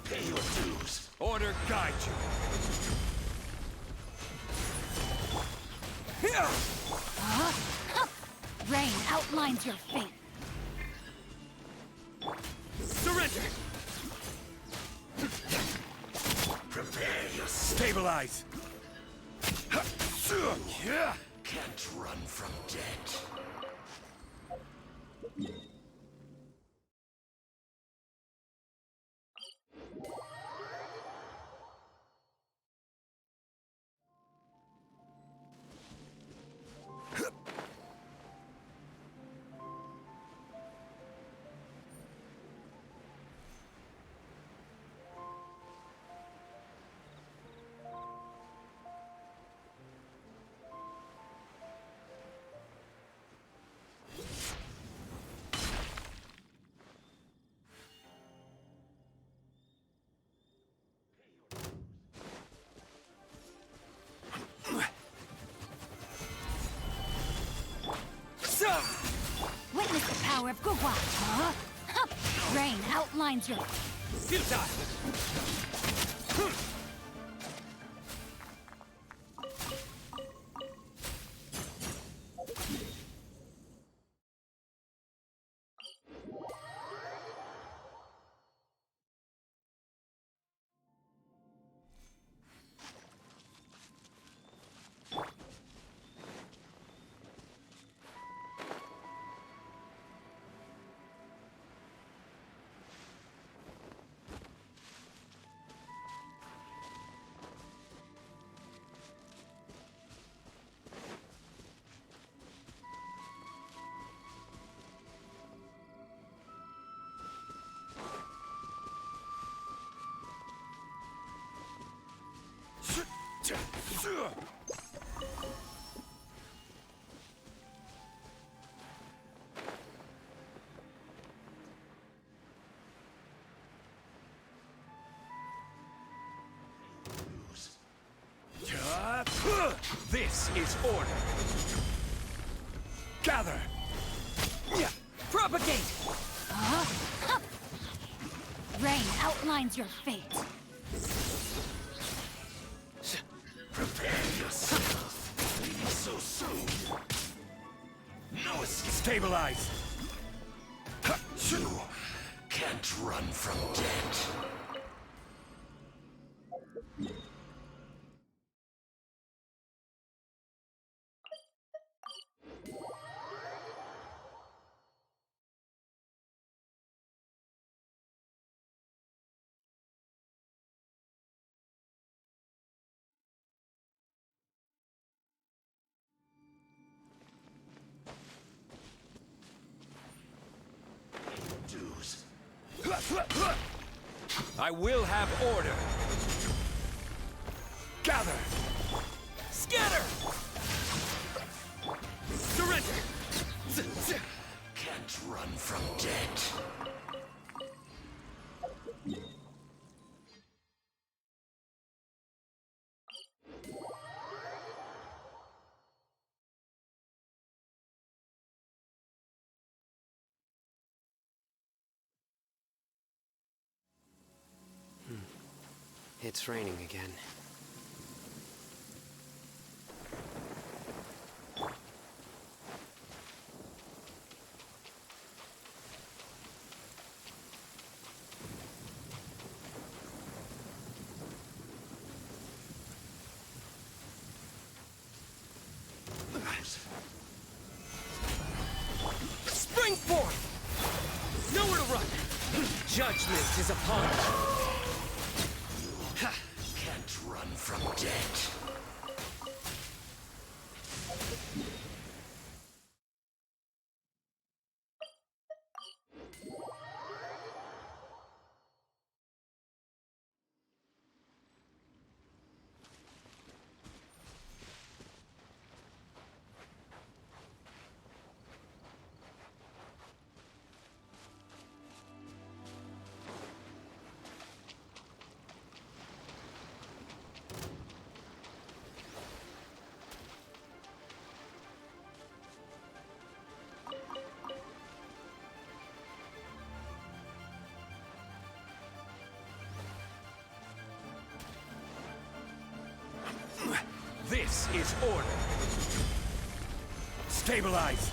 Pay your dues. Order guide you. Rain outlines your fate. Surrender! Prepare yourself. Stabilize! Can't run from death. Witness the power of Gugwa. Rain outlines your Futile! This is order. Gather. propagate. Rain outlines your fate. Prepare yourself. Leaving so soon. No escape. Stabilize. You can't run from death. Dues. I will have order. Gather. Scatter. Surrender. Can't run from death. It's raining again. Judgment is upon you. Can't run from death. This is order. Stabilize.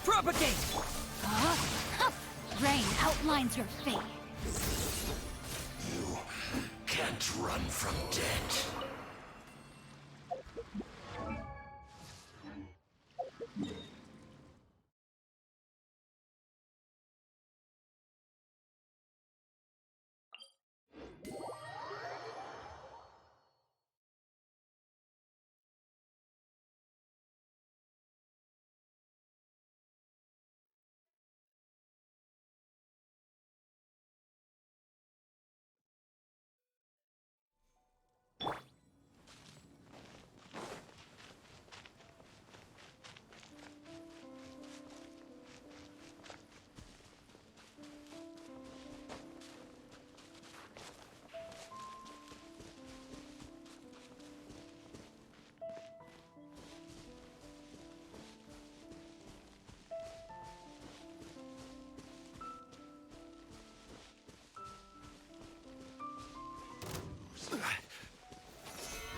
Propagate! Rain outlines your fate. You can't run from death.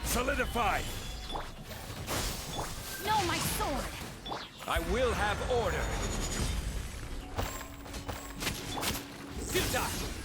Solidify! No, my sword! I will have order! Futa!